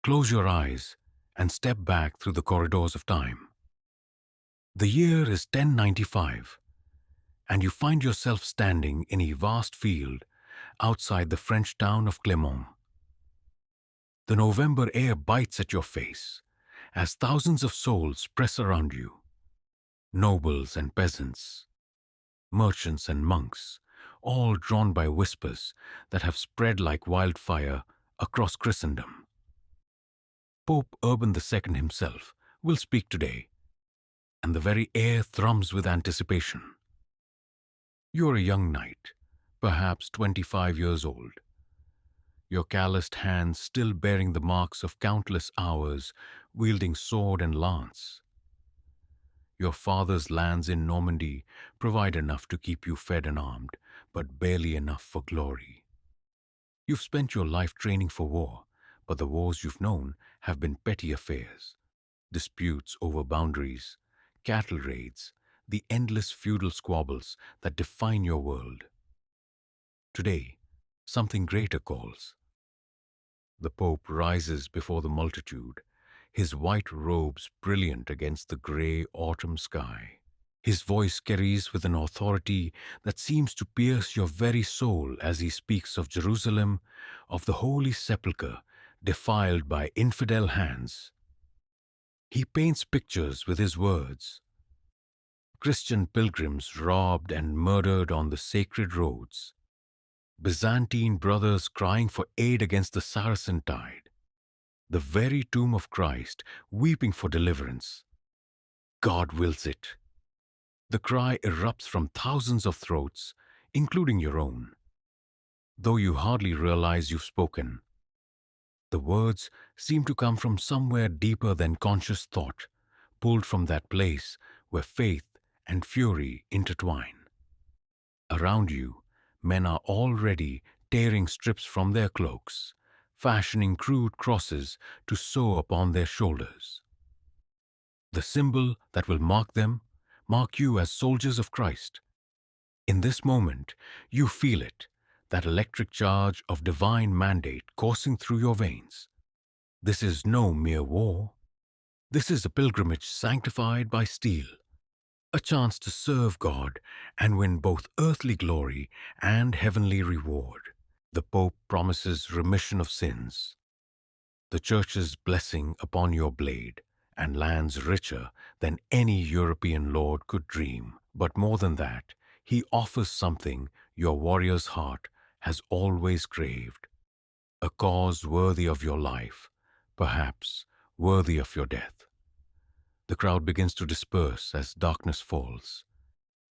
Close your eyes and step back through the corridors of time. The year is 1095, and you find yourself standing in a vast field outside the French town of Clermont. The November air bites at your face as thousands of souls press around you. Nobles and peasants, merchants and monks, all drawn by whispers that have spread like wildfire across Christendom. Pope Urban II himself will speak today, and the very air thrums with anticipation. You're a young knight, perhaps 25 years old, your calloused hands still bearing the marks of countless hours wielding sword and lance. Your father's lands in Normandy provide enough to keep you fed and armed, but barely enough for glory. You've spent your life training for war, but the wars you've known have been petty affairs, disputes over boundaries, cattle raids, the endless feudal squabbles that define your world. Today, something greater calls. The Pope rises before the multitude, his white robes brilliant against the grey autumn sky. His voice carries with an authority that seems to pierce your very soul as he speaks of Jerusalem, of the Holy Sepulchre, defiled by infidel hands. He paints pictures with his words. Christian pilgrims robbed and murdered on the sacred roads. Byzantine brothers crying for aid against the Saracen tide. The very tomb of Christ weeping for deliverance. God wills it. The cry erupts from thousands of throats, including your own. Though you hardly realize you've spoken, the words seem to come from somewhere deeper than conscious thought, pulled from that place where faith and fury intertwine. Around you, men are already tearing strips from their cloaks, fashioning crude crosses to sew upon their shoulders. The symbol that will mark them, mark you as soldiers of Christ. In this moment, you feel it, that electric charge of divine mandate coursing through your veins. This is no mere war. This is a pilgrimage sanctified by steel, a chance to serve God and win both earthly glory and heavenly reward. The Pope promises remission of sins, the Church's blessing upon your blade, and lands richer than any European lord could dream. But more than that, he offers something your warrior's heart has always craved, a cause worthy of your life, perhaps worthy of your death. The crowd begins to disperse as darkness falls,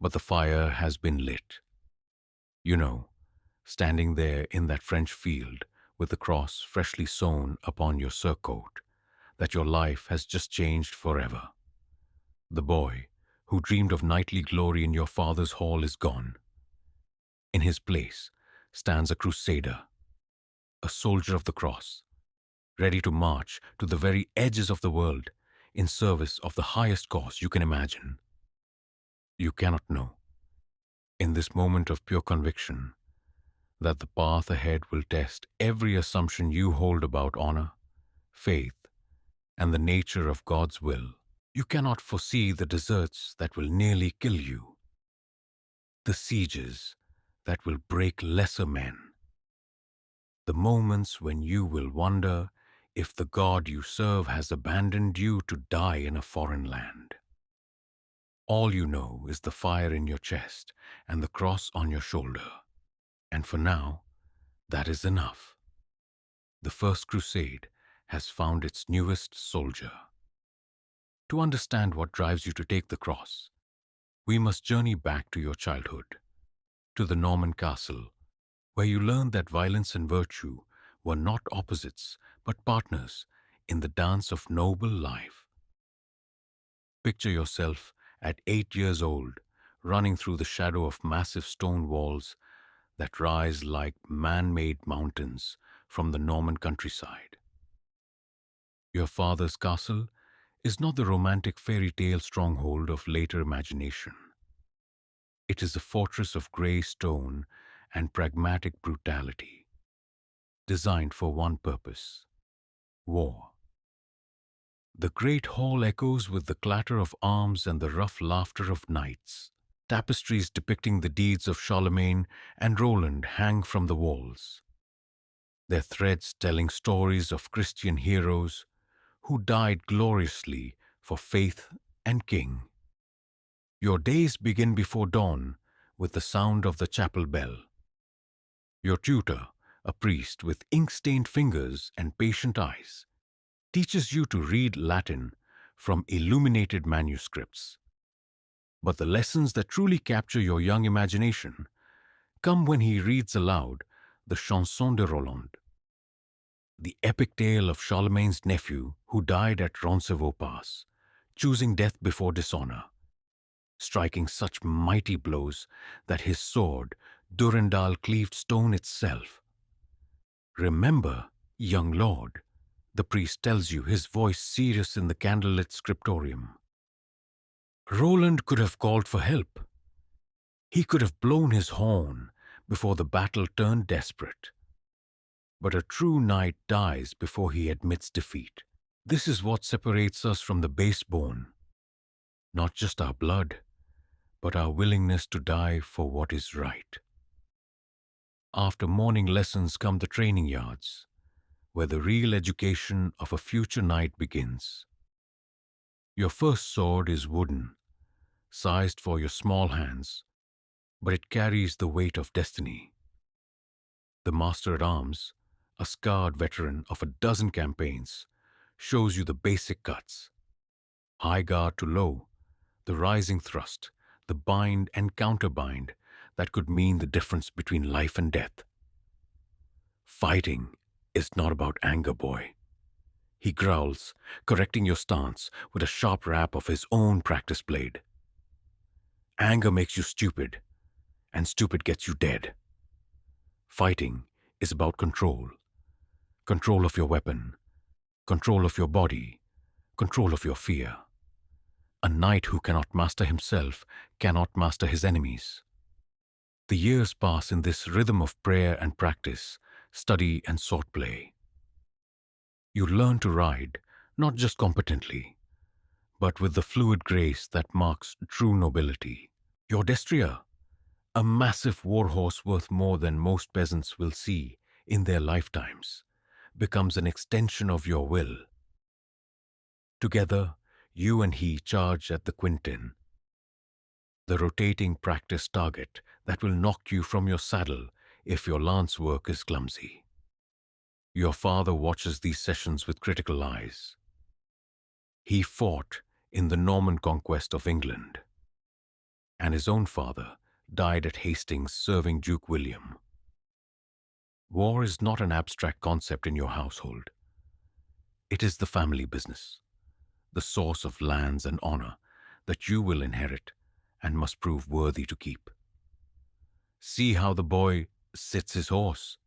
but the fire has been lit. You know, standing there in that French field with the cross freshly sewn upon your surcoat, that your life has just changed forever. The boy who dreamed of knightly glory in your father's hall is gone. In his place stands a crusader, a soldier of the cross, ready to march to the very edges of the world in service of the highest cause you can imagine. You cannot know, in this moment of pure conviction, that the path ahead will test every assumption you hold about honor, faith, and the nature of God's will. You cannot foresee the deserts that will nearly kill you, the sieges that will break lesser men, the moments when you will wonder if the God you serve has abandoned you to die in a foreign land. All you know is the fire in your chest and the cross on your shoulder. And for now, that is enough. The first crusade has found its newest soldier. To understand what drives you to take the cross, we must journey back to your childhood, to the Norman castle, where you learned that violence and virtue were not opposites, but partners in the dance of noble life. Picture yourself at 8 years old, running through the shadow of massive stone walls that rise like man-made mountains from the Norman countryside. Your father's castle is not the romantic fairy tale stronghold of later imagination. It is a fortress of grey stone and pragmatic brutality, designed for one purpose: War. The great hall echoes with the clatter of arms and the rough laughter of knights. Tapestries depicting the deeds of Charlemagne and Roland hang from the walls, their threads telling stories of Christian heroes who died gloriously for faith and king. Your days begin before dawn with the sound of the chapel bell. Your tutor, a priest with ink-stained fingers and patient eyes, teaches you to read Latin from illuminated manuscripts. But the lessons that truly capture your young imagination come when he reads aloud the Chanson de Roland, the epic tale of Charlemagne's nephew who died at Roncevaux Pass, choosing death before dishonor, striking such mighty blows that his sword, Durendal, cleaved stone itself. Remember, young lord, the priest tells you, his voice serious in the candlelit scriptorium. Roland could have called for help. He could have blown his horn before the battle turned desperate. But a true knight dies before he admits defeat. This is what separates us from the base-born. Not just our blood, but our willingness to die for what is right. After morning lessons come the training yards, where the real education of a future knight begins. Your first sword is wooden, sized for your small hands, but it carries the weight of destiny. The master-at-arms, a scarred veteran of a dozen campaigns, shows you the basic cuts. High guard to low, the rising thrust, the bind and counterbind that could mean the difference between life and death. Fighting is not about anger, boy. He growls, correcting your stance with a sharp rap of his own practice blade. Anger makes you stupid, and stupid gets you dead. Fighting is about control. Control of your weapon, control of your body, control of your fear. A knight who cannot master himself cannot master his enemies. The years pass in this rhythm of prayer and practice, study and swordplay. You learn to ride, not just competently, but with the fluid grace that marks true nobility. Your destrier, a massive warhorse worth more than most peasants will see in their lifetimes, becomes an extension of your will. Together, you and he charge at the quintin, the rotating practice target that will knock you from your saddle if your lance work is clumsy. Your father watches these sessions with critical eyes. He fought in the Norman conquest of England, and his own father died at Hastings serving Duke William. War is not an abstract concept in your household. It is the family business, the source of lands and honor that you will inherit and must prove worthy to keep. See how the boy sits his horse,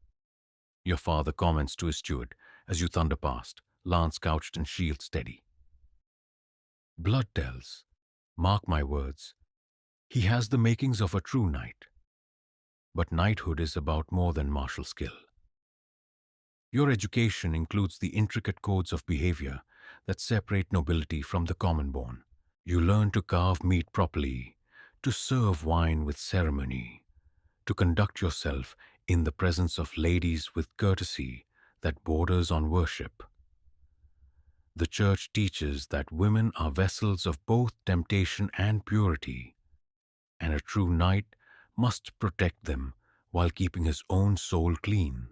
your father comments to his steward as you thunder past, lance couched and shield steady. Blood tells, mark my words, he has the makings of a true knight. But knighthood is about more than martial skill. Your education includes the intricate codes of behavior that separate nobility from the common born. You learn to carve meat properly, to serve wine with ceremony, to conduct yourself in the presence of ladies with courtesy that borders on worship. The Church teaches that women are vessels of both temptation and purity, and a true knight must protect them while keeping his own soul clean.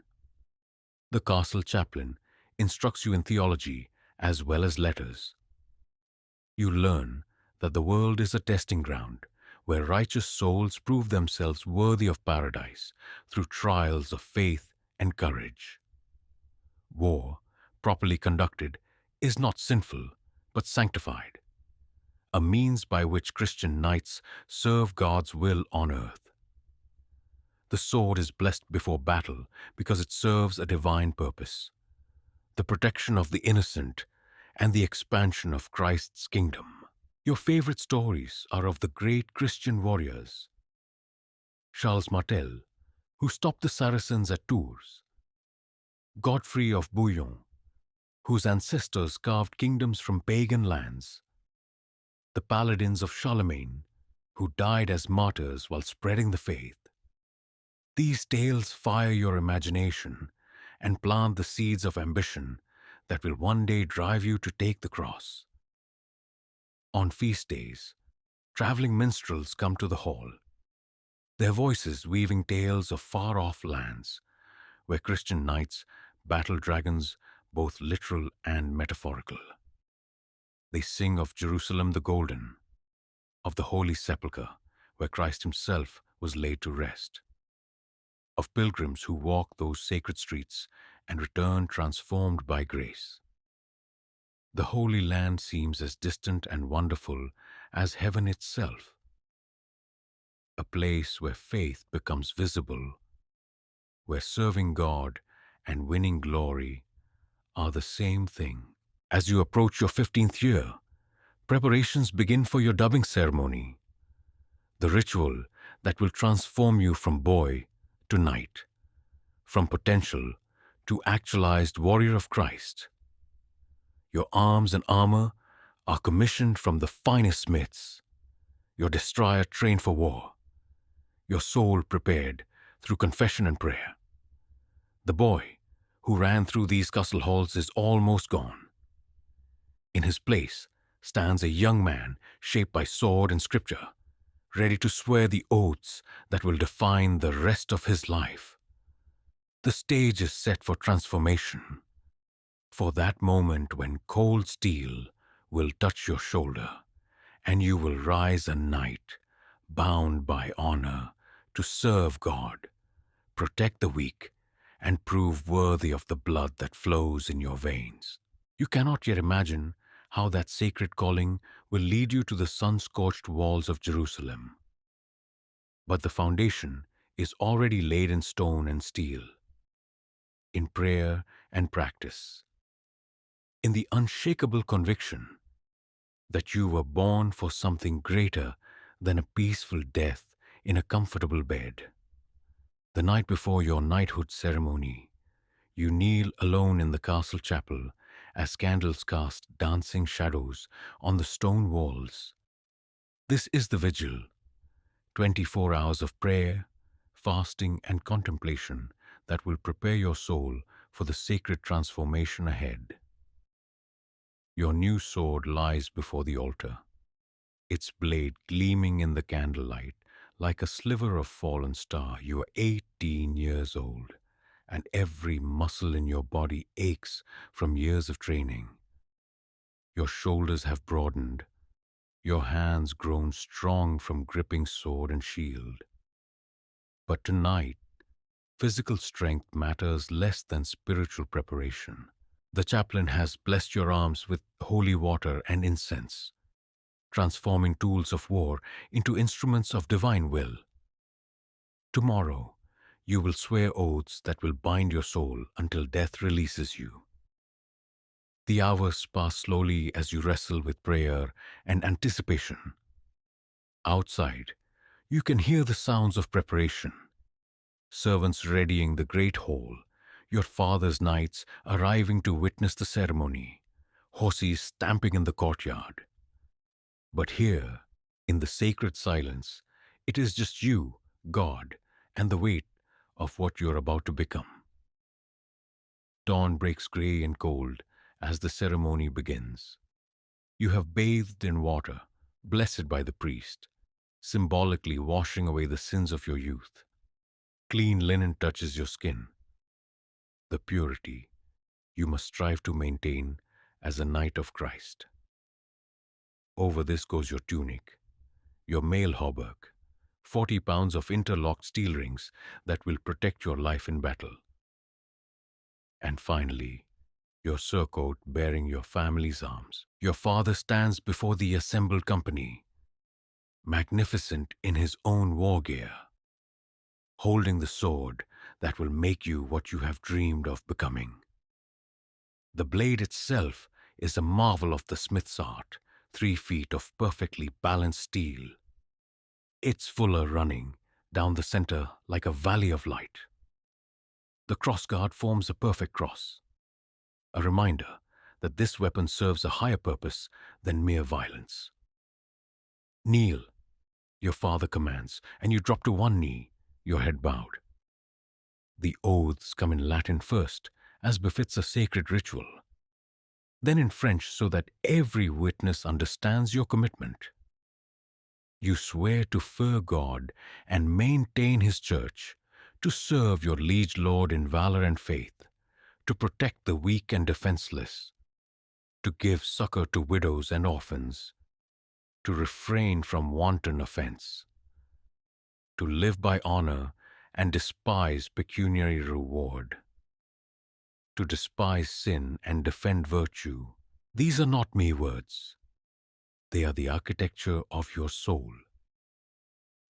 The castle chaplain instructs you in theology as well as letters. You learn that the world is a testing ground where righteous souls prove themselves worthy of paradise through trials of faith and courage. War, properly conducted, is not sinful but sanctified, a means by which Christian knights serve God's will on earth. The sword is blessed before battle because it serves a divine purpose, the protection of the innocent and the expansion of Christ's kingdom. Your favorite stories are of the great Christian warriors. Charles Martel, who stopped the Saracens at Tours, Godfrey of Bouillon, whose ancestors carved kingdoms from pagan lands, the paladins of Charlemagne, who died as martyrs while spreading the faith. These tales fire your imagination and plant the seeds of ambition that will one day drive you to take the cross. On feast days, traveling minstrels come to the hall, their voices weaving tales of far-off lands where Christian knights battle dragons, both literal and metaphorical. They sing of Jerusalem the Golden, of the Holy Sepulchre, where Christ himself was laid to rest, of pilgrims who walk those sacred streets and return transformed by grace. The Holy Land seems as distant and wonderful as heaven itself, a place where faith becomes visible, where serving God and winning glory are the same thing. As you approach your 15th year, preparations begin for your dubbing ceremony, the ritual that will transform you from boy to knight, from potential to actualized warrior of Christ. Your arms and armor are commissioned from the finest smiths, your destroyer trained for war, your soul prepared through confession and prayer. The boy who ran through these castle halls is almost gone. In his place stands a young man shaped by sword and scripture, ready to swear the oaths that will define the rest of his life. The stage is set for transformation, for that moment when cold steel will touch your shoulder and you will rise a knight, bound by honor to serve God, protect the weak, and prove worthy of the blood that flows in your veins. You cannot yet imagine how that sacred calling will lead you to the sun-scorched walls of Jerusalem. But the foundation is already laid in stone and steel, in prayer and practice, in the unshakable conviction that you were born for something greater than a peaceful death in a comfortable bed. The night before your knighthood ceremony, you kneel alone in the castle chapel as candles cast dancing shadows on the stone walls. This is the vigil, 24 hours of prayer, fasting, and contemplation that will prepare your soul for the sacred transformation ahead. Your new sword lies before the altar, its blade gleaming in the candlelight like a sliver of fallen star. You are 18 years old, and every muscle in your body aches from years of training. Your shoulders have broadened, your hands grown strong from gripping sword and shield. But tonight, physical strength matters less than spiritual preparation. The chaplain has blessed your arms with holy water and incense, transforming tools of war into instruments of divine will. Tomorrow, you will swear oaths that will bind your soul until death releases you. The hours pass slowly as you wrestle with prayer and anticipation. Outside, you can hear the sounds of preparation. Servants readying the great hall, your father's knights arriving to witness the ceremony, horses stamping in the courtyard. But here, in the sacred silence, it is just you, God, and the weight of what you're about to become. Dawn breaks gray and cold as the ceremony begins. You have bathed in water, blessed by the priest, symbolically washing away the sins of your youth. Clean linen touches your skin, the purity you must strive to maintain as a knight of Christ. Over this goes your tunic, your mail hauberk, 40 pounds of interlocked steel rings that will protect your life in battle. And finally, your surcoat bearing your family's arms. Your father stands before the assembled company, magnificent in his own war gear, holding the sword that will make you what you have dreamed of becoming. The blade itself is a marvel of the smith's art, 3 feet of perfectly balanced steel, its fuller running down the center like a valley of light. The crossguard forms a perfect cross, a reminder that this weapon serves a higher purpose than mere violence. Kneel, your father commands, and you drop to one knee, your head bowed. The oaths come in Latin first, as befits a sacred ritual, then in French so that every witness understands your commitment. You swear to fear God and maintain His church, to serve your liege lord in valor and faith, to protect the weak and defenseless, to give succor to widows and orphans, to refrain from wanton offense, to live by honor and despise pecuniary reward, to despise sin and defend virtue. These are not mere words. They are the architecture of your soul,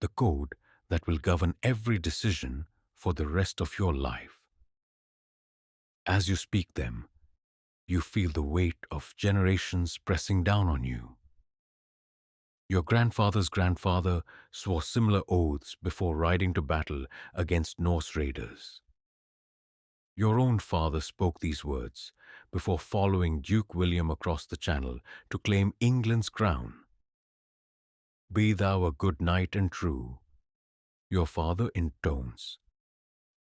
the code that will govern every decision for the rest of your life. As you speak them, you feel the weight of generations pressing down on you. Your grandfather's grandfather swore similar oaths before riding to battle against Norse raiders. Your own father spoke these words before following Duke William across the Channel to claim England's crown. Be thou a good knight and true, your father intones,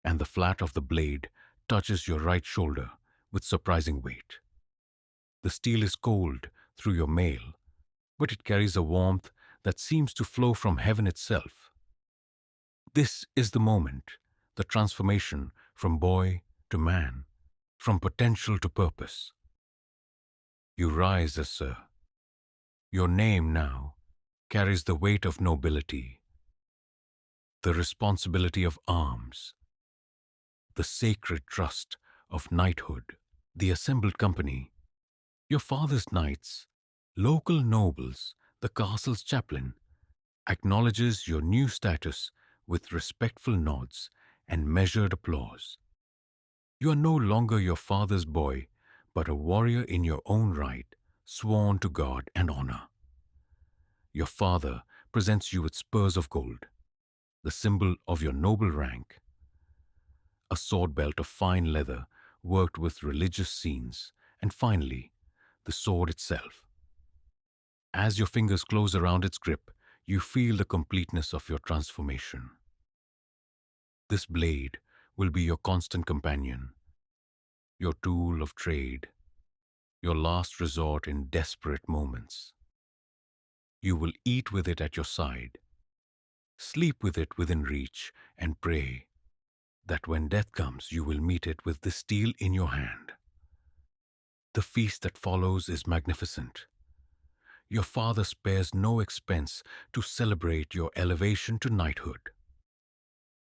and the flat of the blade touches your right shoulder with surprising weight. The steel is cold through your mail, but it carries a warmth that seems to flow from heaven itself. This is the moment, the transformation from boy to man, from potential to purpose. You rise as sir. Your name now carries the weight of nobility, the responsibility of arms, the sacred trust of knighthood. The assembled company, your father's knights, local nobles, the castle's chaplain, acknowledges your new status with respectful nods and measured applause. You are no longer your father's boy, but a warrior in your own right, sworn to God and honor. Your father presents you with spurs of gold, the symbol of your noble rank, a sword belt of fine leather worked with religious scenes, and finally, the sword itself. As your fingers close around its grip, you feel the completeness of your transformation. This blade will be your constant companion, your tool of trade, your last resort in desperate moments. You will eat with it at your side, sleep with it within reach, and pray that when death comes you will meet it with the steel in your hand. The feast that follows is magnificent. Your father spares no expense to celebrate your elevation to knighthood.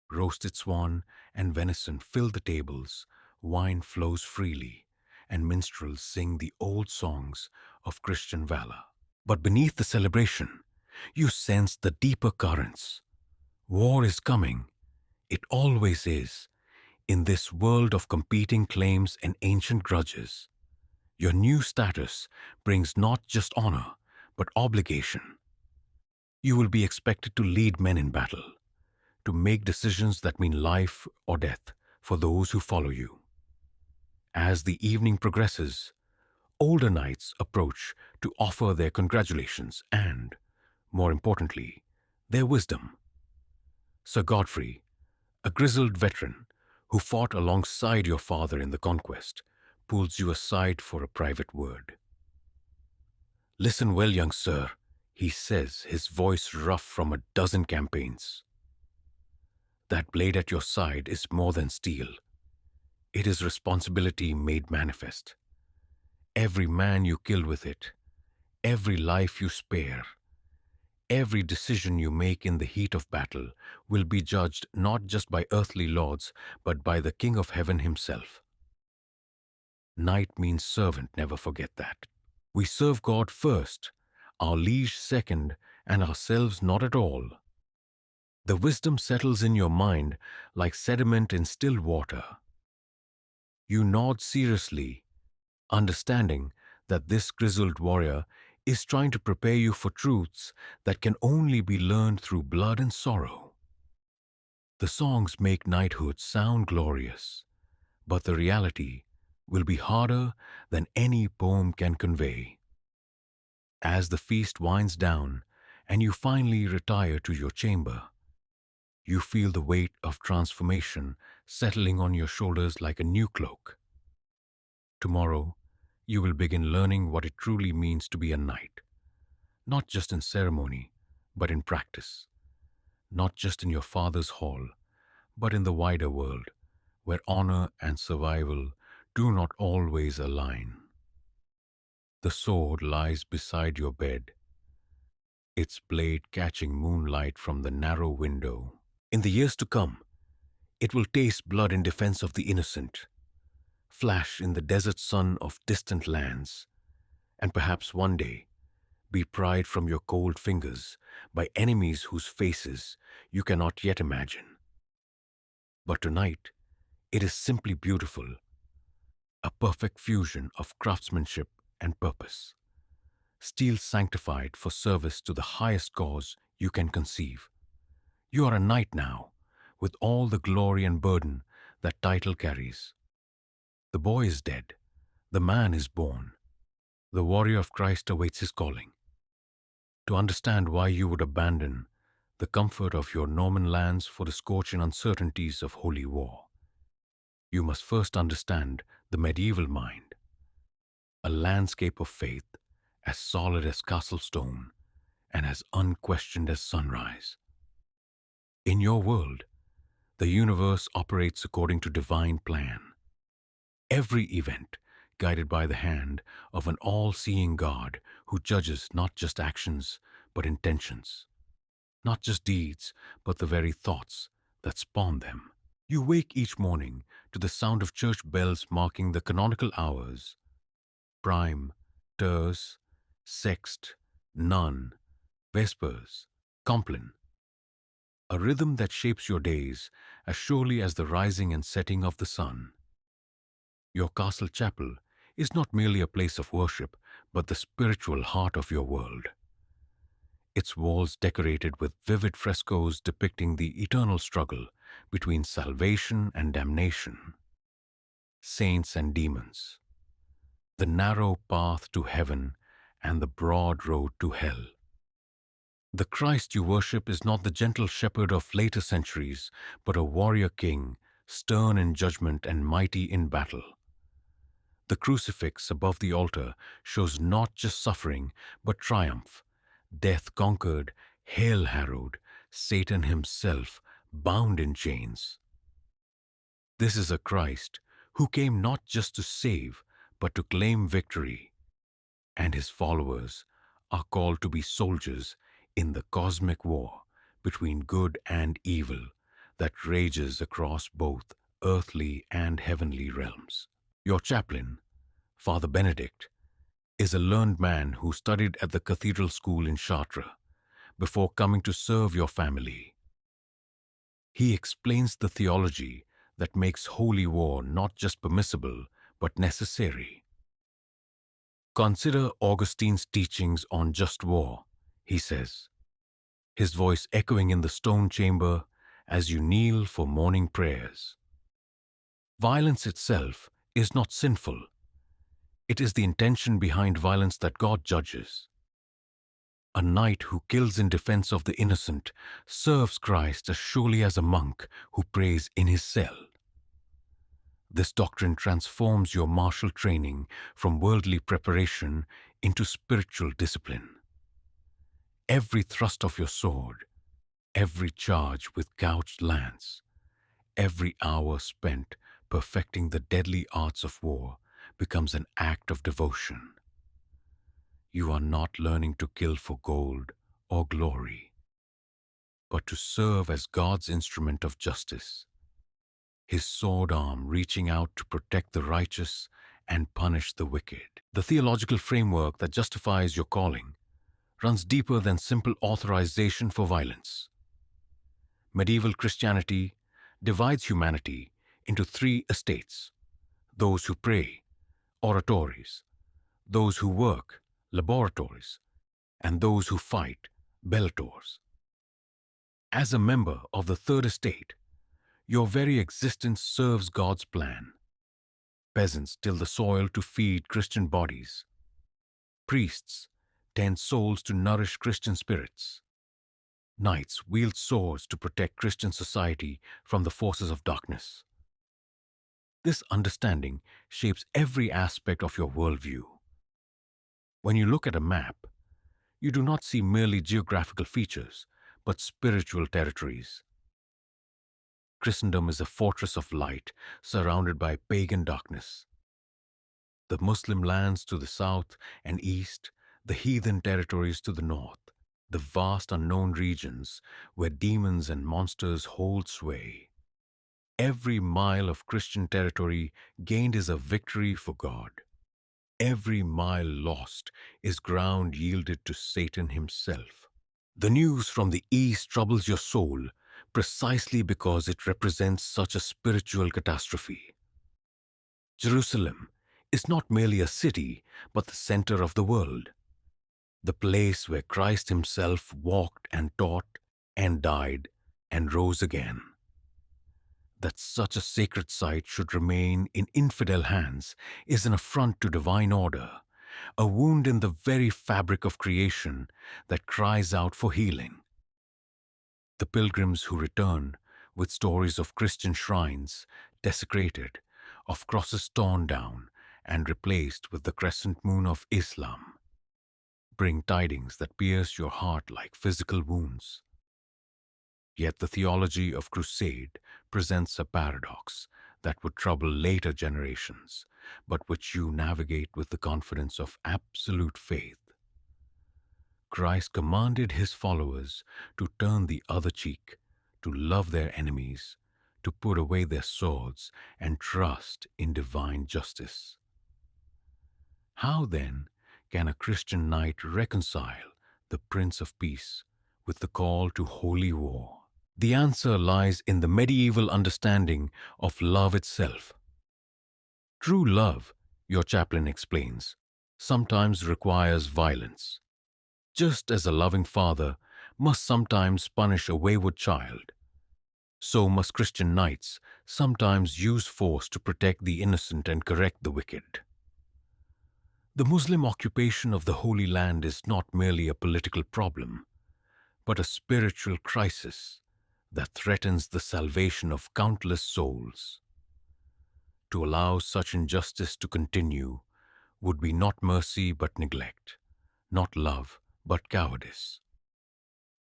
Roasted swan and venison fill the tables, wine flows freely, and minstrels sing the old songs of Christian valor. But beneath the celebration, you sense the deeper currents. War is coming. It always is. In this world of competing claims and ancient grudges, your new status brings not just honor, but obligation. You will be expected to lead men in battle, to make decisions that mean life or death for those who follow you. As the evening progresses, older knights approach to offer their congratulations and, more importantly, their wisdom. Sir Godfrey, a grizzled veteran who fought alongside your father in the conquest, pulls you aside for a private word. "Listen well, young sir," he says, his voice rough from a dozen campaigns. "That blade at your side is more than steel. It is responsibility made manifest. Every man you kill with it, every life you spare, every decision you make in the heat of battle will be judged not just by earthly lords, but by the King of Heaven himself. Knight means servant, never forget that. We serve God first, our liege second, and ourselves not at all. The wisdom settles in your mind like sediment in still water. You nod seriously, understanding that this grizzled warrior is trying to prepare you for truths that can only be learned through blood and sorrow. The songs make knighthood sound glorious, but the reality, will be harder than any poem can convey. As the feast winds down and you finally retire to your chamber, you feel the weight of transformation settling on your shoulders like a new cloak. Tomorrow, you will begin learning what it truly means to be a knight, not just in ceremony, but in practice, not just in your father's hall, but in the wider world, where honor and survival do not always align. The sword lies beside your bed, its blade catching moonlight from the narrow window. In the years to come, it will taste blood in defense of the innocent, flash in the desert sun of distant lands, and perhaps one day be pried from your cold fingers by enemies whose faces you cannot yet imagine. But tonight, it is simply beautiful, a perfect fusion of craftsmanship and purpose, steel sanctified for service to the highest cause you can conceive. You are a knight now, with all the glory and burden that title carries. The boy is dead, the man is born, the warrior of Christ awaits his calling. To understand why you would abandon the comfort of your Norman lands for the scorching uncertainties of holy war, you must first understand the medieval mind, a landscape of faith as solid as castle stone and as unquestioned as sunrise. In your world, the universe operates according to divine plan. Every event guided by the hand of an all-seeing God who judges not just actions but intentions, not just deeds but the very thoughts that spawn them. You wake each morning to the sound of church bells marking the canonical hours: prime, terce, sext, none, vespers, compline, a rhythm that shapes your days as surely as the rising and setting of the sun. Your castle chapel is not merely a place of worship, but the spiritual heart of your world. Its walls decorated with vivid frescoes depicting the eternal struggle between salvation and damnation, saints and demons, the narrow path to heaven and the broad road to hell. The Christ you worship is not the gentle shepherd of later centuries, but a warrior king, stern in judgment and mighty in battle. The crucifix above the altar shows not just suffering, but triumph. Death conquered, hell harrowed, Satan himself bound in chains. This is a Christ who came not just to save, but to claim victory. And his followers are called to be soldiers in the cosmic war between good and evil that rages across both earthly and heavenly realms. Your chaplain, Father Benedict, is a learned man who studied at the cathedral school in Chartres before coming to serve your family. He explains the theology that makes holy war not just permissible, but necessary. Consider Augustine's teachings on just war, he says, his voice echoing in the stone chamber as you kneel for morning prayers. Violence itself is not sinful. It is the intention behind violence that God judges. A knight who kills in defense of the innocent serves Christ as surely as a monk who prays in his cell. This doctrine transforms your martial training from worldly preparation into spiritual discipline. Every thrust of your sword, every charge with gouged lance, every hour spent perfecting the deadly arts of war becomes an act of devotion. You are not learning to kill for gold or glory, but to serve as God's instrument of justice, his sword arm reaching out to protect the righteous and punish the wicked. The theological framework that justifies your calling runs deeper than simple authorization for violence. Medieval Christianity divides humanity into three estates: those who pray, oratories; those who work, laboratories; and those who fight, bellators. As a member of the third estate, your very existence serves God's plan. Peasants till the soil to feed Christian bodies. Priests tend souls to nourish Christian spirits. Knights wield swords to protect Christian society from the forces of darkness. This understanding shapes every aspect of your worldview. When you look at a map, you do not see merely geographical features, but spiritual territories. Christendom is a fortress of light surrounded by pagan darkness. The Muslim lands to the south and east, the heathen territories to the north, the vast unknown regions where demons and monsters hold sway. Every mile of Christian territory gained is a victory for God. Every mile lost is ground yielded to Satan himself. The news from the east troubles your soul precisely because it represents such a spiritual catastrophe. Jerusalem is not merely a city, but the center of the world, the place where Christ himself walked and taught and died and rose again. That such a sacred site should remain in infidel hands is an affront to divine order, a wound in the very fabric of creation that cries out for healing. The pilgrims who return with stories of Christian shrines desecrated, of crosses torn down and replaced with the crescent moon of Islam, bring tidings that pierce your heart like physical wounds. Yet the theology of crusade presents a paradox that would trouble later generations, but which you navigate with the confidence of absolute faith. Christ commanded his followers to turn the other cheek, to love their enemies, to put away their swords and trust in divine justice. How then can a Christian knight reconcile the Prince of Peace with the call to holy war? The answer lies in the medieval understanding of love itself. True love, your chaplain explains, sometimes requires violence. Just as a loving father must sometimes punish a wayward child, so must Christian knights sometimes use force to protect the innocent and correct the wicked. The Muslim occupation of the Holy Land is not merely a political problem, but a spiritual crisis that threatens the salvation of countless souls. To allow such injustice to continue would be not mercy but neglect, not love but cowardice.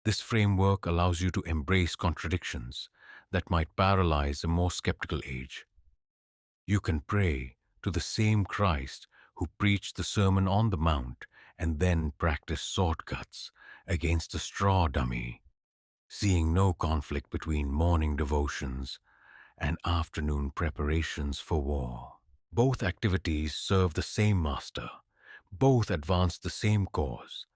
This framework allows you to embrace contradictions that might paralyze a more skeptical age. You can pray to the same Christ who preached the Sermon on the Mount and then practice sword cuts against a straw dummy, seeing no conflict between morning devotions and afternoon preparations for war. Both activities serve the same master. Both advance the same cause.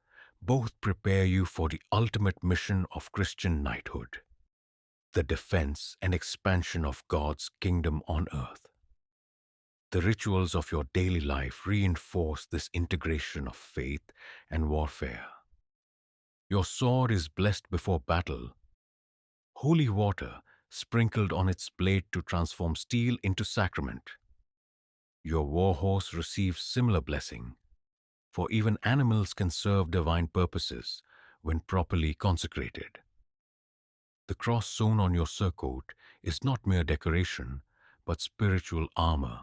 Both prepare you for the ultimate mission of Christian knighthood, the defense and expansion of God's kingdom on earth. The rituals of your daily life reinforce this integration of faith and warfare. Your sword is blessed before battle. Holy water sprinkled on its blade to transform steel into sacrament. Your war horse receives similar blessing, for even animals can serve divine purposes when properly consecrated. The cross sewn on your surcoat is not mere decoration, but spiritual armor,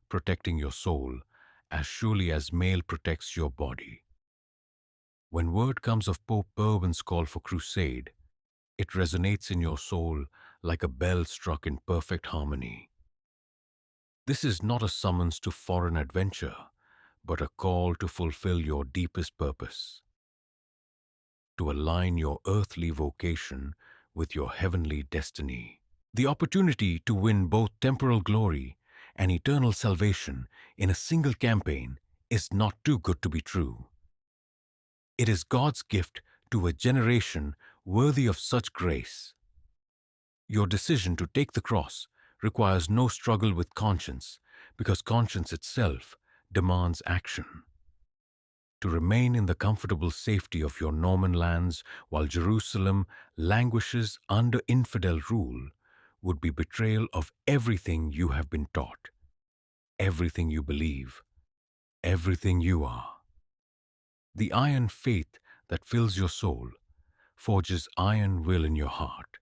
protecting your soul as surely as mail protects your body. When word comes of Pope Urban's call for crusade, it resonates in your soul like a bell struck in perfect harmony. This is not a summons to foreign adventure, but a call to fulfill your deepest purpose, to align your earthly vocation with your heavenly destiny. The opportunity to win both temporal glory and eternal salvation in a single campaign is not too good to be true. It is God's gift to a generation worthy of such grace. Your decision to take the cross requires no struggle with conscience, because conscience itself demands action. To remain in the comfortable safety of your Norman lands while Jerusalem languishes under infidel rule would be betrayal of everything you have been taught, everything you believe, everything you are. The iron faith that fills your soul forges iron will in your heart,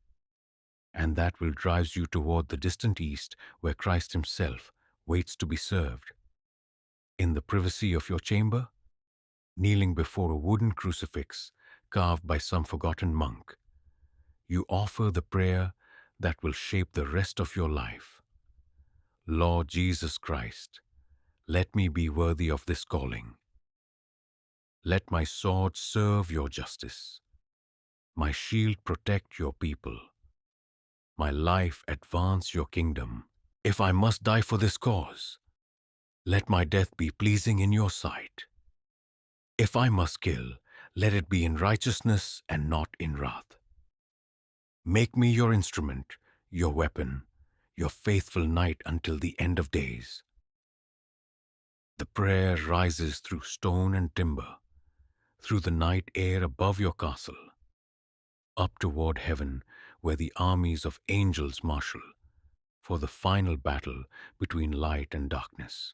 and that will drives you toward the distant east where Christ himself waits to be served. In the privacy of your chamber, kneeling before a wooden crucifix carved by some forgotten monk, you offer the prayer that will shape the rest of your life. Lord Jesus Christ, let me be worthy of this calling. Let my sword serve your justice, my shield protect your people, my life advance your kingdom. If I must die for this cause, let my death be pleasing in your sight. If I must kill, let it be in righteousness and not in wrath. Make me your instrument, your weapon, your faithful knight until the end of days. The prayer rises through stone and timber, through the night air above your castle, up toward heaven where the armies of angels marshal for the final battle between light and darkness.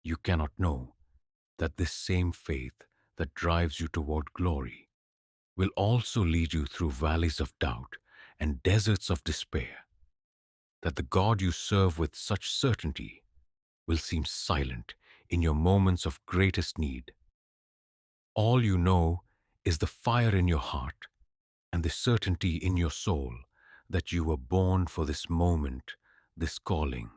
You cannot know that this same faith that drives you toward glory will also lead you through valleys of doubt and deserts of despair, that the God you serve with such certainty will seem silent in your moments of greatest need. All you know is the fire in your heart and the certainty in your soul that you were born for this moment, this calling,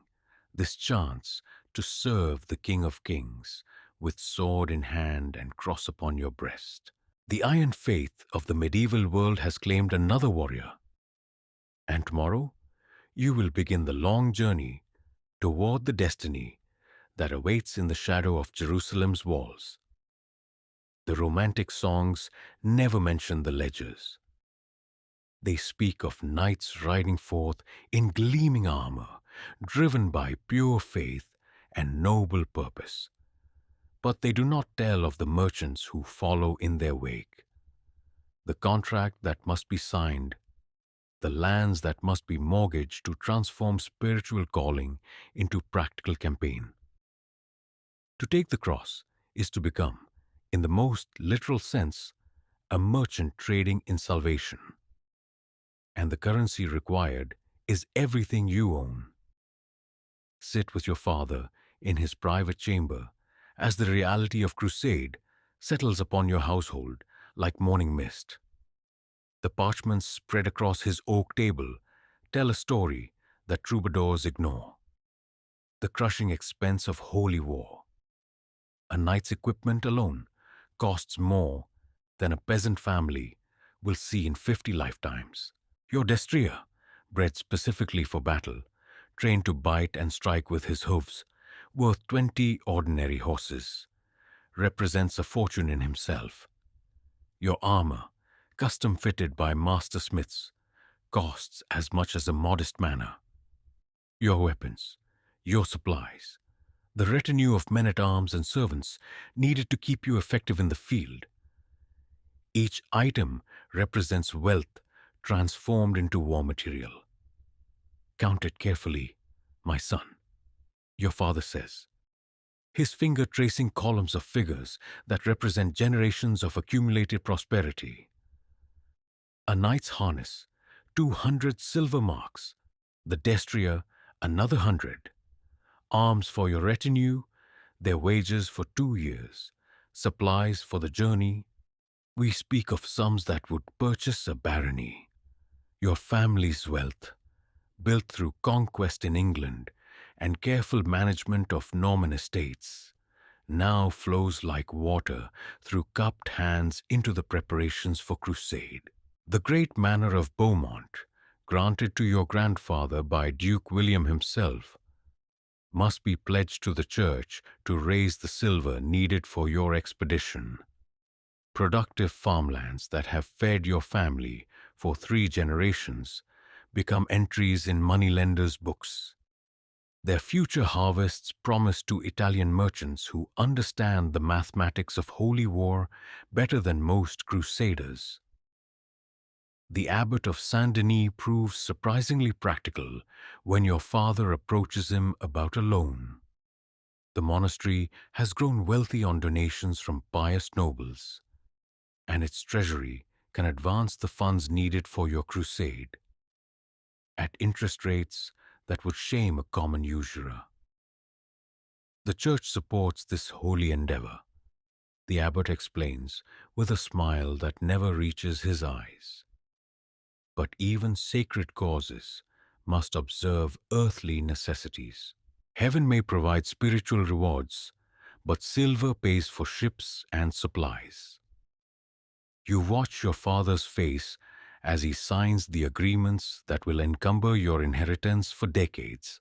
this chance to serve the King of Kings with sword in hand and cross upon your breast. The iron faith of the medieval world has claimed another warrior, and tomorrow you will begin the long journey toward the destiny that awaits in the shadow of Jerusalem's walls. The romantic songs never mention the ledgers. They speak of knights riding forth in gleaming armor, driven by pure faith and noble purpose. But they do not tell of the merchants who follow in their wake, the contract that must be signed, the lands that must be mortgaged to transform spiritual calling into practical campaign. To take the cross is to become, in the most literal sense, a merchant trading in salvation. And the currency required is everything you own. Sit with your Father in his private chamber as the reality of crusade settles upon your household like morning mist. The parchments spread across his oak table tell a story that troubadours ignore. The crushing expense of holy war. A knight's equipment alone costs more than a peasant family will see in 50 lifetimes. Your destrier, bred specifically for battle, trained to bite and strike with his hoofs, worth 20 ordinary horses, represents a fortune in himself. Your armor, custom fitted by master smiths, costs as much as a modest manor. Your weapons, your supplies, the retinue of men-at-arms and servants needed to keep you effective in the field. Each item represents wealth transformed into war material. Count it carefully, my son, your father says, his finger tracing columns of figures that represent generations of accumulated prosperity. A knight's harness, 200 silver marks, the destrier, another 100. Arms for your retinue, their wages for 2 years, supplies for the journey. We speak of sums that would purchase a barony. Your family's wealth, built through conquest in England and careful management of Norman estates, now flows like water through cupped hands into the preparations for crusade. The great manor of Beaumont, granted to your grandfather by Duke William himself, must be pledged to the church to raise the silver needed for your expedition. Productive farmlands that have fed your family for 3 generations become entries in moneylenders' books. Their future harvests promise to Italian merchants who understand the mathematics of holy war better than most crusaders. The abbot of Saint-Denis proves surprisingly practical when your father approaches him about a loan. The monastery has grown wealthy on donations from pious nobles, and its treasury can advance the funds needed for your crusade at interest rates that would shame a common usurer. The church supports this holy endeavor, the abbot explains with a smile that never reaches his eyes. But even sacred causes must observe earthly necessities. Heaven may provide spiritual rewards, but silver pays for ships and supplies. You watch your father's face as he signs the agreements that will encumber your inheritance for decades.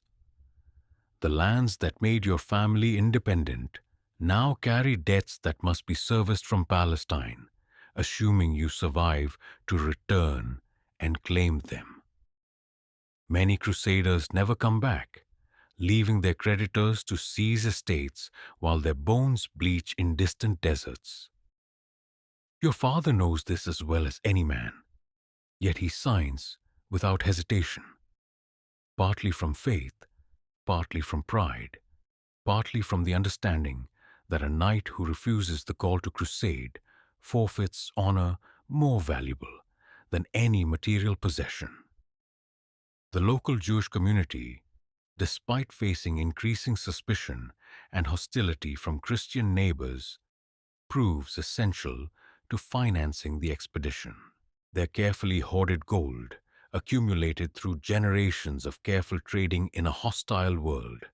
The lands that made your family independent now carry debts that must be serviced from Palestine, assuming you survive to return and claim them. Many crusaders never come back, leaving their creditors to seize estates while their bones bleach in distant deserts. Your father knows this as well as any man, yet he signs without hesitation, partly from faith, partly from pride, partly from the understanding that a knight who refuses the call to crusade forfeits honor more valuable than any material possession. The local Jewish community, despite facing increasing suspicion and hostility from Christian neighbors, proves essential to financing the expedition. Their carefully hoarded gold, accumulated through generations of careful trading in a hostile world,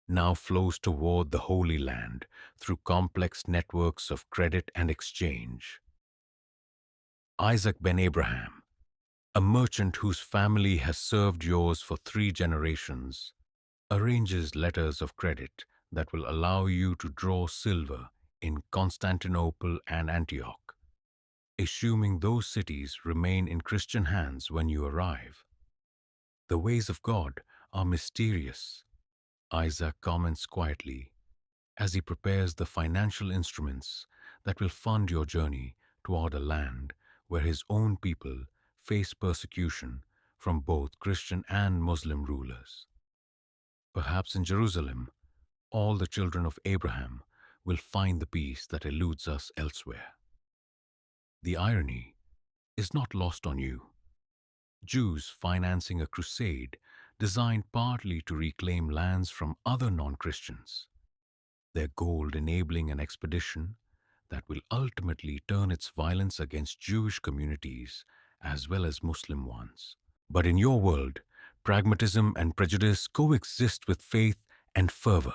now flows toward the Holy Land through complex networks of credit and exchange. Isaac ben Abraham, a merchant whose family has served yours for 3 generations, arranges letters of credit that will allow you to draw silver in Constantinople and Antioch, assuming those cities remain in Christian hands when you arrive. The ways of God are mysterious, Isaac comments quietly, as he prepares the financial instruments that will fund your journey toward a land where his own people face persecution from both Christian and Muslim rulers. Perhaps in Jerusalem, all the children of Abraham will find the peace that eludes us elsewhere. The irony is not lost on you. Jews financing a crusade designed partly to reclaim lands from other non-Christians, their goal enabling an expedition that will ultimately turn its violence against Jewish communities as well as Muslim ones. But in your world, pragmatism and prejudice coexist with faith and fervor,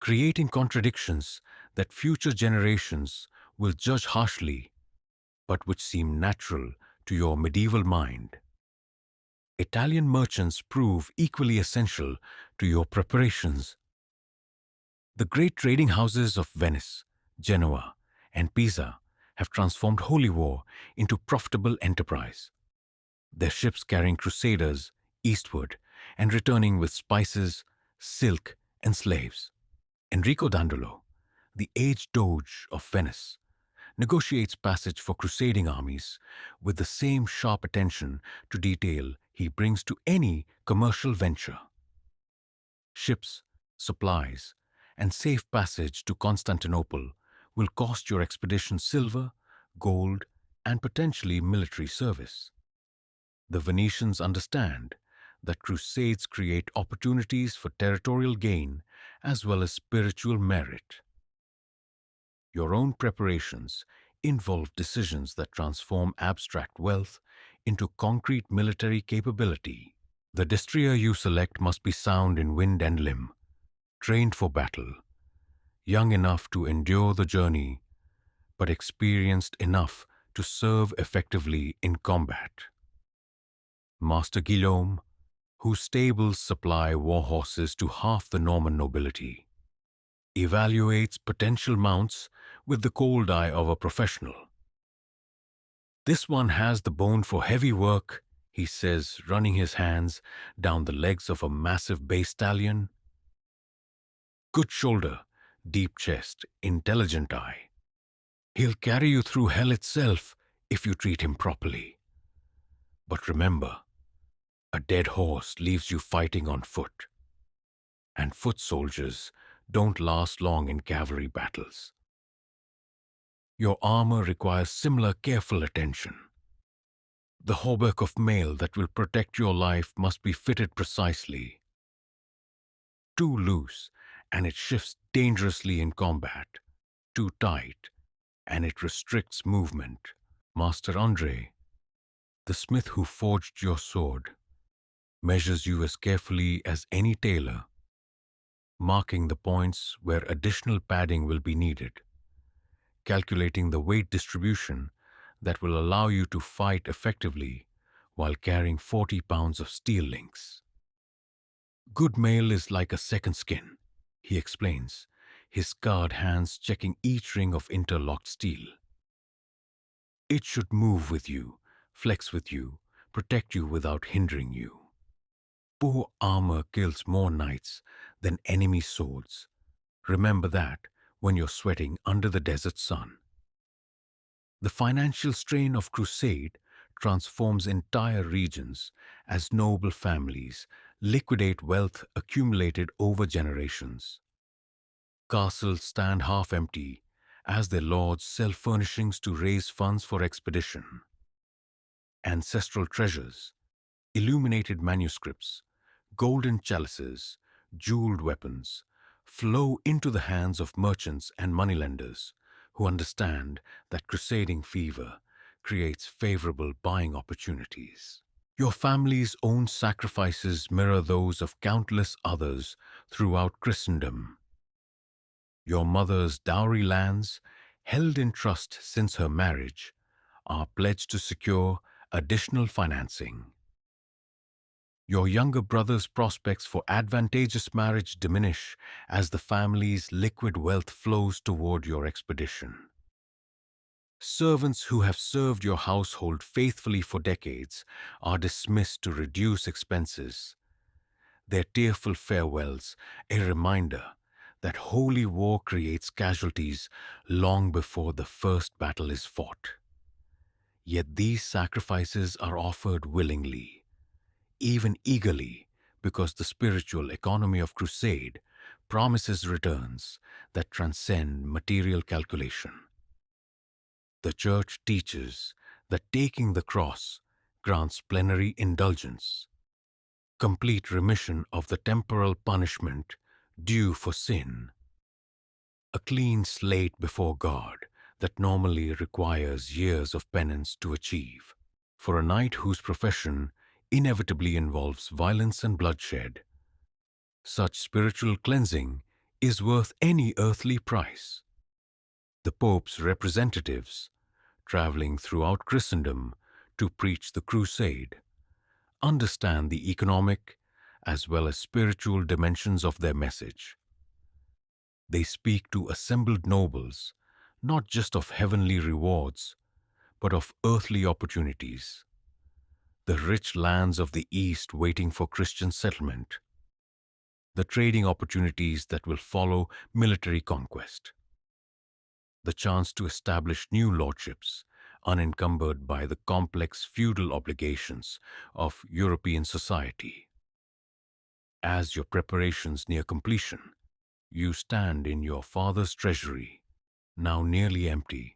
creating contradictions that future generations will judge harshly, but which seem natural to your medieval mind. Italian merchants prove equally essential to your preparations. The great trading houses of Venice, Genoa, and Pisa have transformed holy war into profitable enterprise. Their ships carrying crusaders eastward and returning with spices, silk, and slaves. Enrico Dandolo, the aged doge of Venice, negotiates passage for crusading armies with the same sharp attention to detail he brings to any commercial venture. Ships, supplies, and safe passage to Constantinople will cost your expedition silver, gold, and potentially military service. The Venetians understand that crusades create opportunities for territorial gain as well as spiritual merit. Your own preparations involve decisions that transform abstract wealth into concrete military capability. The destrier you select must be sound in wind and limb, trained for battle, young enough to endure the journey, but experienced enough to serve effectively in combat. Master Guillaume, whose stables supply war horses to half the Norman nobility, evaluates potential mounts with the cold eye of a professional. This one has the bone for heavy work, he says, running his hands down the legs of a massive bay stallion. Good shoulder, deep chest, intelligent eye. He'll carry you through hell itself if you treat him properly. But remember, a dead horse leaves you fighting on foot, and foot soldiers don't last long in cavalry battles. Your armor requires similar careful attention. The hauberk of mail that will protect your life must be fitted precisely. Too loose, and it shifts dangerously in combat. Too tight, and it restricts movement. Master Andre, the smith who forged your sword, measures you as carefully as any tailor, marking the points where additional padding will be needed, calculating the weight distribution that will allow you to fight effectively while carrying 40 pounds of steel links. Good mail is like a second skin, he explains, his scarred hands checking each ring of interlocked steel. It should move with you, flex with you, protect you without hindering you. Poor armor kills more knights than enemy swords. Remember that when you're sweating under the desert sun. The financial strain of crusade transforms entire regions as noble families liquidate wealth accumulated over generations. Castles stand half empty as their lords sell furnishings to raise funds for expedition. Ancestral treasures, illuminated manuscripts, golden chalices, jeweled weapons flow into the hands of merchants and moneylenders who understand that crusading fever creates favorable buying opportunities. Your family's own sacrifices mirror those of countless others throughout Christendom. Your mother's dowry lands, held in trust since her marriage, are pledged to secure additional financing. Your younger brother's prospects for advantageous marriage diminish as the family's liquid wealth flows toward your expedition. Servants who have served your household faithfully for decades are dismissed to reduce expenses. Their tearful farewells, a reminder that holy war creates casualties long before the first battle is fought. Yet these sacrifices are offered willingly, even eagerly, because the spiritual economy of crusade promises returns that transcend material calculation. The Church teaches that taking the cross grants plenary indulgence, complete remission of the temporal punishment due for sin, a clean slate before God that normally requires years of penance to achieve. For a knight whose profession inevitably involves violence and bloodshed, such spiritual cleansing is worth any earthly price. The Pope's representatives, traveling throughout Christendom to preach the crusade, understand the economic as well as spiritual dimensions of their message. They speak to assembled nobles not just of heavenly rewards, but of earthly opportunities. The rich lands of the East waiting for Christian settlement, the trading opportunities that will follow military conquest, the chance to establish new lordships unencumbered by the complex feudal obligations of European society. As your preparations near completion, you stand in your father's treasury, now nearly empty,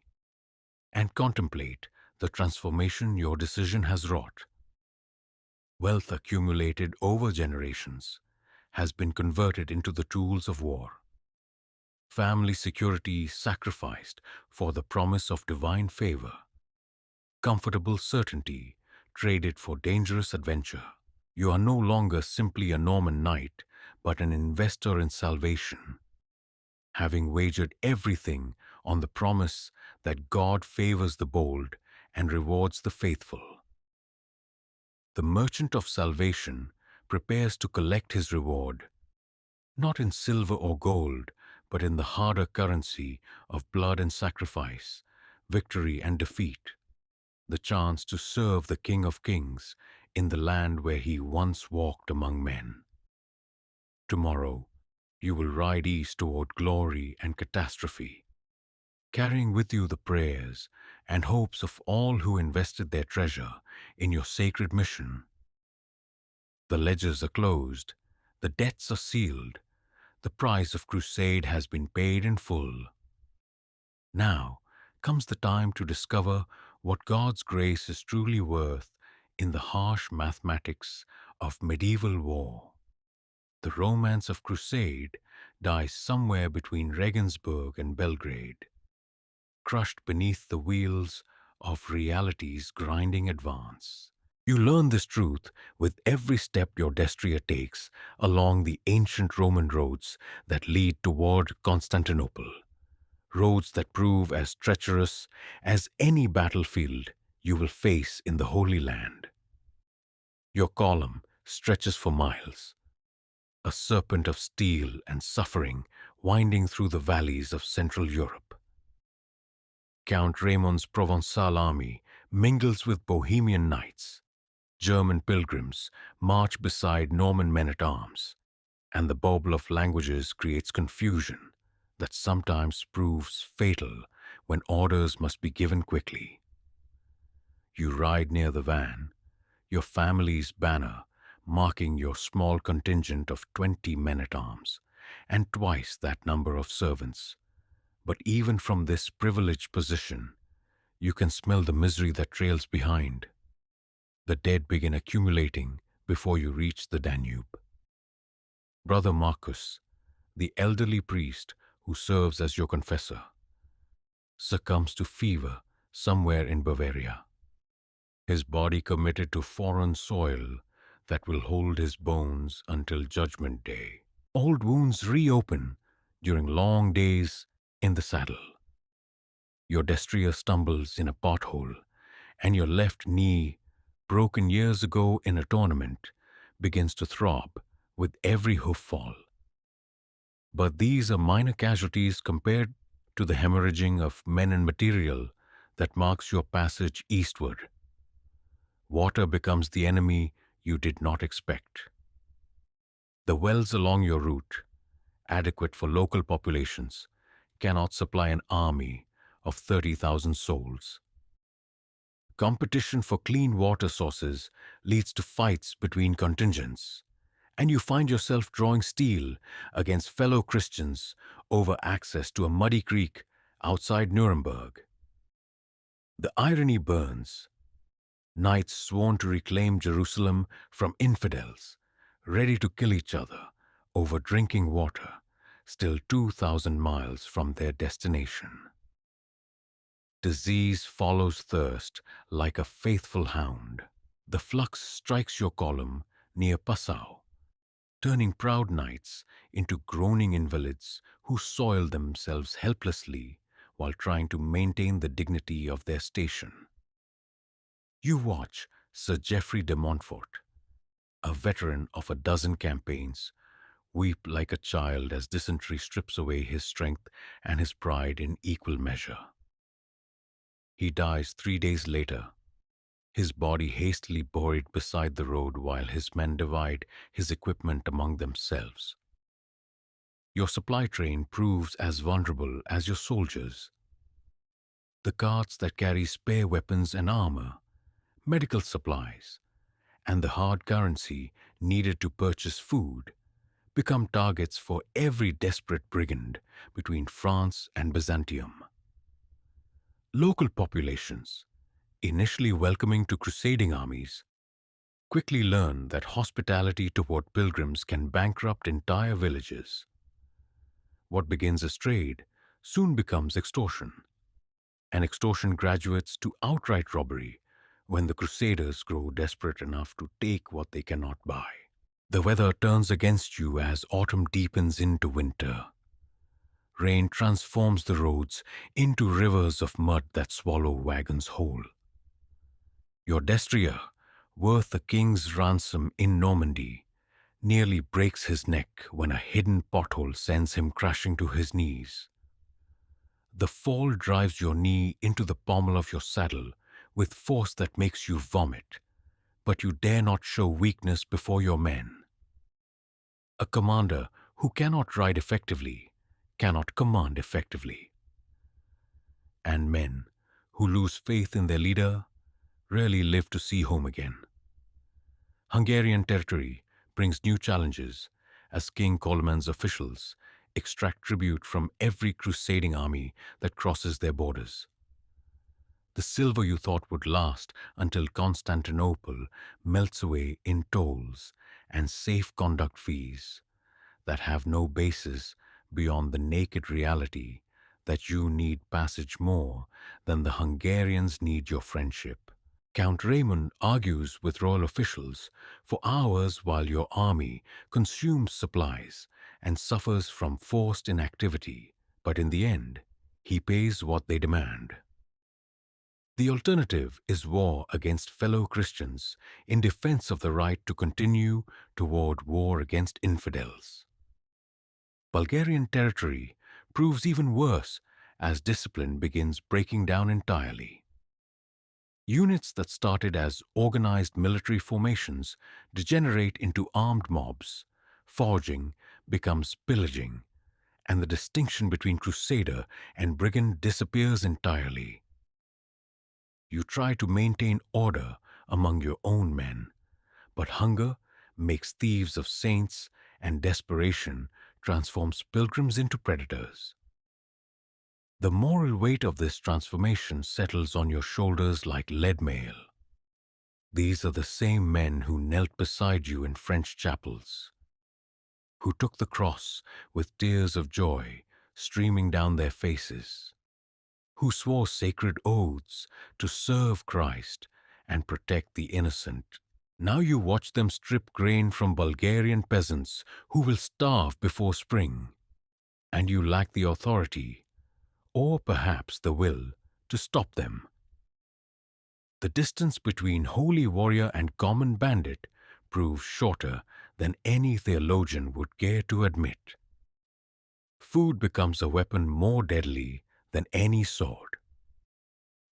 and contemplate the transformation your decision has wrought. Wealth accumulated over generations has been converted into the tools of war. Family security sacrificed for the promise of divine favor. Comfortable certainty traded for dangerous adventure. You are no longer simply a Norman knight, but an investor in salvation, having wagered everything on the promise that God favors the bold and rewards the faithful. The merchant of salvation prepares to collect his reward, not in silver or gold, but in the harder currency of blood and sacrifice, victory and defeat, the chance to serve the King of Kings in the land where he once walked among men. Tomorrow, you will ride east toward glory and catastrophe, carrying with you the prayers and hopes of all who invested their treasure in your sacred mission. The ledgers are closed, the debts are sealed, The price of crusade has been paid in full. Now comes the time to discover what God's grace is truly worth in the harsh mathematics of medieval war. The romance of crusade dies somewhere between Regensburg and Belgrade, crushed beneath the wheels of reality's grinding advance. You learn this truth with every step your destrier takes along the ancient Roman roads that lead toward Constantinople, roads that prove as treacherous as any battlefield you will face in the Holy Land. Your column stretches for miles, a serpent of steel and suffering winding through the valleys of Central Europe. Count Raymond's Provençal army mingles with Bohemian knights. German pilgrims march beside Norman men-at-arms, and the babble of languages creates confusion that sometimes proves fatal when orders must be given quickly. You ride near the van, your family's banner marking your small contingent of 20 men-at-arms and twice that number of servants. But even from this privileged position, you can smell the misery that trails behind. The dead begin accumulating before you reach the Danube. Brother Marcus, the elderly priest who serves as your confessor, succumbs to fever somewhere in Bavaria, his body committed to foreign soil that will hold his bones until Judgment Day. Old wounds reopen during long days in the saddle. Your destrier stumbles in a pothole, and your left knee, broken years ago in a tournament, begins to throb with every hoof fall. But these are minor casualties compared to the hemorrhaging of men and material that marks your passage eastward. Water becomes the enemy you did not expect. The wells along your route, adequate for local populations, cannot supply an army of 30,000 souls. Competition for clean water sources leads to fights between contingents, and you find yourself drawing steel against fellow Christians over access to a muddy creek outside Nuremberg. The irony burns. Knights sworn to reclaim Jerusalem from infidels, ready to kill each other over drinking water, still 2,000 miles from their destination. Disease follows thirst like a faithful hound. The flux strikes your column near Passau, turning proud knights into groaning invalids who soil themselves helplessly while trying to maintain the dignity of their station. You watch Sir Geoffrey de Montfort, a veteran of a dozen campaigns, weep like a child as dysentery strips away his strength and his pride in equal measure. He dies 3 days later, his body hastily buried beside the road while his men divide his equipment among themselves. Your supply train proves as vulnerable as your soldiers. The carts that carry spare weapons and armor, medical supplies, and the hard currency needed to purchase food become targets for every desperate brigand between France and Byzantium. Local populations, initially welcoming to crusading armies, quickly learn that hospitality toward pilgrims can bankrupt entire villages. What begins as trade soon becomes extortion, and extortion graduates to outright robbery when the crusaders grow desperate enough to take what they cannot buy. The weather turns against you as autumn deepens into winter. Rain transforms the roads into rivers of mud that swallow wagons whole. Your destrier, worth a king's ransom in Normandy, nearly breaks his neck when a hidden pothole sends him crashing to his knees. The fall drives your knee into the pommel of your saddle with force that makes you vomit, but you dare not show weakness before your men. A commander who cannot ride effectively cannot command effectively. And men who lose faith in their leader rarely live to see home again. Hungarian territory brings new challenges as King Coleman's officials extract tribute from every crusading army that crosses their borders. The silver you thought would last until Constantinople melts away in tolls and safe conduct fees that have no basis beyond the naked reality that you need passage more than the Hungarians need your friendship. Count Raymond argues with royal officials for hours while your army consumes supplies and suffers from forced inactivity, but in the end, he pays what they demand. The alternative is war against fellow Christians in defense of the right to continue toward war against infidels. Bulgarian territory proves even worse as discipline begins breaking down entirely. Units that started as organized military formations degenerate into armed mobs, foraging becomes pillaging, and the distinction between crusader and brigand disappears entirely. You try to maintain order among your own men, but hunger makes thieves of saints and desperation transforms pilgrims into predators. The moral weight of this transformation settles on your shoulders like lead mail. These are the same men who knelt beside you in French chapels, who took the cross with tears of joy streaming down their faces, who swore sacred oaths to serve Christ and protect the innocent. Now you watch them strip grain from Bulgarian peasants who will starve before spring, and you lack the authority, or perhaps the will, to stop them. The distance between holy warrior and common bandit proves shorter than any theologian would care to admit. Food becomes a weapon more deadly than any sword.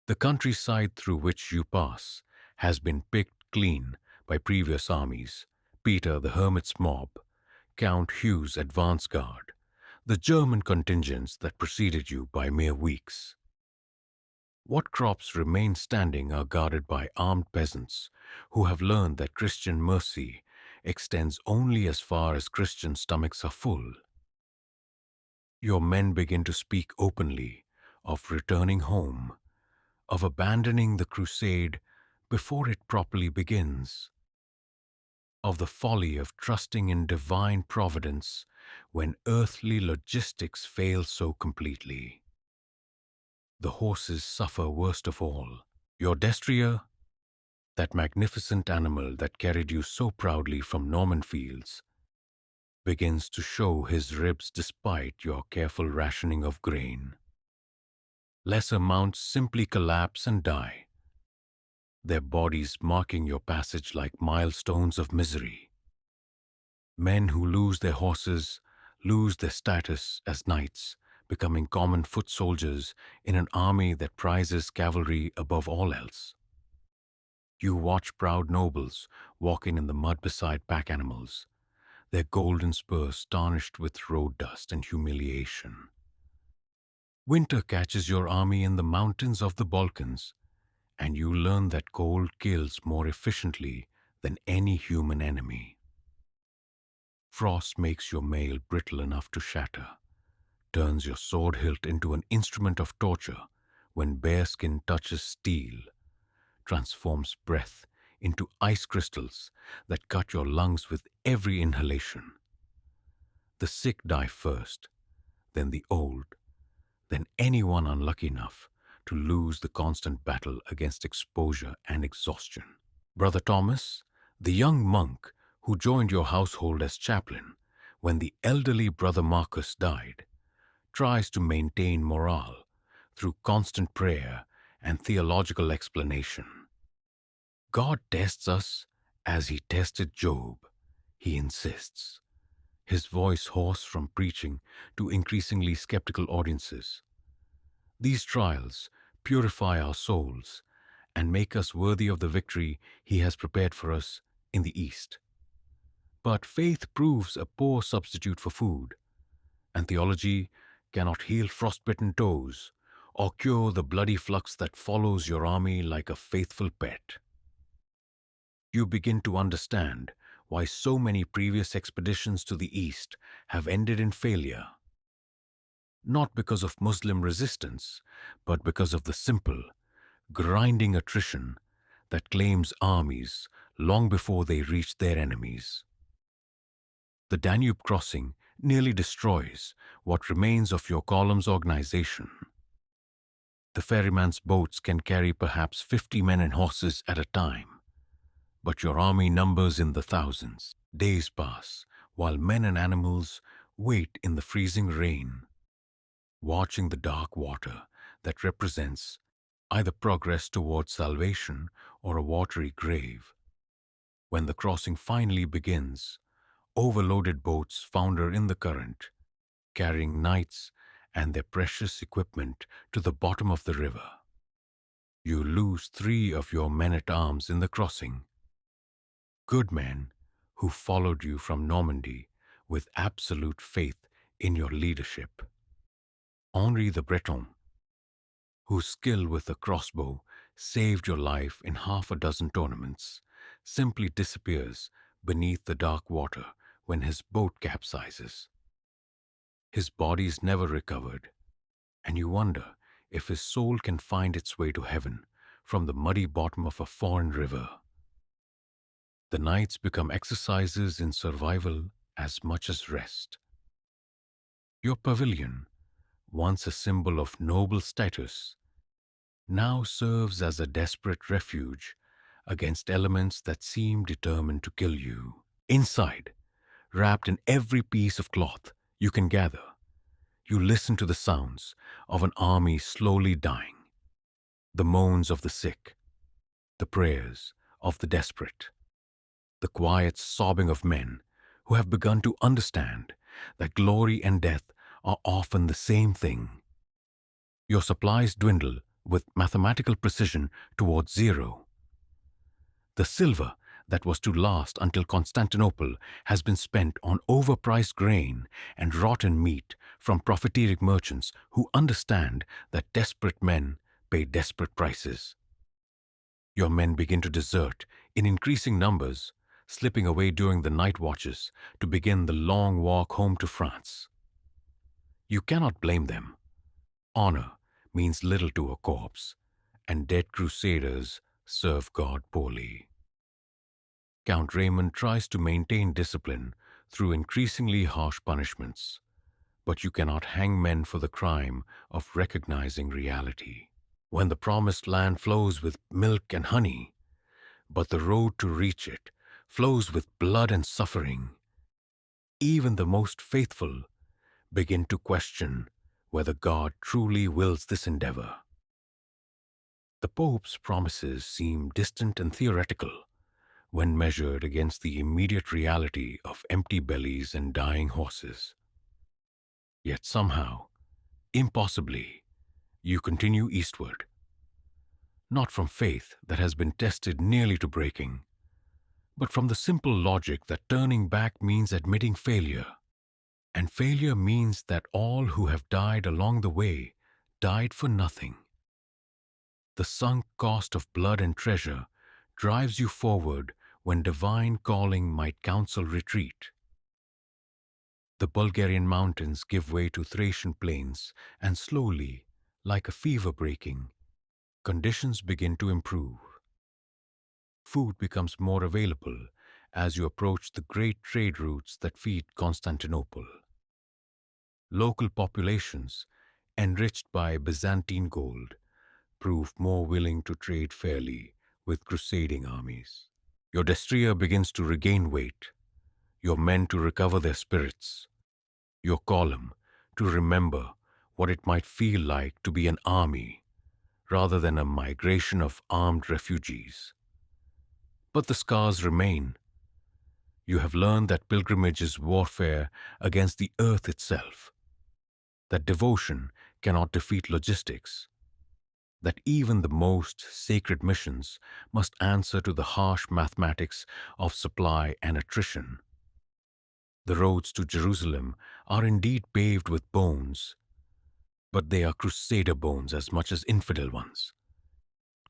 The countryside through which you pass has been picked clean by previous armies, Peter the Hermit's mob, Count Hugh's advance guard, the German contingents that preceded you by mere weeks. What crops remain standing are guarded by armed peasants who have learned that Christian mercy extends only as far as Christian stomachs are full. Your men begin to speak openly of returning home, of abandoning the crusade before it properly begins, of the folly of trusting in divine providence when earthly logistics fail so completely. The horses suffer worst of all. Your destrier, that magnificent animal that carried you so proudly from Norman fields, begins to show his ribs despite your careful rationing of grain. Lesser mounts simply collapse and die, their bodies marking your passage like milestones of misery. Men who lose their horses lose their status as knights, becoming common foot soldiers in an army that prizes cavalry above all else. You watch proud nobles walking in the mud beside pack animals, their golden spurs tarnished with road dust and humiliation. Winter catches your army in the mountains of the Balkans, and you learn that cold kills more efficiently than any human enemy. Frost makes your mail brittle enough to shatter, turns your sword hilt into an instrument of torture when bearskin touches steel, transforms breath into ice crystals that cut your lungs with every inhalation. The sick die first, then the old, then anyone unlucky enough to lose the constant battle against exposure and exhaustion. Brother Thomas, the young monk who joined your household as chaplain when the elderly Brother Marcus died, tries to maintain morale through constant prayer and theological explanation. God tests us as he tested Job, he insists, his voice hoarse from preaching to increasingly skeptical audiences. These trials purify our souls and make us worthy of the victory he has prepared for us in the East. But faith proves a poor substitute for food, and theology cannot heal frostbitten toes or cure the bloody flux that follows your army like a faithful pet. You begin to understand why so many previous expeditions to the east have ended in failure. Not because of Muslim resistance, but because of the simple, grinding attrition that claims armies long before they reach their enemies. The Danube crossing nearly destroys what remains of your column's organization. The ferryman's boats can carry perhaps 50 men and horses at a time, but your army numbers in the thousands. Days pass while men and animals wait in the freezing rain, watching the dark water that represents either progress towards salvation or a watery grave. When the crossing finally begins, overloaded boats founder in the current, carrying knights and their precious equipment to the bottom of the river. You lose 3 of your men-at-arms in the crossing. Good men who followed you from Normandy with absolute faith in your leadership. Henri the Breton, whose skill with the crossbow saved your life in half a dozen tournaments, simply disappears beneath the dark water when his boat capsizes. His body is never recovered, and you wonder if his soul can find its way to heaven from the muddy bottom of a foreign river. The nights become exercises in survival as much as rest. Your pavilion, once a symbol of noble status, now serves as a desperate refuge against elements that seem determined to kill you. Inside, wrapped in every piece of cloth you can gather, you listen to the sounds of an army slowly dying, the moans of the sick, the prayers of the desperate, the quiet sobbing of men who have begun to understand that glory and death are often the same thing. Your supplies dwindle with mathematical precision towards zero. The silver that was to last until Constantinople has been spent on overpriced grain and rotten meat from profiteering merchants who understand that desperate men pay desperate prices. Your men begin to desert in increasing numbers, slipping away during the night watches to begin the long walk home to France. You cannot blame them. Honor means little to a corpse, and dead crusaders serve God poorly. Count Raymond tries to maintain discipline through increasingly harsh punishments, but you cannot hang men for the crime of recognizing reality. When the promised land flows with milk and honey, but the road to reach it flows with blood and suffering, even the most faithful begin to question whether God truly wills this endeavor. The Pope's promises seem distant and theoretical when measured against the immediate reality of empty bellies and dying horses. Yet somehow, impossibly, you continue eastward, not from faith that has been tested nearly to breaking, but from the simple logic that turning back means admitting failure. And failure means that all who have died along the way died for nothing. The sunk cost of blood and treasure drives you forward when divine calling might counsel retreat. The Bulgarian mountains give way to Thracian plains, and slowly, like a fever breaking, conditions begin to improve. Food becomes more available as you approach the great trade routes that feed Constantinople. Local populations, enriched by Byzantine gold, prove more willing to trade fairly with crusading armies. Your destrier begins to regain weight, your men to recover their spirits, your column to remember what it might feel like to be an army rather than a migration of armed refugees. But the scars remain. You have learned that pilgrimage is warfare against the earth itself, that devotion cannot defeat logistics, that even the most sacred missions must answer to the harsh mathematics of supply and attrition. The roads to Jerusalem are indeed paved with bones, but they are crusader bones as much as infidel ones.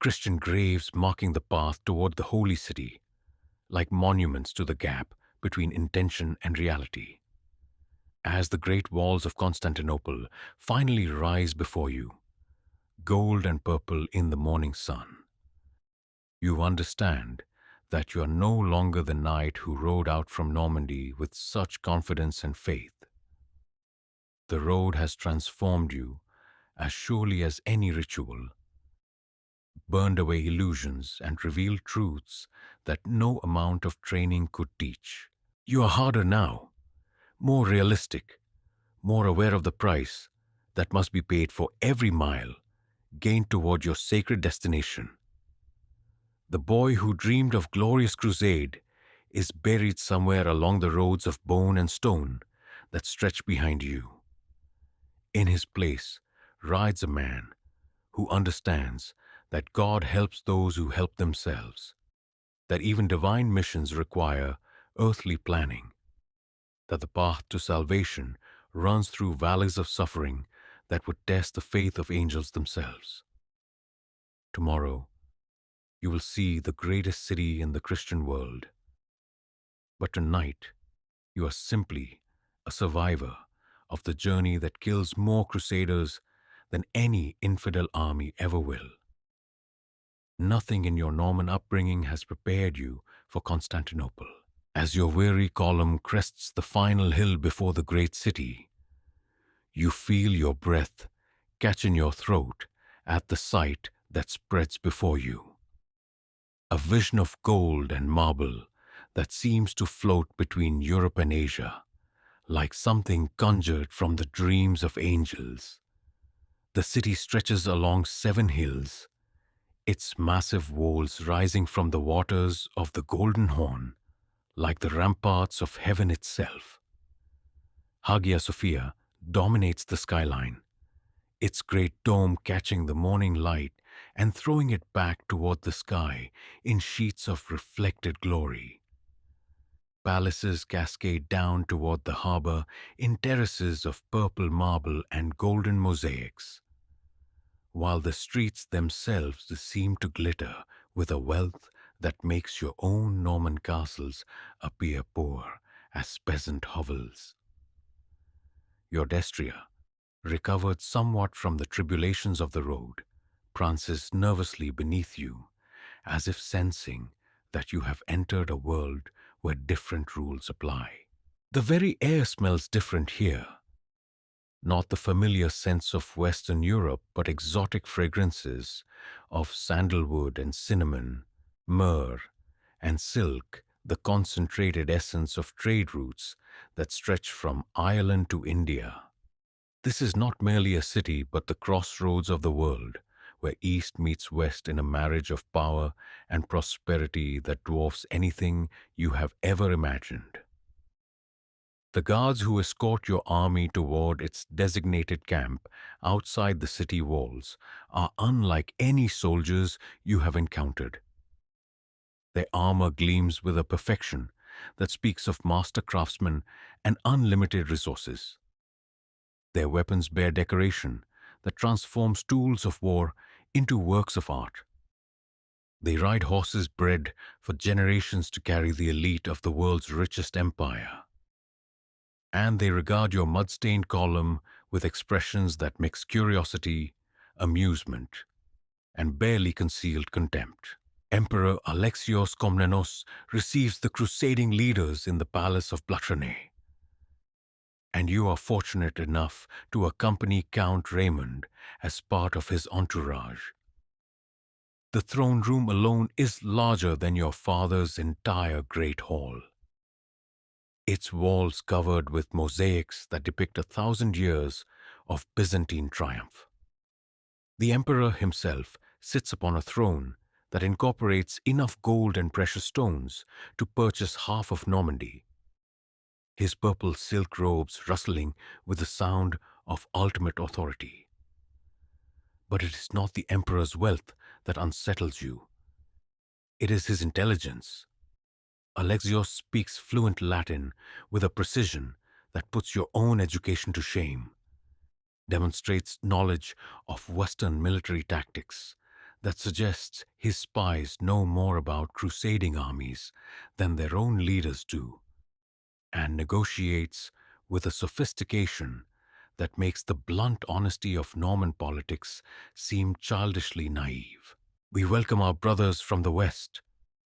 Christian graves marking the path toward the holy city, like monuments to the gap between intention and reality. As the great walls of Constantinople finally rise before you, gold and purple in the morning sun, you understand that you are no longer the knight who rode out from Normandy with such confidence and faith. The road has transformed you as surely as any ritual, burned away illusions and revealed truths that no amount of training could teach. You are harder now, more realistic, more aware of the price that must be paid for every mile gained toward your sacred destination. The boy who dreamed of glorious crusade is buried somewhere along the roads of bone and stone that stretch behind you. In his place rides a man who understands that God helps those who help themselves, that even divine missions require earthly planning, that the path to salvation runs through valleys of suffering that would test the faith of angels themselves. Tomorrow, you will see the greatest city in the Christian world. But tonight, you are simply a survivor of the journey that kills more crusaders than any infidel army ever will. Nothing in your Norman upbringing has prepared you for Constantinople. As your weary column crests the final hill before the great city, you feel your breath catch in your throat at the sight that spreads before you. A vision of gold and marble that seems to float between Europe and Asia, like something conjured from the dreams of angels. The city stretches along 7 hills, its massive walls rising from the waters of the Golden Horn, like the ramparts of heaven itself. Hagia Sophia dominates the skyline, its great dome catching the morning light and throwing it back toward the sky in sheets of reflected glory. Palaces cascade down toward the harbor in terraces of purple marble and golden mosaics, while the streets themselves seem to glitter with a wealth that makes your own Norman castles appear poor as peasant hovels. Your destrier, recovered somewhat from the tribulations of the road, prances nervously beneath you, as if sensing that you have entered a world where different rules apply. The very air smells different here. Not the familiar scents of Western Europe, but exotic fragrances of sandalwood and cinnamon, myrrh and silk, the concentrated essence of trade routes that stretch from Ireland to India. This is not merely a city, but the crossroads of the world, where East meets West in a marriage of power and prosperity that dwarfs anything you have ever imagined. The guards who escort your army toward its designated camp outside the city walls are unlike any soldiers you have encountered. Their armor gleams with a perfection that speaks of master craftsmen and unlimited resources. Their weapons bear decoration that transforms tools of war into works of art. They ride horses bred for generations to carry the elite of the world's richest empire. And they regard your mud-stained column with expressions that mix curiosity, amusement, and barely concealed contempt. Emperor Alexios Komnenos receives the crusading leaders in the palace of Blachernae, and you are fortunate enough to accompany Count Raymond as part of his entourage. The throne room alone is larger than your father's entire great hall. Its walls covered with mosaics that depict 1,000 years of Byzantine triumph. The emperor himself sits upon a throne that incorporates enough gold and precious stones to purchase half of Normandy, his purple silk robes rustling with the sound of ultimate authority. But it is not the emperor's wealth that unsettles you. It is his intelligence. Alexios speaks fluent Latin with a precision that puts your own education to shame, demonstrates knowledge of Western military tactics that suggests his spies know more about crusading armies than their own leaders do, and negotiates with a sophistication that makes the blunt honesty of Norman politics seem childishly naive. "We welcome our brothers from the West,"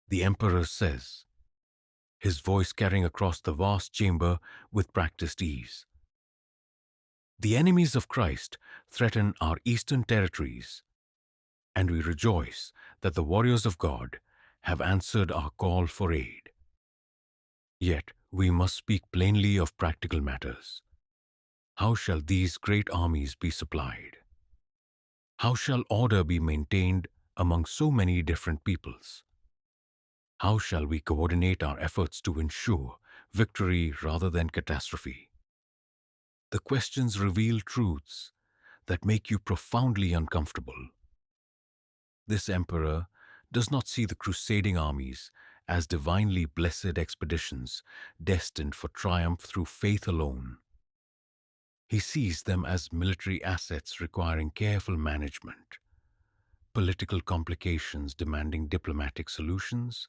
the Emperor says, his voice carrying across the vast chamber with practiced ease. "The enemies of Christ threaten our eastern territories, and we rejoice that the warriors of God have answered our call for aid. Yet we must speak plainly of practical matters. How shall these great armies be supplied? How shall order be maintained among so many different peoples? How shall we coordinate our efforts to ensure victory rather than catastrophe?" The questions reveal truths that make you profoundly uncomfortable. This emperor does not see the crusading armies as divinely blessed expeditions destined for triumph through faith alone. He sees them as military assets requiring careful management, political complications demanding diplomatic solutions,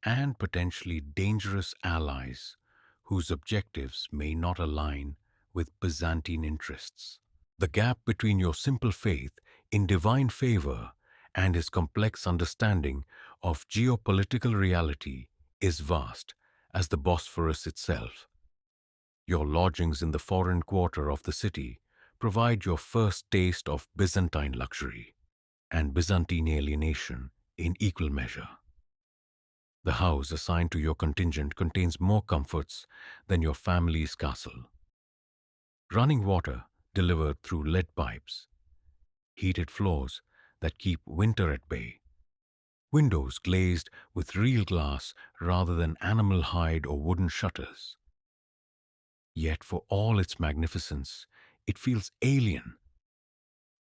and potentially dangerous allies whose objectives may not align with Byzantine interests. The gap between your simple faith in divine favor and his complex understanding of geopolitical reality is vast as the Bosphorus itself. Your lodgings in the foreign quarter of the city provide your first taste of Byzantine luxury and Byzantine alienation in equal measure. The house assigned to your contingent contains more comforts than your family's castle. Running water delivered through lead pipes, heated floors that keep winter at bay, windows glazed with real glass rather than animal hide or wooden shutters. Yet for all its magnificence, it feels alien,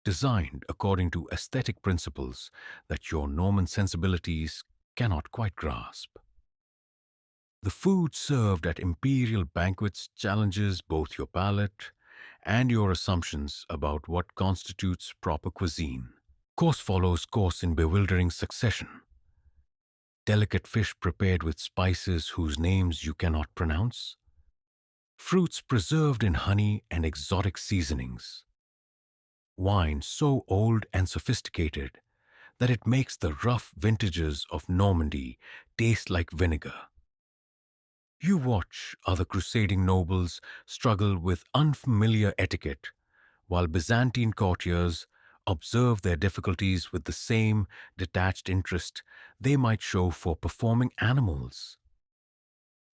designed according to aesthetic principles that your Norman sensibilities cannot quite grasp. The food served at imperial banquets challenges both your palate and your assumptions about what constitutes proper cuisine. Course follows course in bewildering succession. Delicate fish prepared with spices whose names you cannot pronounce. Fruits preserved in honey and exotic seasonings. Wine so old and sophisticated that it makes the rough vintages of Normandy taste like vinegar. You watch other crusading nobles struggle with unfamiliar etiquette, while Byzantine courtiers observe their difficulties with the same detached interest they might show for performing animals.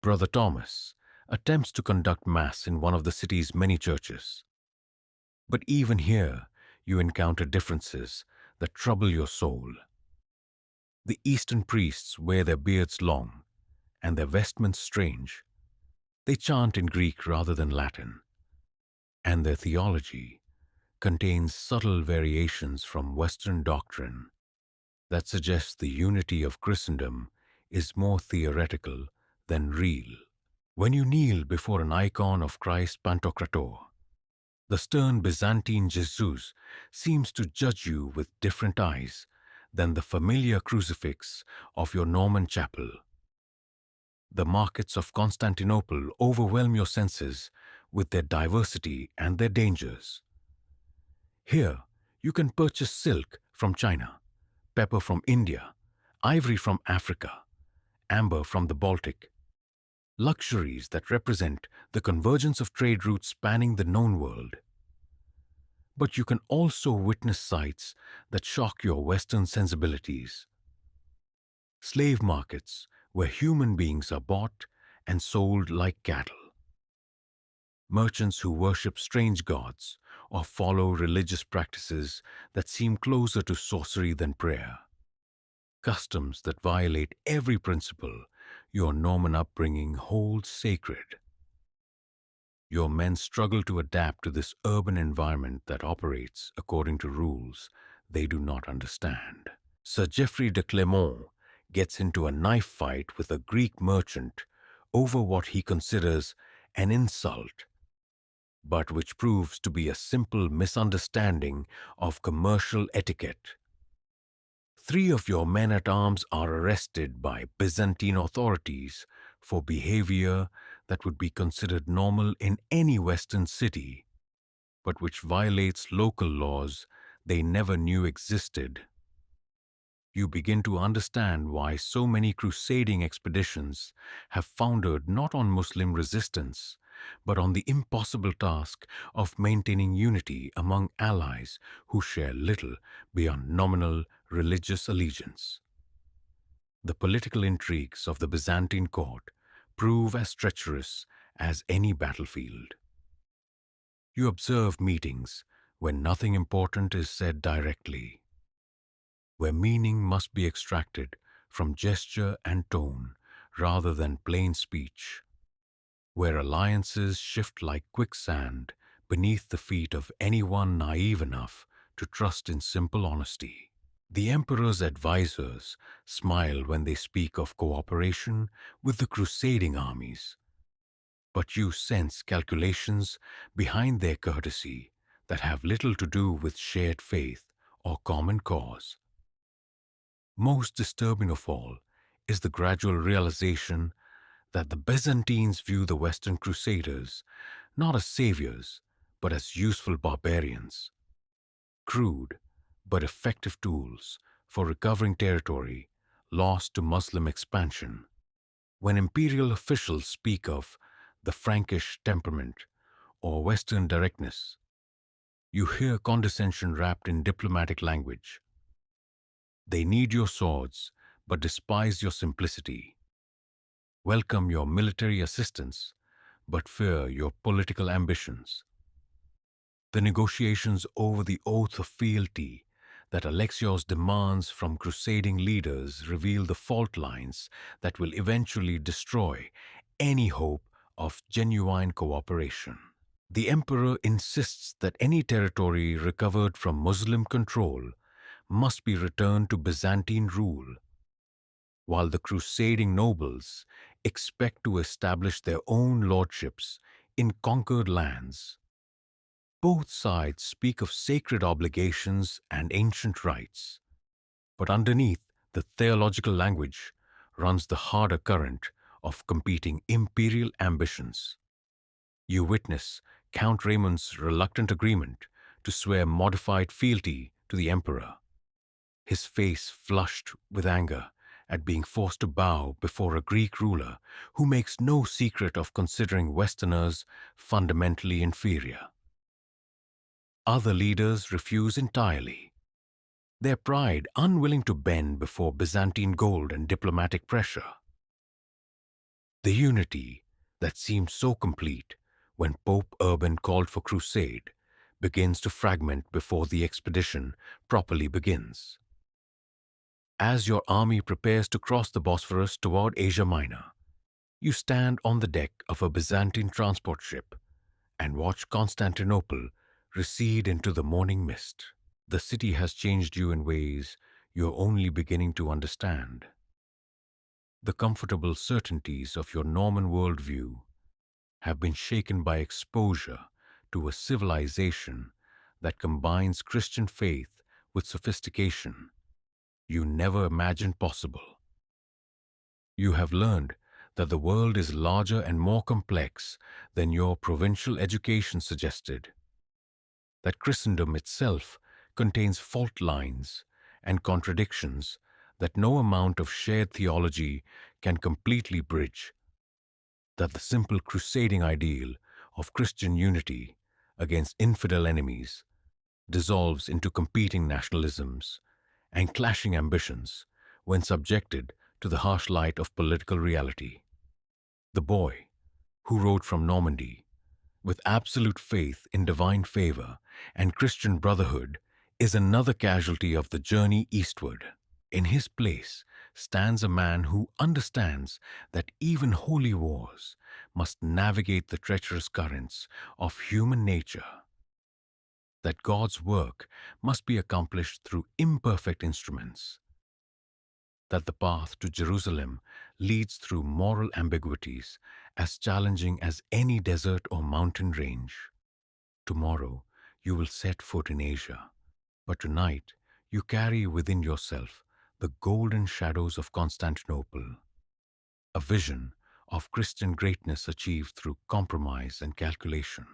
Brother Thomas attempts to conduct Mass in one of the city's many churches. But even here, you encounter differences that trouble your soul. The Eastern priests wear their beards long, and their vestments strange. They chant in Greek rather than Latin, and their theology contains subtle variations from Western doctrine that suggests the unity of Christendom is more theoretical than real. When you kneel before an icon of Christ Pantocrator, the stern Byzantine Jesus seems to judge you with different eyes than the familiar crucifix of your Norman chapel. The markets of Constantinople overwhelm your senses with their diversity and their dangers. Here, you can purchase silk from China, pepper from India, ivory from Africa, amber from the Baltic, luxuries that represent the convergence of trade routes spanning the known world. But you can also witness sights that shock your Western sensibilities. Slave markets where human beings are bought and sold like cattle. Merchants who worship strange gods or follow religious practices that seem closer to sorcery than prayer. Customs that violate every principle your Norman upbringing holds sacred. Your men struggle to adapt to this urban environment that operates according to rules they do not understand. Sir Geoffrey de Clermont gets into a knife fight with a Greek merchant over what he considers an insult, but which proves to be a simple misunderstanding of commercial etiquette. Three of your men-at-arms are arrested by Byzantine authorities for behavior that would be considered normal in any Western city, but which violates local laws they never knew existed. You begin to understand why so many crusading expeditions have foundered not on Muslim resistance, but on the impossible task of maintaining unity among allies who share little beyond nominal religious allegiance. The political intrigues of the Byzantine court prove as treacherous as any battlefield. You observe meetings when nothing important is said directly, where meaning must be extracted from gesture and tone rather than plain speech, where alliances shift like quicksand beneath the feet of anyone naive enough to trust in simple honesty. The emperor's advisors smile when they speak of cooperation with the crusading armies, but you sense calculations behind their courtesy that have little to do with shared faith or common cause. Most disturbing of all is the gradual realization that the Byzantines view the Western Crusaders not as saviors, but as useful barbarians, crude but effective tools for recovering territory lost to Muslim expansion. When imperial officials speak of the Frankish temperament or Western directness, you hear condescension wrapped in diplomatic language. They need your swords, but despise your simplicity. Welcome your military assistance, but fear your political ambitions. The negotiations over the oath of fealty that Alexios demands from crusading leaders reveal the fault lines that will eventually destroy any hope of genuine cooperation. The emperor insists that any territory recovered from Muslim control must be returned to Byzantine rule, while the crusading nobles expect to establish their own lordships in conquered lands. Both sides speak of sacred obligations and ancient rights, but underneath the theological language runs the harder current of competing imperial ambitions. You witness Count Raymond's reluctant agreement to swear modified fealty to the emperor, his face flushed with anger at being forced to bow before a Greek ruler who makes no secret of considering Westerners fundamentally inferior. Other leaders refuse entirely, their pride unwilling to bend before Byzantine gold and diplomatic pressure. The unity that seemed so complete when Pope Urban called for crusade begins to fragment before the expedition properly begins. As your army prepares to cross the Bosphorus toward Asia Minor, you stand on the deck of a Byzantine transport ship and watch Constantinople recede into the morning mist. The city has changed you in ways you're only beginning to understand. The comfortable certainties of your Norman worldview have been shaken by exposure to a civilization that combines Christian faith with sophistication you never imagined possible. You have learned that the world is larger and more complex than your provincial education suggested, that Christendom itself contains fault lines and contradictions that no amount of shared theology can completely bridge, that the simple crusading ideal of Christian unity against infidel enemies dissolves into competing nationalisms and clashing ambitions when subjected to the harsh light of political reality. The boy who rode from Normandy with absolute faith in divine favor and Christian brotherhood is another casualty of the journey eastward. In his place stands a man who understands that even holy wars must navigate the treacherous currents of human nature, that God's work must be accomplished through imperfect instruments, that the path to Jerusalem leads through moral ambiguities as challenging as any desert or mountain range. Tomorrow you will set foot in Asia, but tonight you carry within yourself The golden shadows of Constantinople, a vision of Christian greatness achieved through compromise and calculation.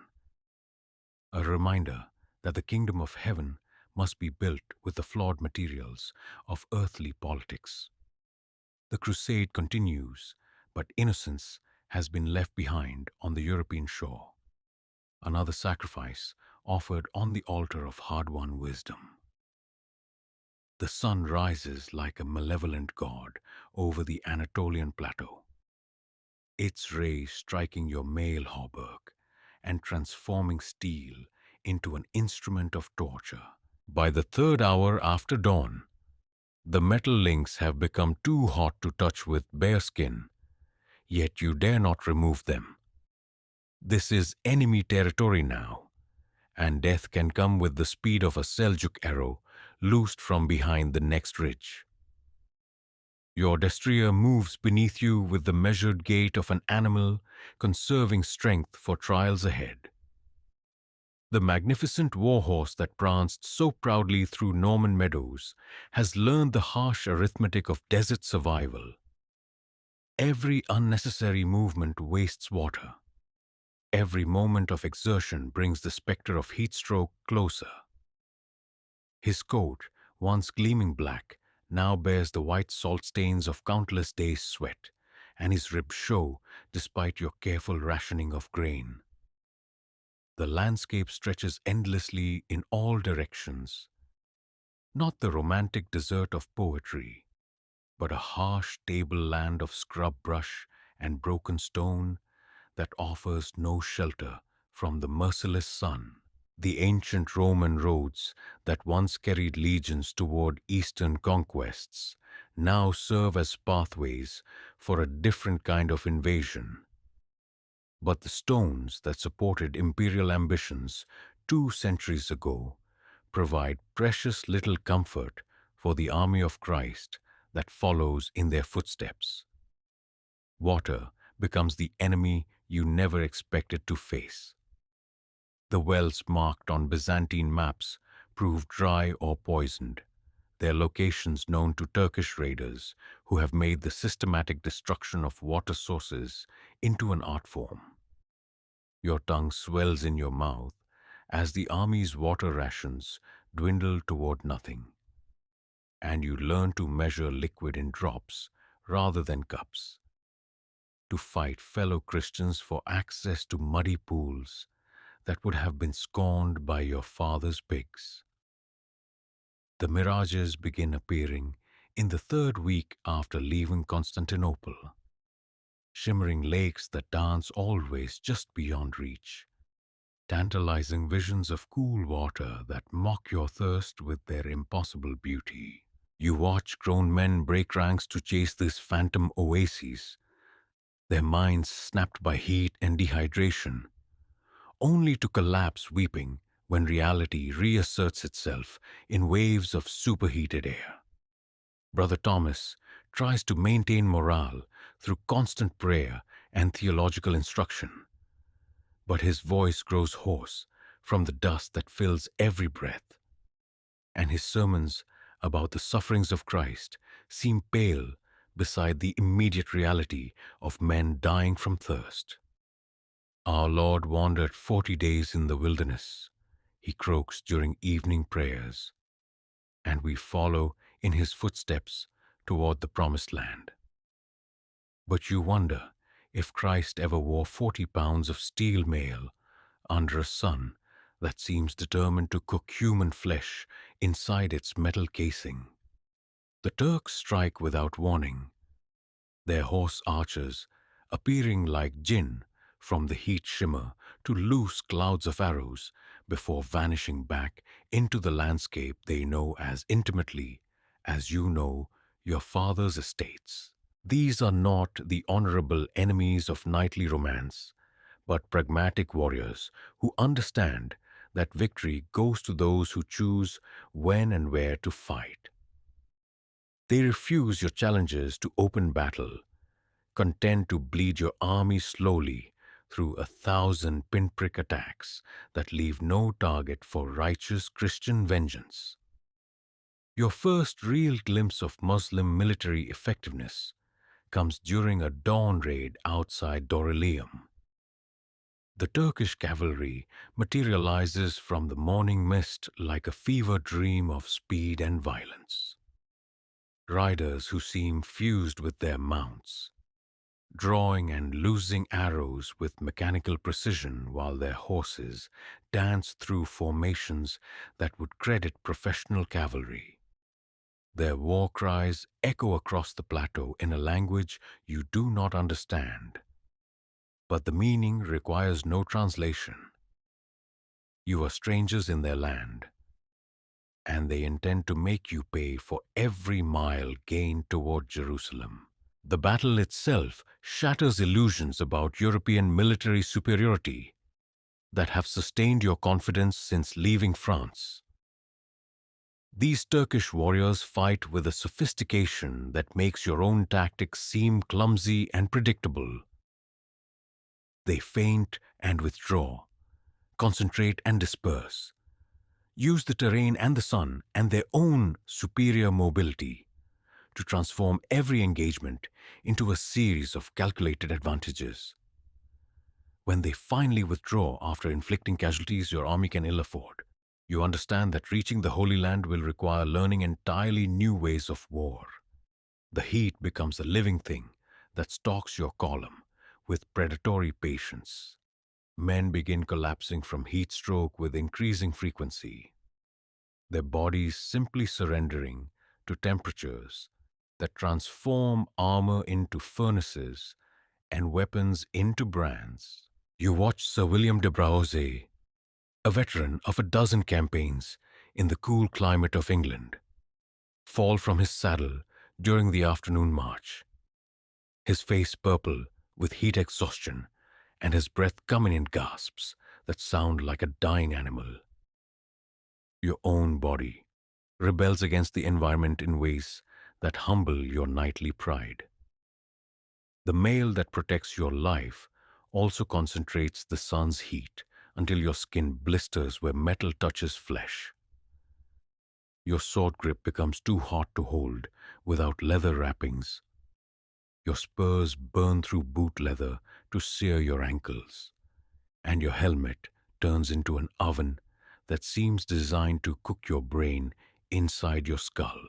A reminder that the kingdom of heaven must be built with the flawed materials of earthly politics. The crusade continues, but innocence has been left behind on the European shore. Another sacrifice offered on the altar of hard-won wisdom. The sun rises like a malevolent god over the Anatolian plateau, its rays striking your mail hauberk and transforming steel into an instrument of torture. By the third hour after dawn, the metal links have become too hot to touch with bare skin, yet you dare not remove them. This is enemy territory now, and death can come with the speed of a Seljuk arrow loosed from behind the next ridge. Your destrier moves beneath you with the measured gait of an animal conserving strength for trials ahead. The magnificent warhorse that pranced so proudly through Norman meadows has learned the harsh arithmetic of desert survival. Every unnecessary movement wastes water. Every moment of exertion brings the specter of heat stroke closer. His coat, once gleaming black, now bears the white salt stains of countless days' sweat, and his ribs show despite your careful rationing of grain. The landscape stretches endlessly in all directions, not the romantic desert of poetry, but a harsh tableland of scrub brush and broken stone that offers no shelter from the merciless sun. The ancient Roman roads that once carried legions toward eastern conquests now serve as pathways for a different kind of invasion. But the stones that supported imperial ambitions 2 centuries ago provide precious little comfort for the army of Christ that follows in their footsteps. Water becomes the enemy you never expected to face. The wells marked on Byzantine maps prove dry or poisoned, their locations known to Turkish raiders who have made the systematic destruction of water sources into an art form. Your tongue swells in your mouth as the army's water rations dwindle toward nothing, and you learn to measure liquid in drops rather than cups. To fight fellow Christians for access to muddy pools that would have been scorned by your father's pigs. The mirages begin appearing in the third week after leaving Constantinople. Shimmering lakes that dance always just beyond reach. Tantalizing visions of cool water that mock your thirst with their impossible beauty. You watch grown men break ranks to chase these phantom oases, their minds snapped by heat and dehydration, only to collapse weeping when reality reasserts itself in waves of superheated air. Brother Thomas tries to maintain morale through constant prayer and theological instruction, but his voice grows hoarse from the dust that fills every breath, and his sermons about the sufferings of Christ seem pale beside the immediate reality of men dying from thirst. Our Lord wandered 40 days in the wilderness, he croaks during evening prayers, and we follow in his footsteps toward the promised land. But you wonder if Christ ever wore 40 pounds of steel mail under a sun that seems determined to cook human flesh inside its metal casing. The Turks strike without warning, their horse archers appearing like jinn from the heat shimmer to loose clouds of arrows before vanishing back into the landscape they know as intimately as you know your father's estates. These are not the honorable enemies of knightly romance, but pragmatic warriors who understand that victory goes to those who choose when and where to fight. They refuse your challenges to open battle, content to bleed your army slowly through 1,000 pinprick attacks that leave no target for righteous Christian vengeance. Your first real glimpse of Muslim military effectiveness comes during a dawn raid outside Doryleum. The Turkish cavalry materializes from the morning mist like a fever dream of speed and violence. Riders who seem fused with their mounts, drawing and loosing arrows with mechanical precision while their horses dance through formations that would credit professional cavalry. Their war cries echo across the plateau in a language you do not understand, but the meaning requires no translation. You are strangers in their land, and they intend to make you pay for every mile gained toward Jerusalem. The battle itself shatters illusions about European military superiority that have sustained your confidence since leaving France. These Turkish warriors fight with a sophistication that makes your own tactics seem clumsy and predictable. They feint and withdraw, concentrate and disperse, use the terrain and the sun and their own superior mobility to transform every engagement into a series of calculated advantages. When they finally withdraw after inflicting casualties your army can ill afford, you understand that reaching the Holy Land will require learning entirely new ways of war. The heat becomes a living thing that stalks your column with predatory patience. Men begin collapsing from heat stroke with increasing frequency, their bodies simply surrendering to temperatures that transform armor into furnaces and weapons into brands. You watch Sir William de Braouse, a veteran of a dozen campaigns in the cool climate of England, fall from his saddle during the afternoon march, his face purple with heat exhaustion and his breath coming in gasps that sound like a dying animal. Your own body rebels against the environment in ways that humble your knightly pride. The mail that protects your life also concentrates the sun's heat until your skin blisters where metal touches flesh. Your sword grip becomes too hot to hold without leather wrappings. Your spurs burn through boot leather to sear your ankles, and your helmet turns into an oven that seems designed to cook your brain inside your skull.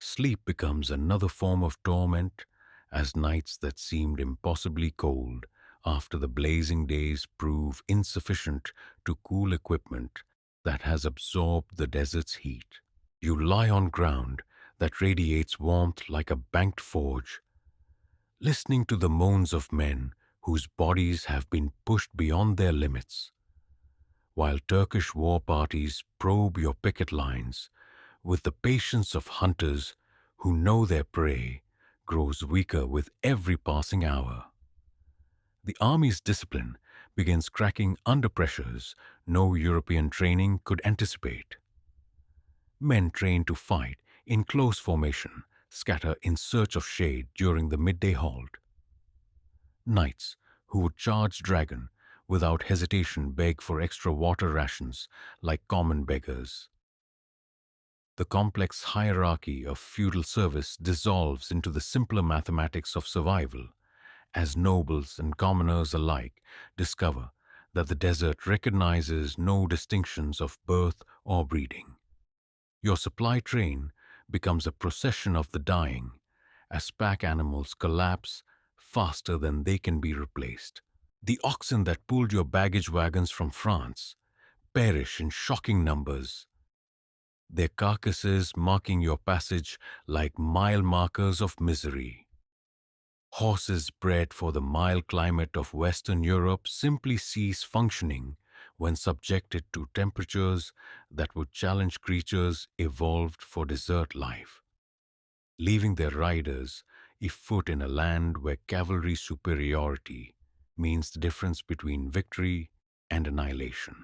Sleep becomes another form of torment as nights that seemed impossibly cold after the blazing days prove insufficient to cool equipment that has absorbed the desert's heat. You lie on ground that radiates warmth like a banked forge, listening to the moans of men whose bodies have been pushed beyond their limits, while Turkish war parties probe your picket lines with the patience of hunters who know their prey grows weaker with every passing hour. The army's discipline begins cracking under pressures no European training could anticipate. Men trained to fight in close formation scatter in search of shade during the midday halt. Knights who would charge dragon without hesitation beg for extra water rations like common beggars. The complex hierarchy of feudal service dissolves into the simpler mathematics of survival as nobles and commoners alike discover that the desert recognizes no distinctions of birth or breeding. Your supply train becomes a procession of the dying as pack animals collapse faster than they can be replaced. The oxen that pulled your baggage wagons from France perish in shocking numbers, their carcasses marking your passage like mile markers of misery. Horses bred for the mild climate of Western Europe simply cease functioning when subjected to temperatures that would challenge creatures evolved for desert life, leaving their riders afoot in a land where cavalry superiority means the difference between victory and annihilation.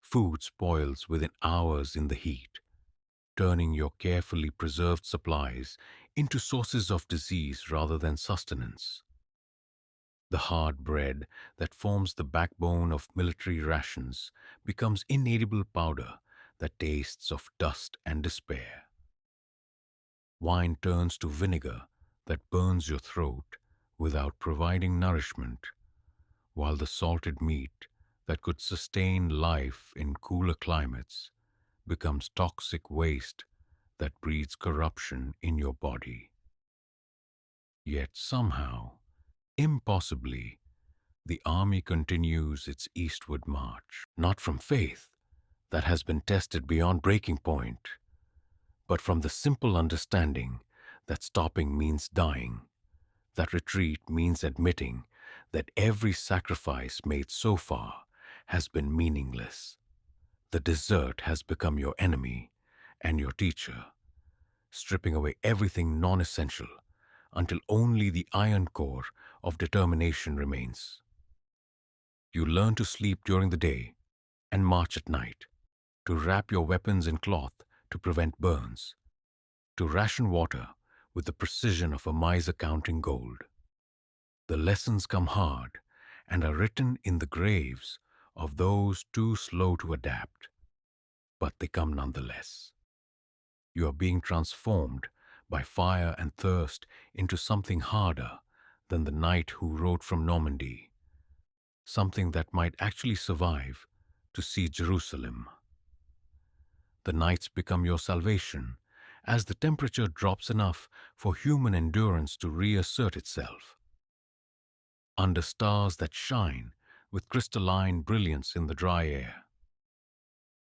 Food spoils within hours in the heat, turning your carefully preserved supplies into sources of disease rather than sustenance. The hard bread that forms the backbone of military rations becomes inedible powder that tastes of dust and despair. Wine turns to vinegar that burns your throat without providing nourishment, while the salted meat that could sustain life in cooler climates becomes toxic waste that breeds corruption in your body. Yet somehow, impossibly, the army continues its eastward march, not from faith that has been tested beyond breaking point, but from the simple understanding that stopping means dying, that retreat means admitting that every sacrifice made so far has been meaningless. The desert has become your enemy and your teacher, stripping away everything non-essential until only the iron core of determination remains. You learn to sleep during the day and march at night, to wrap your weapons in cloth to prevent burns, to ration water with the precision of a miser counting gold. The lessons come hard and are written in the graves of those too slow to adapt, but they come nonetheless. You are being transformed by fire and thirst into something harder than the knight who rode from Normandy, something that might actually survive to see Jerusalem. The nights become your salvation as the temperature drops enough for human endurance to reassert itself. Under stars that shine with crystalline brilliance in the dry air.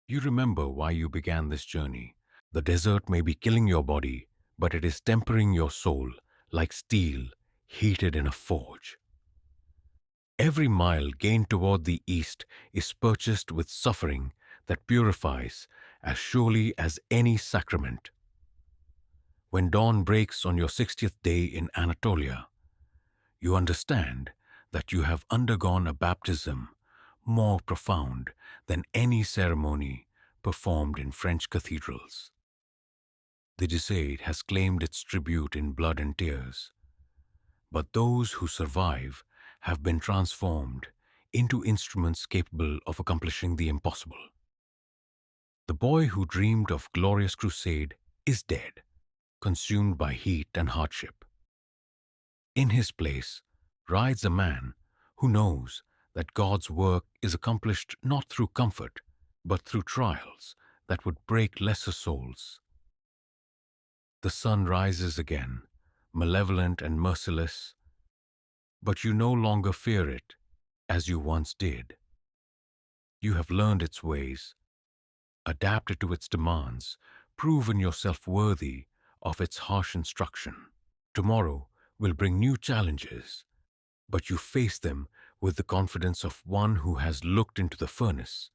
You remember why you began this journey. The desert may be killing your body, but it is tempering your soul like steel heated in a forge. Every mile gained toward the east is purchased with suffering that purifies as surely as any sacrament. When dawn breaks on your 60th day in Anatolia, you understand that you have undergone a baptism more profound than any ceremony performed in French cathedrals. The Crusade has claimed its tribute in blood and tears, but those who survive have been transformed into instruments capable of accomplishing the impossible. The boy who dreamed of glorious crusade is dead, consumed by heat and hardship. In his place rides a man who knows that God's work is accomplished not through comfort, but through trials that would break lesser souls. The sun rises again, malevolent and merciless, but you no longer fear it as you once did. You have learned its ways, adapted to its demands, proven yourself worthy of its harsh instruction. Tomorrow will bring new challenges, but you face them with the confidence of one who has looked into the furnace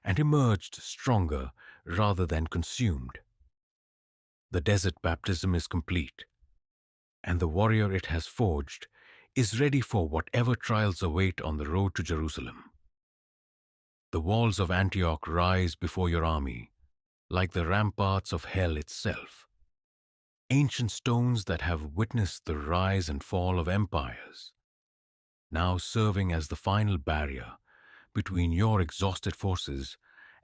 and emerged stronger rather than consumed. The desert baptism is complete, and the warrior it has forged is ready for whatever trials await on the road to Jerusalem. The walls of Antioch rise before your army, like the ramparts of hell itself. Ancient stones that have witnessed the rise and fall of empires, now serving as the final barrier between your exhausted forces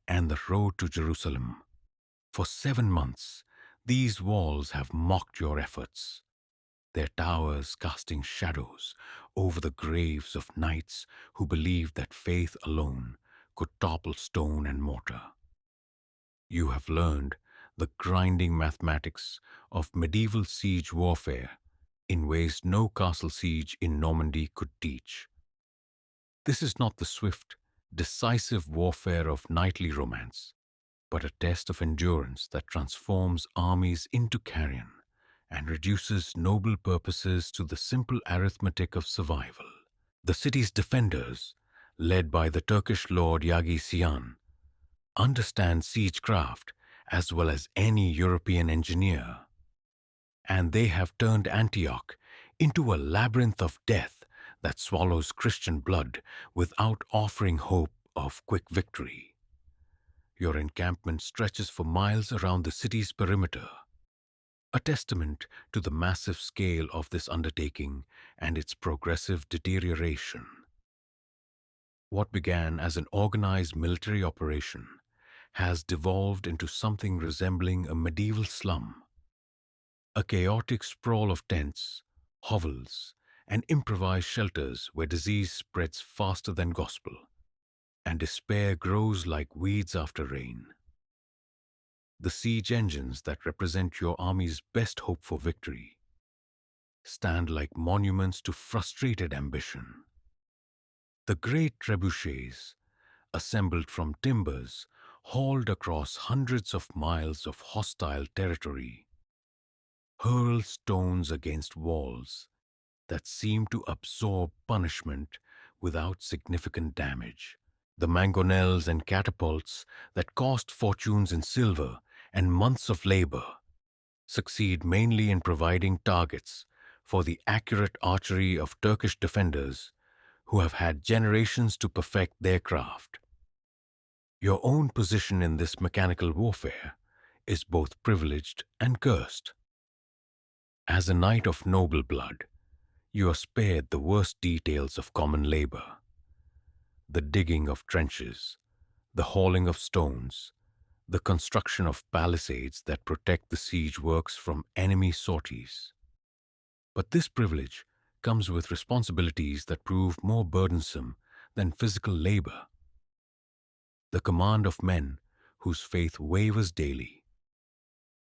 and the road to Jerusalem. For 7 months, these walls have mocked your efforts, their towers casting shadows over the graves of knights who believed that faith alone could topple stone and mortar. You have learned the grinding mathematics of medieval siege warfare in ways no castle siege in Normandy could teach. This is not the swift, decisive warfare of knightly romance, but a test of endurance that transforms armies into carrion and reduces noble purposes to the simple arithmetic of survival. The city's defenders, led by the Turkish lord Yagi Sian, understand siegecraft as well as any European engineer, and they have turned Antioch into a labyrinth of death that swallows Christian blood without offering hope of quick victory. Your encampment stretches for miles around the city's perimeter, a testament to the massive scale of this undertaking and its progressive deterioration. What began as an organized military operation has devolved into something resembling a medieval slum, a chaotic sprawl of tents, hovels, and improvised shelters where disease spreads faster than gospel, and despair grows like weeds after rain. The siege engines that represent your army's best hope for victory stand like monuments to frustrated ambition. The great trebuchets, assembled from timbers hauled across hundreds of miles of hostile territory, hurl stones against walls that seem to absorb punishment without significant damage. The mangonels and catapults that cost fortunes in silver and months of labor succeed mainly in providing targets for the accurate archery of Turkish defenders who have had generations to perfect their craft. Your own position in this mechanical warfare is both privileged and cursed. As a knight of noble blood, you are spared the worst details of common labor: the digging of trenches, the hauling of stones, the construction of palisades that protect the siege works from enemy sorties. But this privilege comes with responsibilities that prove more burdensome than physical labor: the command of men whose faith wavers daily,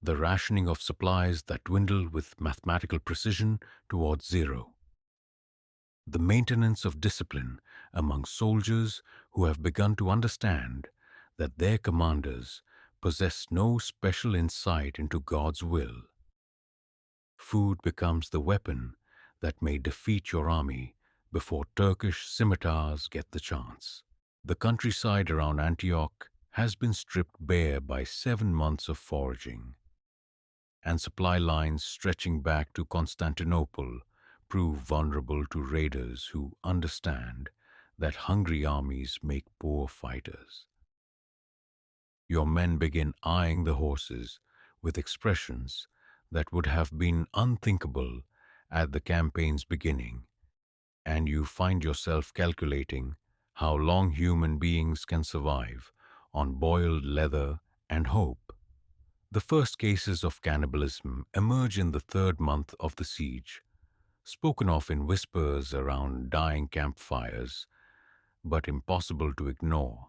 the rationing of supplies that dwindle with mathematical precision towards zero, the maintenance of discipline among soldiers who have begun to understand that their commanders possess no special insight into God's will. Food becomes the weapon that may defeat your army before Turkish scimitars get the chance. The countryside around Antioch has been stripped bare by 7 months of foraging, and supply lines stretching back to Constantinople prove vulnerable to raiders who understand that hungry armies make poor fighters. Your men begin eyeing the horses with expressions that would have been unthinkable at the campaign's beginning, and you find yourself calculating how long human beings can survive on boiled leather and hope. The first cases of cannibalism emerge in the 3rd month of the siege, spoken of in whispers around dying campfires, but impossible to ignore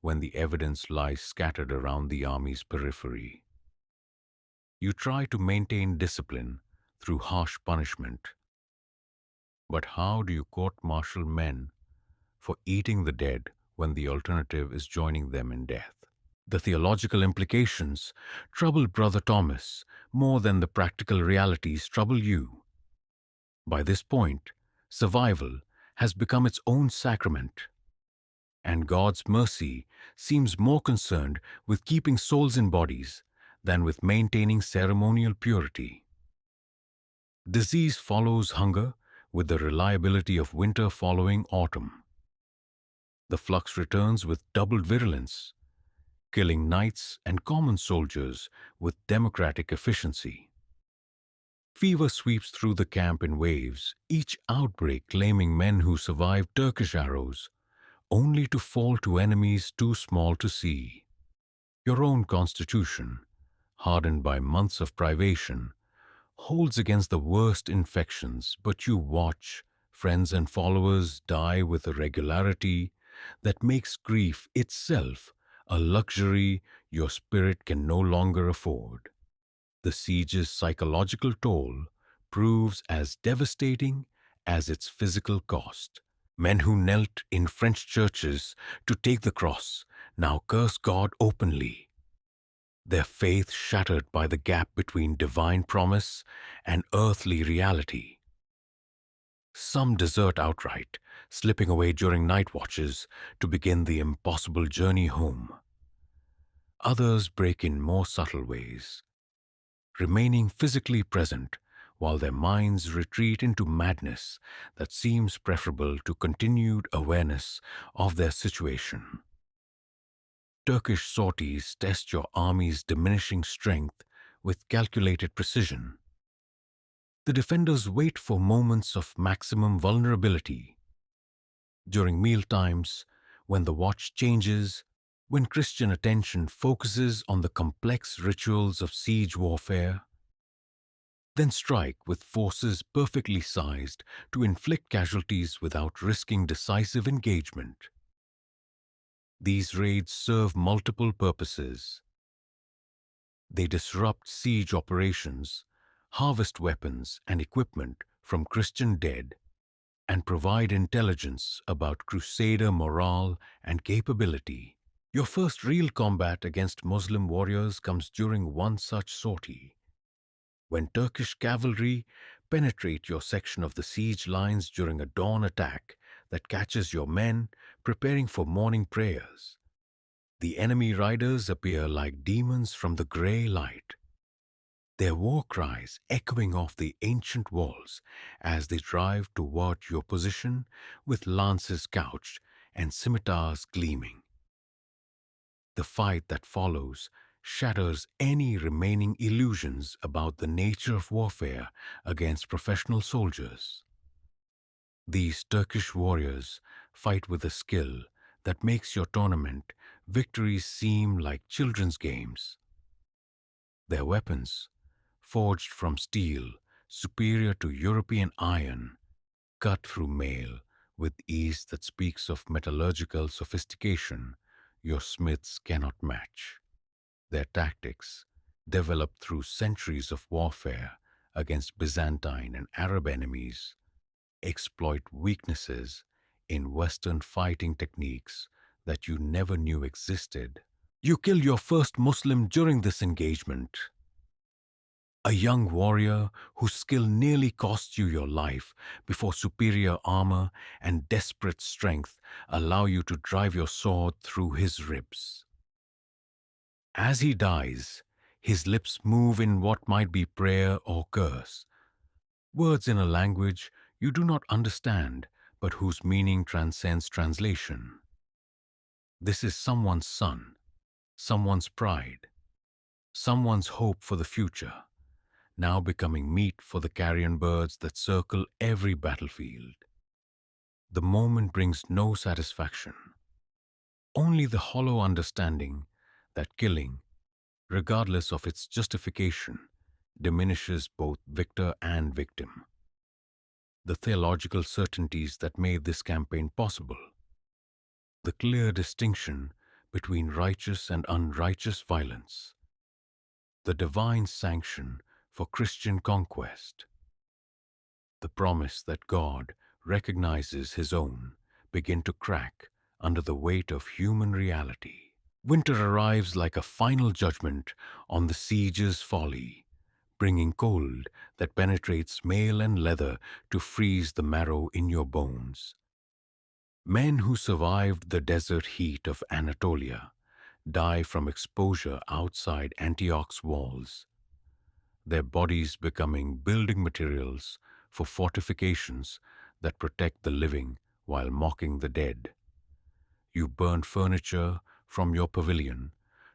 when the evidence lies scattered around the army's periphery. You try to maintain discipline through harsh punishment, but how do you court-martial men for eating the dead when the alternative is joining them in death? The theological implications trouble Brother Thomas more than the practical realities trouble you. By this point, survival has become its own sacrament, and God's mercy seems more concerned with keeping souls in bodies than with maintaining ceremonial purity. Disease follows hunger with the reliability of winter following autumn. The flux returns with doubled virulence, killing knights and common soldiers with democratic efficiency. Fever sweeps through the camp in waves, each outbreak claiming men who survived Turkish arrows, only to fall to enemies too small to see. Your own constitution, hardened by months of privation, holds against the worst infections, but you watch friends and followers die with a regularity that makes grief itself a luxury your spirit can no longer afford. The siege's psychological toll proves as devastating as its physical cost. Men who knelt in French churches to take the cross now curse God openly, their faith shattered by the gap between divine promise and earthly reality. Some desert outright, slipping away during night watches to begin the impossible journey home. Others break in more subtle ways, remaining physically present while their minds retreat into madness that seems preferable to continued awareness of their situation. Turkish sorties test your army's diminishing strength with calculated precision. The defenders wait for moments of maximum vulnerability. During mealtimes, when the watch changes, When Christian attention focuses on the complex rituals of siege warfare, then strike with forces perfectly sized to inflict casualties without risking decisive engagement. These raids serve multiple purposes. They disrupt siege operations, harvest weapons and equipment from Christian dead, and provide intelligence about crusader morale and capability. Your first real combat against Muslim warriors comes during one such sortie, when Turkish cavalry penetrate your section of the siege lines during a dawn attack that catches your men preparing for morning prayers. The enemy riders appear like demons from the grey light, their war cries echoing off the ancient walls as they drive toward your position with lances couched and scimitars gleaming. The fight that follows shatters any remaining illusions about the nature of warfare against professional soldiers. These Turkish warriors fight with a skill that makes your tournament victories seem like children's games. Their weapons, forged from steel superior to European iron, cut through mail with ease that speaks of metallurgical sophistication your smiths cannot match. Their tactics, developed through centuries of warfare against Byzantine and Arab enemies, exploit weaknesses in Western fighting techniques that you never knew existed. You kill your first Muslim during this engagement, a young warrior whose skill nearly costs you your life before superior armor and desperate strength allow you to drive your sword through his ribs. As he dies, his lips move in what might be prayer or curse, words in a language you do not understand but whose meaning transcends translation. This is someone's son, someone's pride, someone's hope for the future, now becoming meat for the carrion birds that circle every battlefield. The moment brings no satisfaction, only the hollow understanding that killing, regardless of its justification, diminishes both victor and victim. The theological certainties that made this campaign possible, the clear distinction between righteous and unrighteous violence, the divine sanction for Christian conquest, the promise that God recognizes his own, begin to crack under the weight of human reality. Winter arrives like a final judgment on the siege's folly, bringing cold that penetrates mail and leather to freeze the marrow in your bones. Men who survived the desert heat of Anatolia die from exposure outside Antioch's walls, their bodies becoming building materials for fortifications that protect the living while mocking the dead. You burn furniture from your pavilion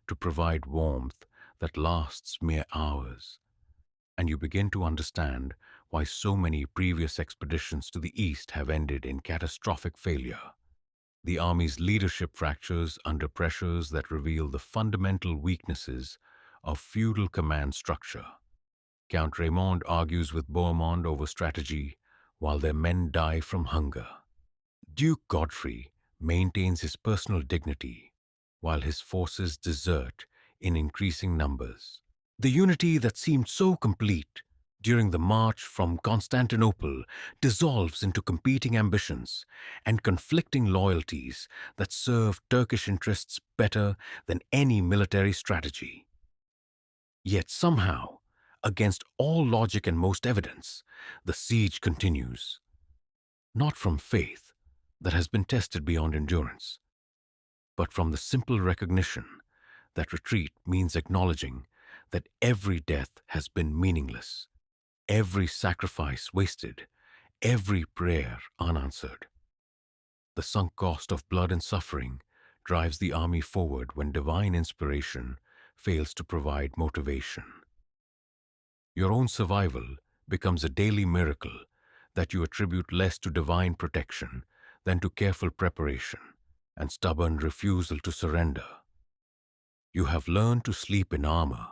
to provide warmth that lasts mere hours, and you begin to understand why so many previous expeditions to the east have ended in catastrophic failure. The army's leadership fractures under pressures that reveal the fundamental weaknesses of feudal command structure. Count Raymond argues with Bohemond over strategy, while their men die from hunger. Duke Godfrey maintains his personal dignity, while his forces desert in increasing numbers. The unity that seemed so complete during the march from Constantinople dissolves into competing ambitions and conflicting loyalties that serve Turkish interests better than any military strategy. Yet somehow, against all logic and most evidence, the siege continues. Not from faith that has been tested beyond endurance, but from the simple recognition that retreat means acknowledging that every death has been meaningless, every sacrifice wasted, every prayer unanswered. The sunk cost of blood and suffering drives the army forward when divine inspiration fails to provide motivation. Your own survival becomes a daily miracle that you attribute less to divine protection than to careful preparation and stubborn refusal to surrender. You have learned to sleep in armor,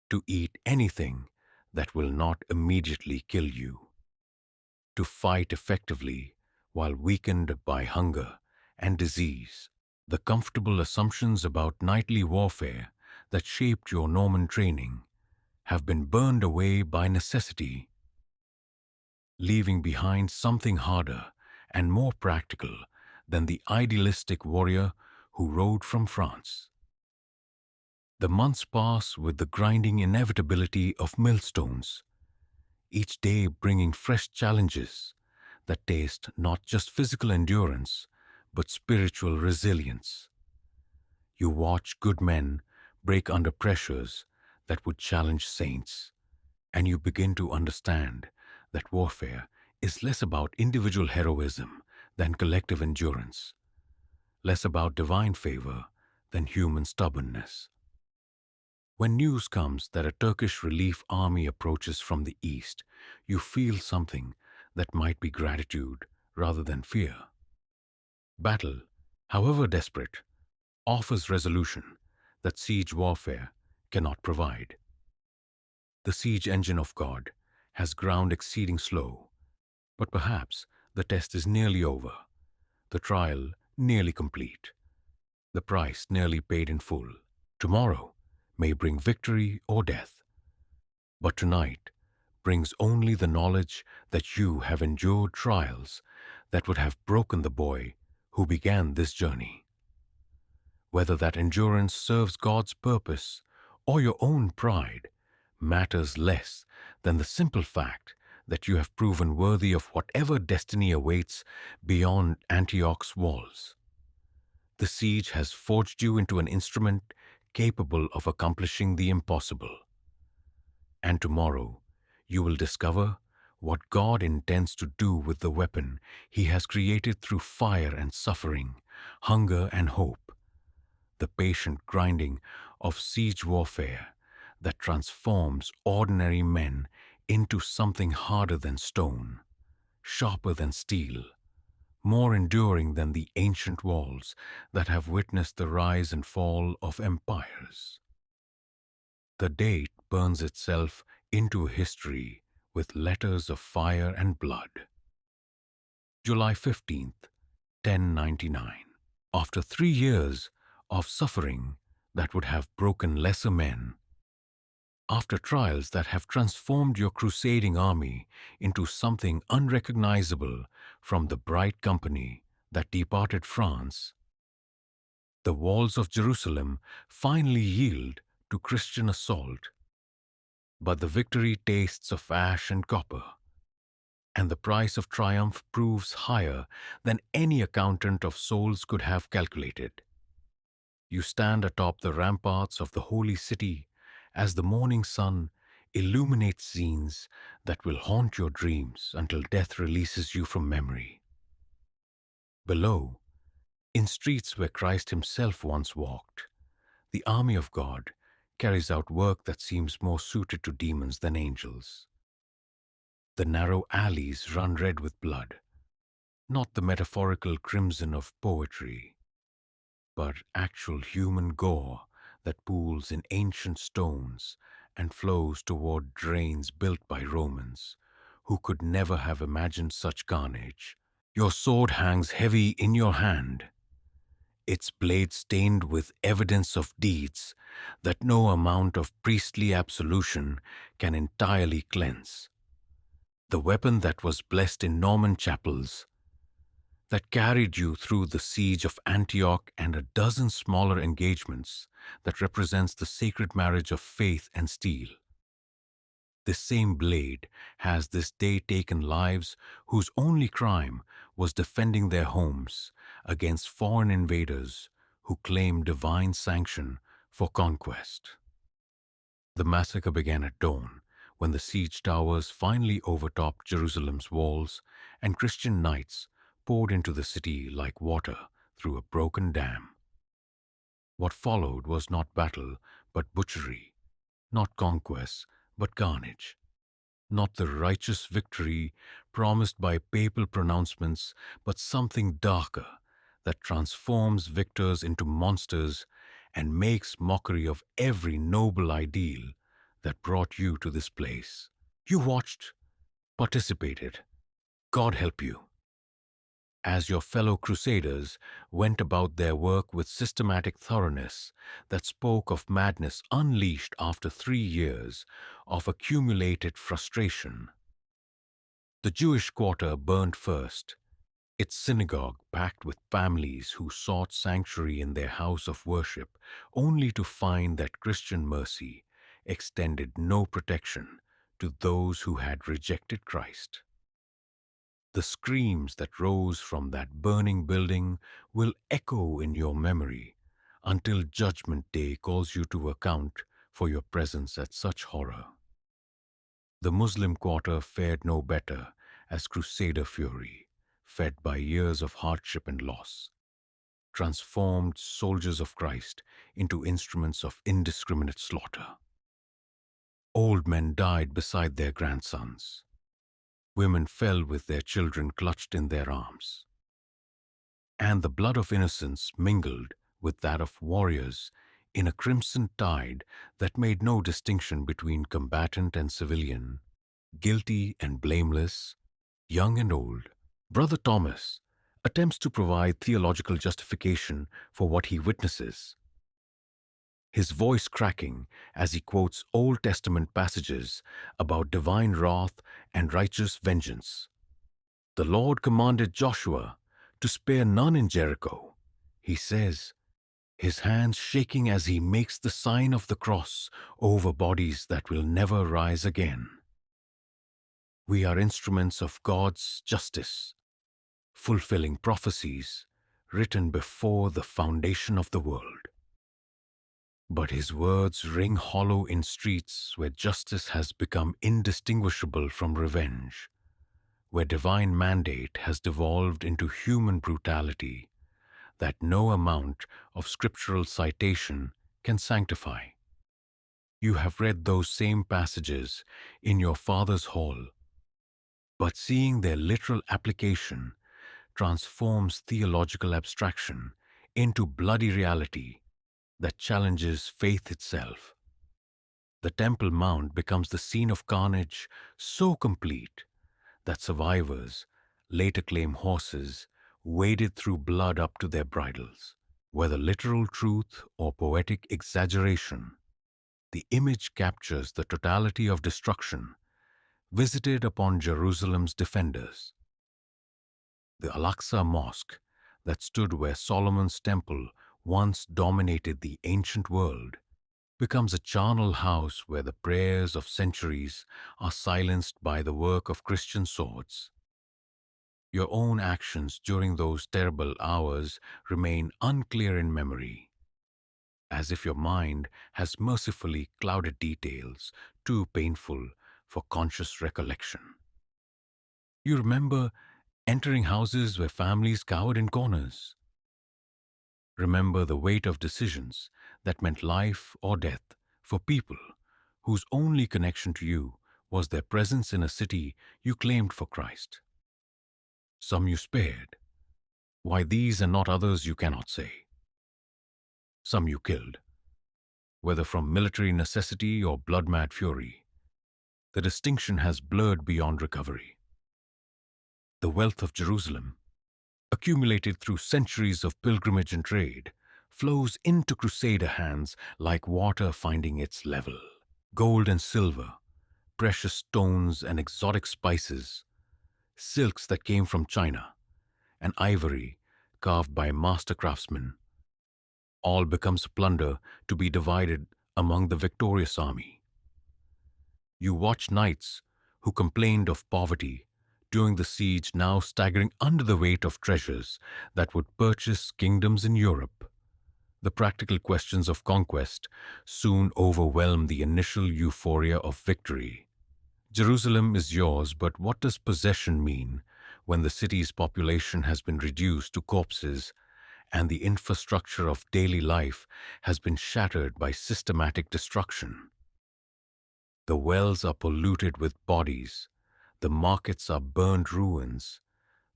to eat anything that will not immediately kill you, to fight effectively while weakened by hunger and disease. The comfortable assumptions about knightly warfare that shaped your Norman training have been burned away by necessity, leaving behind something harder and more practical than the idealistic warrior who rode from France. The months pass with the grinding inevitability of millstones, each day bringing fresh challenges that taste not just physical endurance, but spiritual resilience. You watch good men break under pressures that would challenge saints, and you begin to understand that warfare is less about individual heroism than collective endurance, less about divine favor than human stubbornness. When news comes that a Turkish relief army approaches from the east, you feel something that might be gratitude rather than fear. Battle, however desperate, offers resolution that siege warfare cannot provide. The siege engine of God has ground exceeding slow, but perhaps the test is nearly over, the trial nearly complete, the price nearly paid in full. Tomorrow may bring victory or death, but tonight brings only the knowledge that you have endured trials that would have broken the boy who began this journey. Whether that endurance serves God's purpose or your own pride matters less than the simple fact that you have proven worthy of whatever destiny awaits beyond Antioch's walls. The siege has forged you into an instrument capable of accomplishing the impossible. And tomorrow, you will discover what God intends to do with the weapon He has created through fire and suffering, hunger and hope, the patient grinding of siege warfare that transforms ordinary men into something harder than stone, sharper than steel, more enduring than the ancient walls that have witnessed the rise and fall of empires. The date burns itself into history with letters of fire and blood. July 15th, 1099. After 3 years of suffering that would have broken lesser men, after trials that have transformed your crusading army into something unrecognizable from the bright company that departed France, the walls of Jerusalem finally yield to Christian assault. But the victory tastes of ash and copper, and the price of triumph proves higher than any accountant of souls could have calculated. You stand atop the ramparts of the holy city as the morning sun illuminates scenes that will haunt your dreams until death releases you from memory. Below, in streets where Christ himself once walked, the army of God carries out work that seems more suited to demons than angels. The narrow alleys run red with blood, not the metaphorical crimson of poetry, but actual human gore that pools in ancient stones and flows toward drains built by Romans, who could never have imagined such carnage. Your sword hangs heavy in your hand, its blade stained with evidence of deeds that no amount of priestly absolution can entirely cleanse. The weapon that was blessed in Norman chapels, that carried you through the siege of Antioch and a dozen smaller engagements that represents the sacred marriage of faith and steel. This same blade has this day taken lives whose only crime was defending their homes against foreign invaders who claim divine sanction for conquest. The massacre began at dawn, when the siege towers finally overtopped Jerusalem's walls and Christian knights poured into the city like water through a broken dam. What followed was not battle, but butchery, not conquest, but carnage, not the righteous victory promised by papal pronouncements, but something darker that transforms victors into monsters and makes mockery of every noble ideal that brought you to this place. You watched, participated. God help you. As your fellow crusaders went about their work with systematic thoroughness that spoke of madness unleashed after 3 years of accumulated frustration. The Jewish quarter burned first, its synagogue packed with families who sought sanctuary in their house of worship, only to find that Christian mercy extended no protection to those who had rejected Christ. The screams that rose from that burning building will echo in your memory until Judgment Day calls you to account for your presence at such horror. The Muslim quarter fared no better as crusader fury, fed by years of hardship and loss, transformed soldiers of Christ into instruments of indiscriminate slaughter. Old men died beside their grandsons. Women fell with their children clutched in their arms. And the blood of innocents mingled with that of warriors in a crimson tide that made no distinction between combatant and civilian, guilty and blameless, young and old. Brother Thomas attempts to provide theological justification for what he witnesses, his voice cracking as he quotes Old Testament passages about divine wrath and righteous vengeance. The Lord commanded Joshua to spare none in Jericho, he says, his hands shaking as he makes the sign of the cross over bodies that will never rise again. We are instruments of God's justice, fulfilling prophecies written before the foundation of the world. But his words ring hollow in streets where justice has become indistinguishable from revenge, where divine mandate has devolved into human brutality that no amount of scriptural citation can sanctify. You have read those same passages in your Father's hall, but seeing their literal application transforms theological abstraction into bloody reality that challenges faith itself. The Temple Mount becomes the scene of carnage so complete that survivors later claim horses waded through blood up to their bridles. Whether literal truth or poetic exaggeration, the image captures the totality of destruction visited upon Jerusalem's defenders. The Al-Aqsa Mosque that stood where Solomon's temple once dominated the ancient world becomes a charnel house where the prayers of centuries are silenced by the work of Christian swords. Your own actions during those terrible hours remain unclear in memory, as if your mind has mercifully clouded details too painful for conscious recollection. You remember entering houses where families cowered in corners. Remember the weight of decisions that meant life or death for people whose only connection to you was their presence in a city you claimed for Christ. Some you spared. Why these and not others you cannot say. Some you killed, whether from military necessity or blood-mad fury. The distinction has blurred beyond recovery. The wealth of Jerusalem, accumulated through centuries of pilgrimage and trade, flows into crusader hands like water finding its level. Gold and silver, precious stones and exotic spices, silks that came from China, and ivory carved by master craftsmen, all becomes plunder to be divided among the victorious army. You watch knights who complained of poverty during the siege now staggering under the weight of treasures that would purchase kingdoms in Europe. The practical questions of conquest soon overwhelm the initial euphoria of victory. Jerusalem is yours, but what does possession mean when the city's population has been reduced to corpses and the infrastructure of daily life has been shattered by systematic destruction? The wells are polluted with bodies, the markets are burned ruins,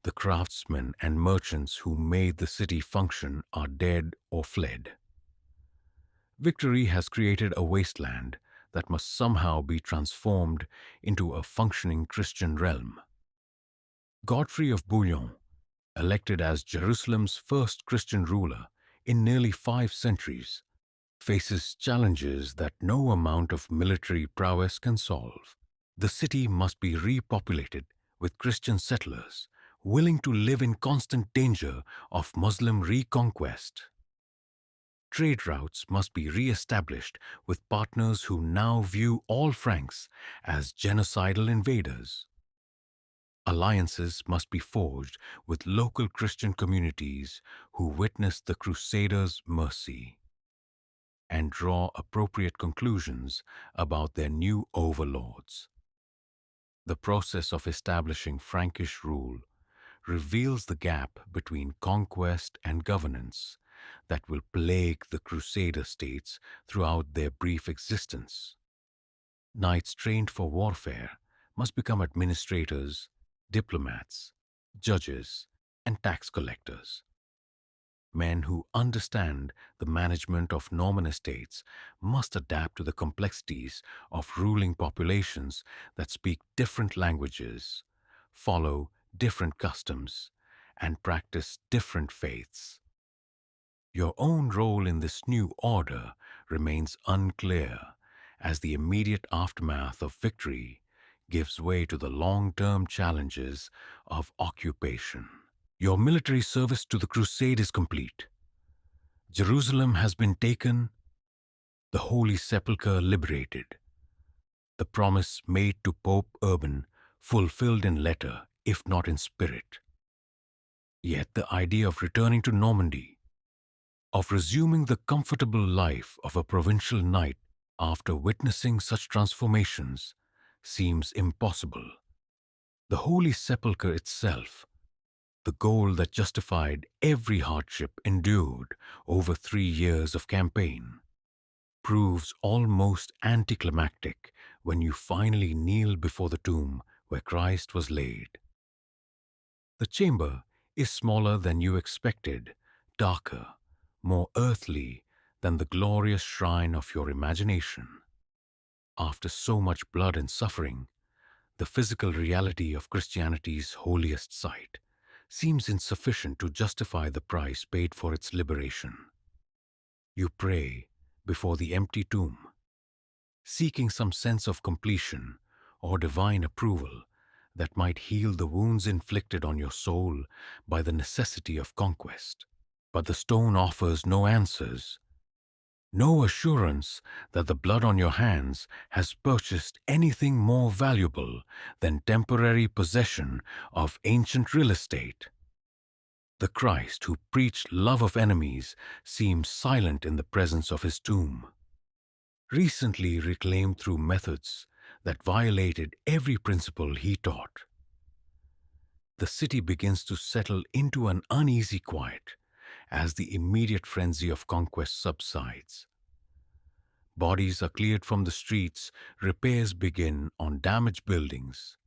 the craftsmen and merchants who made the city function are dead or fled. Victory has created a wasteland that must somehow be transformed into a functioning Christian realm. Godfrey of Bouillon, elected as Jerusalem's first Christian ruler in nearly 5 centuries, faces challenges that no amount of military prowess can solve. The city must be repopulated with Christian settlers willing to live in constant danger of Muslim reconquest. Trade routes must be re-established with partners who now view all Franks as genocidal invaders. Alliances must be forged with local Christian communities who witnessed the Crusaders' mercy and draw appropriate conclusions about their new overlords. The process of establishing Frankish rule reveals the gap between conquest and governance that will plague the Crusader states throughout their brief existence. Knights trained for warfare must become administrators, diplomats, judges, and tax collectors. Men who understand the management of Norman estates must adapt to the complexities of ruling populations that speak different languages, follow different customs, and practice different faiths. Your own role in this new order remains unclear as the immediate aftermath of victory gives way to the long-term challenges of occupation. Your military service to the crusade is complete. Jerusalem has been taken, the Holy Sepulchre liberated, the promise made to Pope Urban fulfilled in letter, if not in spirit. Yet the idea of returning to Normandy, of resuming the comfortable life of a provincial knight after witnessing such transformations, seems impossible. The Holy Sepulchre itself, the goal that justified every hardship endured over 3 years of campaign, proves almost anticlimactic when you finally kneel before the tomb where Christ was laid. The chamber is smaller than you expected, darker, more earthly than the glorious shrine of your imagination. After so much blood and suffering, the physical reality of Christianity's holiest site seems insufficient to justify the price paid for its liberation. You pray before the empty tomb, seeking some sense of completion or divine approval that might heal the wounds inflicted on your soul by the necessity of conquest. But the stone offers no answers, no assurance that the blood on your hands has purchased anything more valuable than temporary possession of ancient real estate. The Christ who preached love of enemies seems silent in the presence of his tomb. Recently reclaimed through methods that violated every principle he taught, the city begins to settle into an uneasy quiet as the immediate frenzy of conquest subsides. Bodies are cleared from the streets, repairs begin on damaged buildings,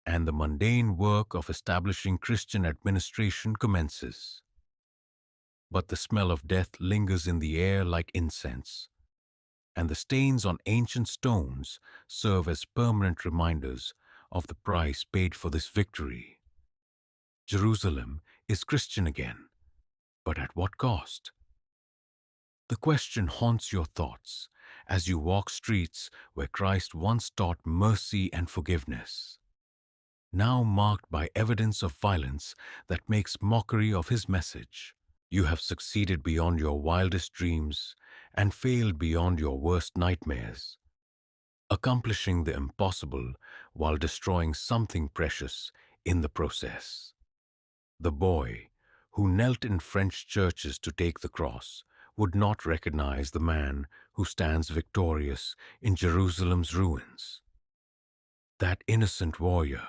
and the mundane work of establishing Christian administration commences. But the smell of death lingers in the air like incense, and the stains on ancient stones serve as permanent reminders of the price paid for this victory. Jerusalem is Christian again, but at what cost? The question haunts your thoughts as you walk streets where Christ once taught mercy and forgiveness, now marked by evidence of violence that makes mockery of his message. You have succeeded beyond your wildest dreams and failed beyond your worst nightmares, accomplishing the impossible while destroying something precious in the process. The boy who knelt in French churches to take the cross would not recognize the man who stands victorious in Jerusalem's ruins. That innocent warrior,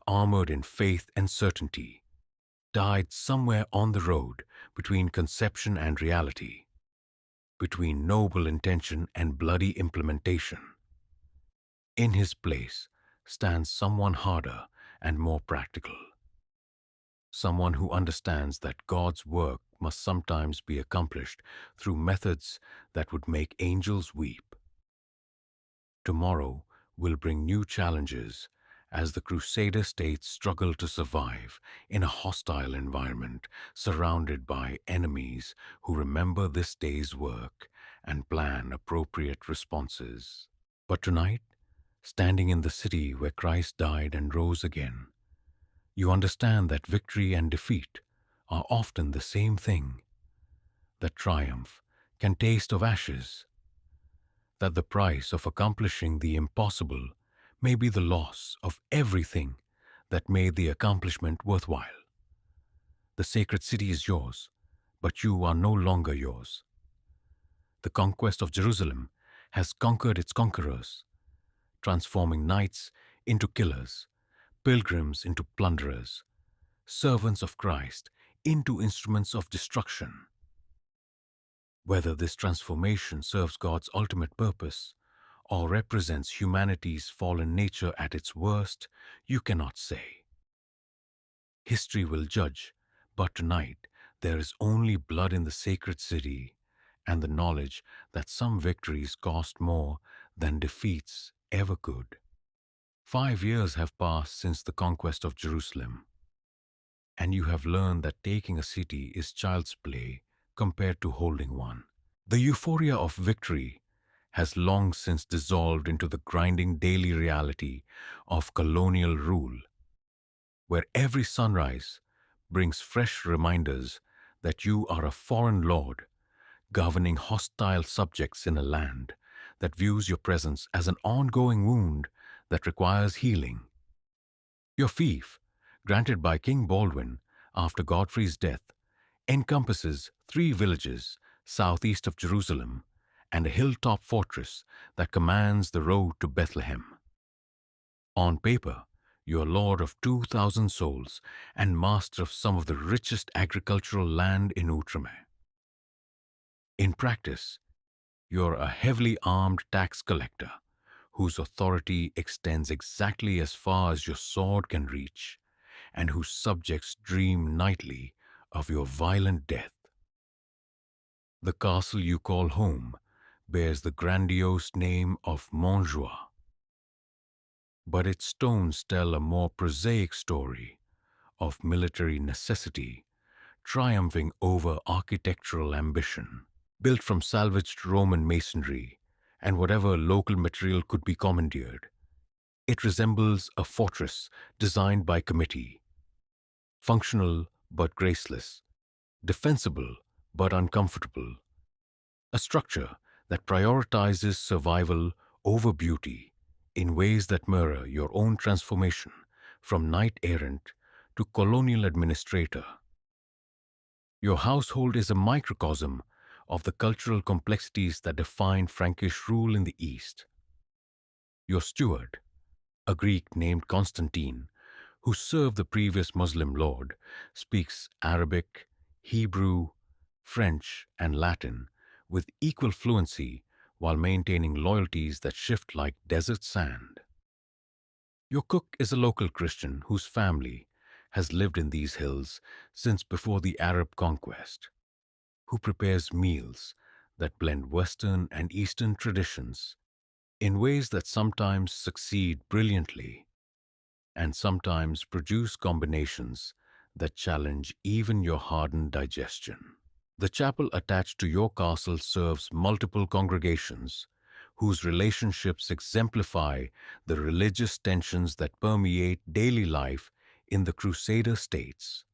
armored in faith and certainty, died somewhere on the road between conception and reality, between noble intention and bloody implementation. In his place stands someone harder and more practical, someone who understands that God's work must sometimes be accomplished through methods that would make angels weep. Tomorrow will bring new challenges as the Crusader states struggle to survive in a hostile environment surrounded by enemies who remember this day's work and plan appropriate responses. But tonight, standing in the city where Christ died and rose again, you understand that victory and defeat are often the same thing, that triumph can taste of ashes, that the price of accomplishing the impossible may be the loss of everything that made the accomplishment worthwhile. The sacred city is yours, but you are no longer yours. The conquest of Jerusalem has conquered its conquerors, transforming knights into killers, pilgrims into plunderers, servants of Christ into instruments of destruction. Whether this transformation serves God's ultimate purpose or represents humanity's fallen nature at its worst, you cannot say. History will judge, but tonight there is only blood in the sacred city and the knowledge that some victories cost more than defeats ever could. 5 years have passed since the conquest of Jerusalem, and you have learned that taking a city is child's play compared to holding one. The euphoria of victory has long since dissolved into the grinding daily reality of colonial rule, where every sunrise brings fresh reminders that you are a foreign lord governing hostile subjects in a land that views your presence as an ongoing wound that requires healing. Your fief, granted by King Baldwin after Godfrey's death, encompasses 3 villages southeast of Jerusalem and a hilltop fortress that commands the road to Bethlehem. On paper, you are lord of 2,000 souls and master of some of the richest agricultural land in Outremer. In practice, you are a heavily armed tax collector whose authority extends exactly as far as your sword can reach and whose subjects dream nightly of your violent death. The castle you call home bears the grandiose name of Montjoie, but its stones tell a more prosaic story of military necessity triumphing over architectural ambition. Built from salvaged Roman masonry and whatever local material could be commandeered, it resembles a fortress designed by committee, functional but graceless, defensible but uncomfortable, a structure that prioritizes survival over beauty in ways that mirror your own transformation from knight-errant to colonial administrator. Your household is a microcosm of the cultural complexities that define Frankish rule in the East. Your steward, a Greek named Constantine, who served the previous Muslim lord, speaks Arabic, Hebrew, French, and Latin with equal fluency while maintaining loyalties that shift like desert sand. Your cook is a local Christian whose family has lived in these hills since before the Arab conquest, who prepares meals that blend Western and Eastern traditions in ways that sometimes succeed brilliantly and sometimes produce combinations that challenge even your hardened digestion. The chapel attached to your castle serves multiple congregations whose relationships exemplify the religious tensions that permeate daily life in the Crusader states.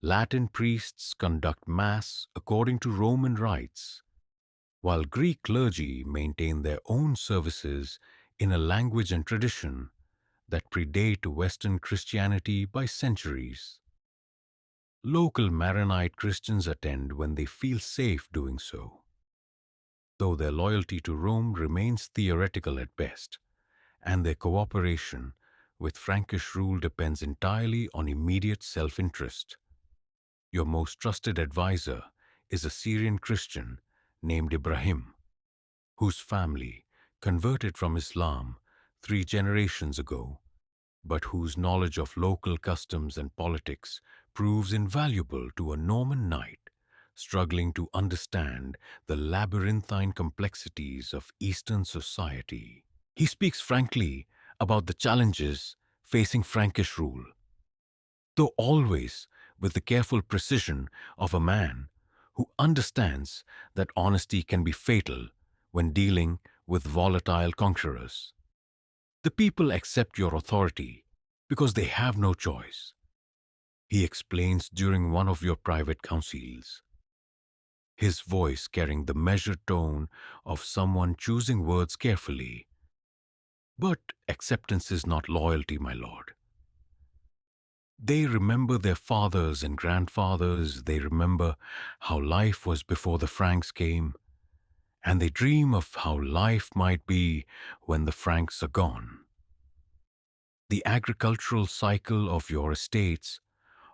Latin priests conduct Mass according to Roman rites, while Greek clergy maintain their own services in a language and tradition that predate Western Christianity by centuries. Local Maronite Christians attend when they feel safe doing so, though their loyalty to Rome remains theoretical at best, and their cooperation with Frankish rule depends entirely on immediate self-interest. Your most trusted advisor is a Syrian Christian named Ibrahim, whose family converted from Islam 3 generations ago, but whose knowledge of local customs and politics proves invaluable to a Norman knight struggling to understand the labyrinthine complexities of Eastern society. He speaks frankly about the challenges facing Frankish rule, though always with the careful precision of a man who understands that honesty can be fatal when dealing with volatile conquerors. The people accept your authority because they have no choice, he explains during one of your private councils, his voice carrying the measured tone of someone choosing words carefully. But acceptance is not loyalty, my lord. They remember their fathers and grandfathers, they remember how life was before the Franks came, and they dream of how life might be when the Franks are gone. The agricultural cycle of your estates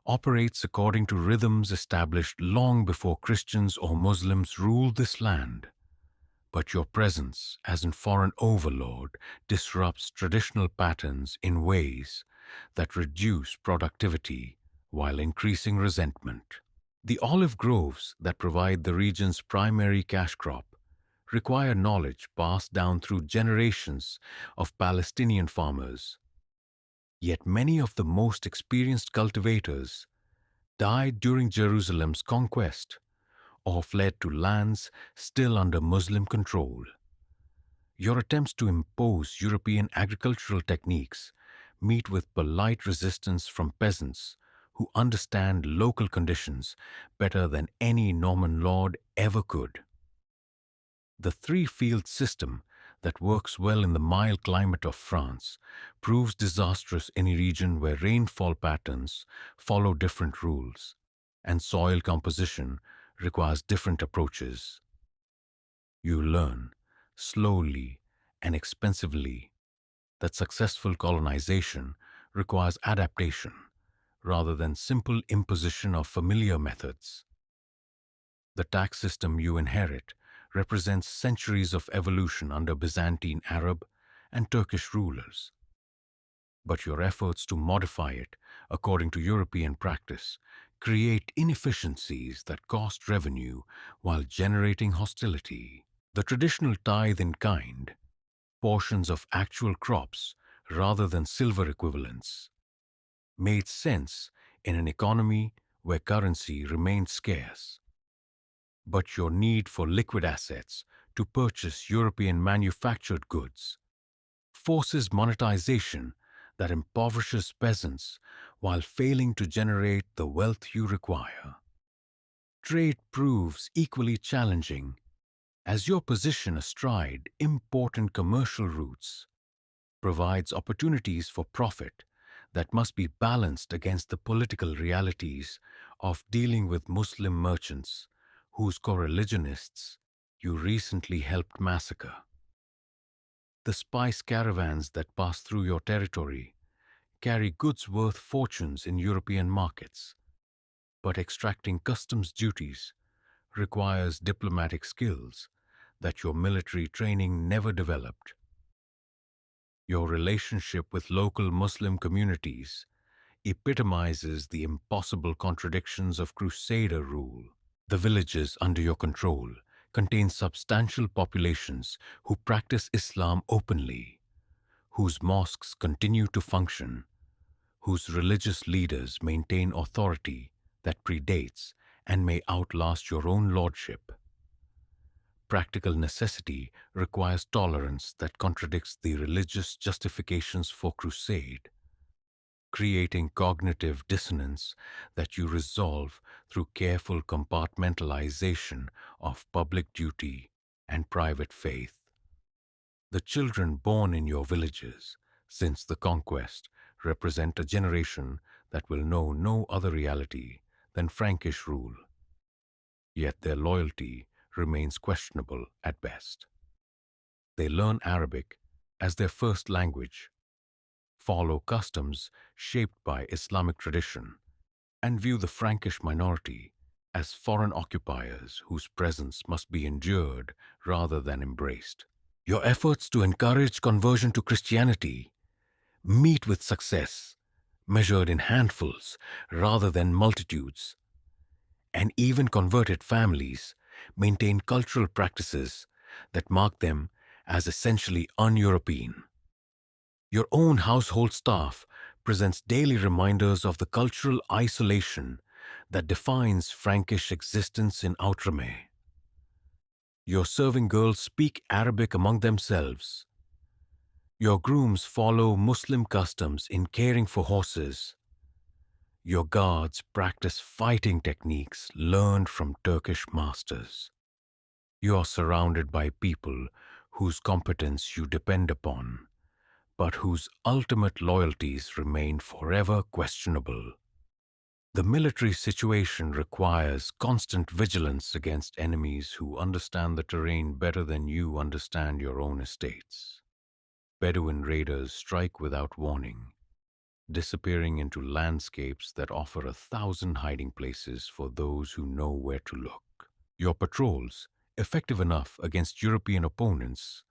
operates according to rhythms established long before Christians or Muslims ruled this land. But your presence as a foreign overlord disrupts traditional patterns in ways that reduce productivity while increasing resentment. The olive groves that provide the region's primary cash crop require knowledge passed down through generations of Palestinian farmers. Yet many of the most experienced cultivators died during Jerusalem's conquest or fled to lands still under Muslim control. Your attempts to impose European agricultural techniques meet with polite resistance from peasants who understand local conditions better than any Norman lord ever could. The three-field system that works well in the mild climate of France proves disastrous in a region where rainfall patterns follow different rules and soil composition requires different approaches. You learn, slowly and expensively, that successful colonization requires adaptation rather than simple imposition of familiar methods. The tax system you inherit represents centuries of evolution under Byzantine Arab and Turkish rulers. But your efforts to modify it according to European practice create inefficiencies that cost revenue while generating hostility. The traditional tithe in kind, portions of actual crops rather than silver equivalents, made sense in an economy where currency remained scarce. But your need for liquid assets to purchase European manufactured goods forces monetization that impoverishes peasants while failing to generate the wealth you require. Trade proves equally challenging as your position astride important commercial routes provides opportunities for profit that must be balanced against the political realities of dealing with Muslim merchants whose co-religionists you recently helped massacre. The spice caravans that pass through your territory carry goods worth fortunes in European markets, but extracting customs duties requires diplomatic skills that your military training never developed. Your relationship with local Muslim communities epitomizes the impossible contradictions of crusader rule. The villages under your control contain substantial populations who practice Islam openly, whose mosques continue to function, whose religious leaders maintain authority that predates and may outlast your own lordship. Practical necessity requires tolerance that contradicts the religious justifications for crusade, creating cognitive dissonance that you resolve through careful compartmentalization of public duty and private faith. The children born in your villages since the conquest represent a generation that will know no other reality than Frankish rule. Yet their loyalty remains questionable at best. They learn Arabic as their first language, follow customs shaped by Islamic tradition, and view the Frankish minority as foreign occupiers whose presence must be endured rather than embraced. Your efforts to encourage conversion to Christianity meet with success measured in handfuls rather than multitudes, and even converted families maintain cultural practices that mark them as essentially un-European. Your own household staff presents daily reminders of the cultural isolation that defines Frankish existence in Outremer. Your serving girls speak Arabic among themselves. Your grooms follow Muslim customs in caring for horses. Your guards practice fighting techniques learned from Turkish masters. You are surrounded by people whose competence you depend upon, but whose ultimate loyalties remain forever questionable. The military situation requires constant vigilance against enemies who understand the terrain better than you understand your own estates. Bedouin raiders strike without warning, disappearing into landscapes that offer 1,000 hiding places for those who know where to look. Your patrols, effective enough against European opponents,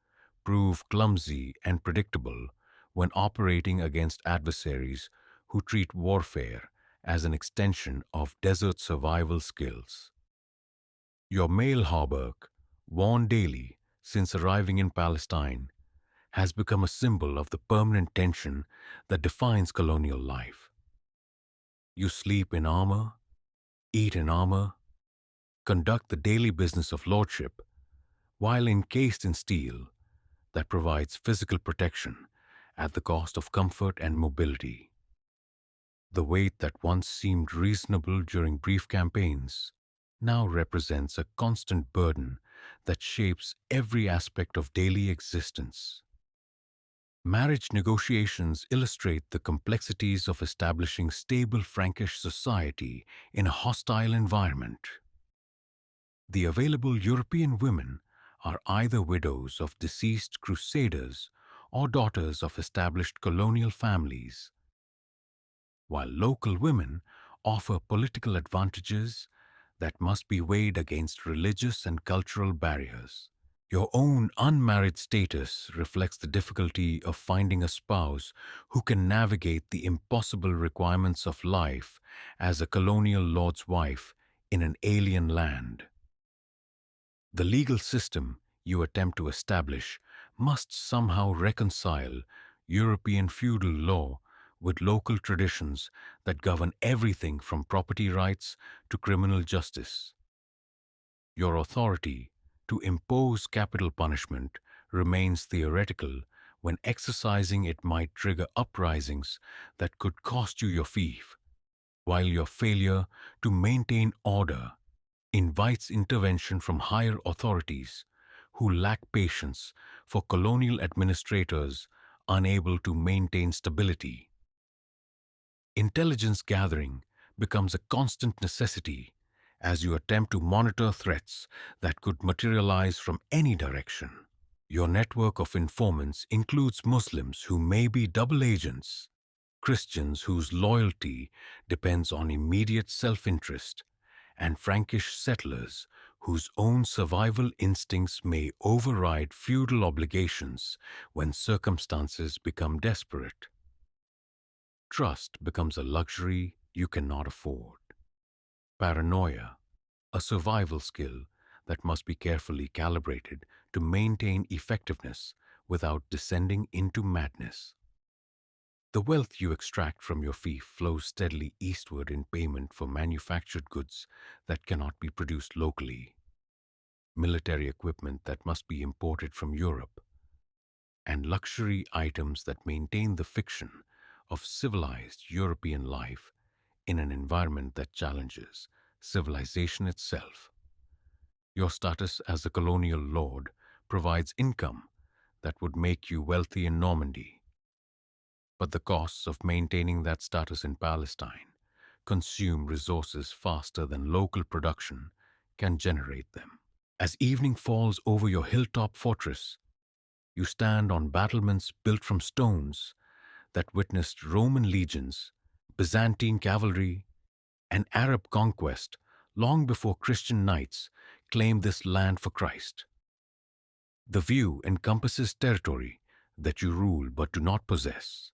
prove clumsy and predictable when operating against adversaries who treat warfare as an extension of desert survival skills. Your mail hauberk, worn daily since arriving in Palestine, has become a symbol of the permanent tension that defines colonial life. You sleep in armor, eat in armor, conduct the daily business of lordship, while encased in steel that provides physical protection at the cost of comfort and mobility. The weight that once seemed reasonable during brief campaigns now represents a constant burden that shapes every aspect of daily existence. Marriage negotiations illustrate the complexities of establishing stable Frankish society in a hostile environment. The available European women are either widows of deceased crusaders or daughters of established colonial families, while local women offer political advantages that must be weighed against religious and cultural barriers. Your own unmarried status reflects the difficulty of finding a spouse who can navigate the impossible requirements of life as a colonial lord's wife in an alien land. The legal system you attempt to establish must somehow reconcile European feudal law with local traditions that govern everything from property rights to criminal justice. Your authority to impose capital punishment remains theoretical when exercising it might trigger uprisings that could cost you your fief, while your failure to maintain order invites intervention from higher authorities who lack patience for colonial administrators unable to maintain stability. Intelligence gathering becomes a constant necessity as you attempt to monitor threats that could materialize from any direction. Your network of informants includes Muslims who may be double agents, Christians whose loyalty depends on immediate self-interest, and Frankish settlers whose own survival instincts may override feudal obligations when circumstances become desperate. Trust becomes a luxury you cannot afford. Paranoia, a survival skill that must be carefully calibrated to maintain effectiveness without descending into madness. The wealth you extract from your fief flows steadily eastward in payment for manufactured goods that cannot be produced locally, military equipment that must be imported from Europe, and luxury items that maintain the fiction of civilized European life in an environment that challenges civilization itself. Your status as a colonial lord provides income that would make you wealthy in Normandy, but the costs of maintaining that status in Palestine consume resources faster than local production can generate them. As evening falls over your hilltop fortress, you stand on battlements built from stones that witnessed Roman legions, Byzantine cavalry, and Arab conquest long before Christian knights claimed this land for Christ. The view encompasses territory that you rule but do not possess,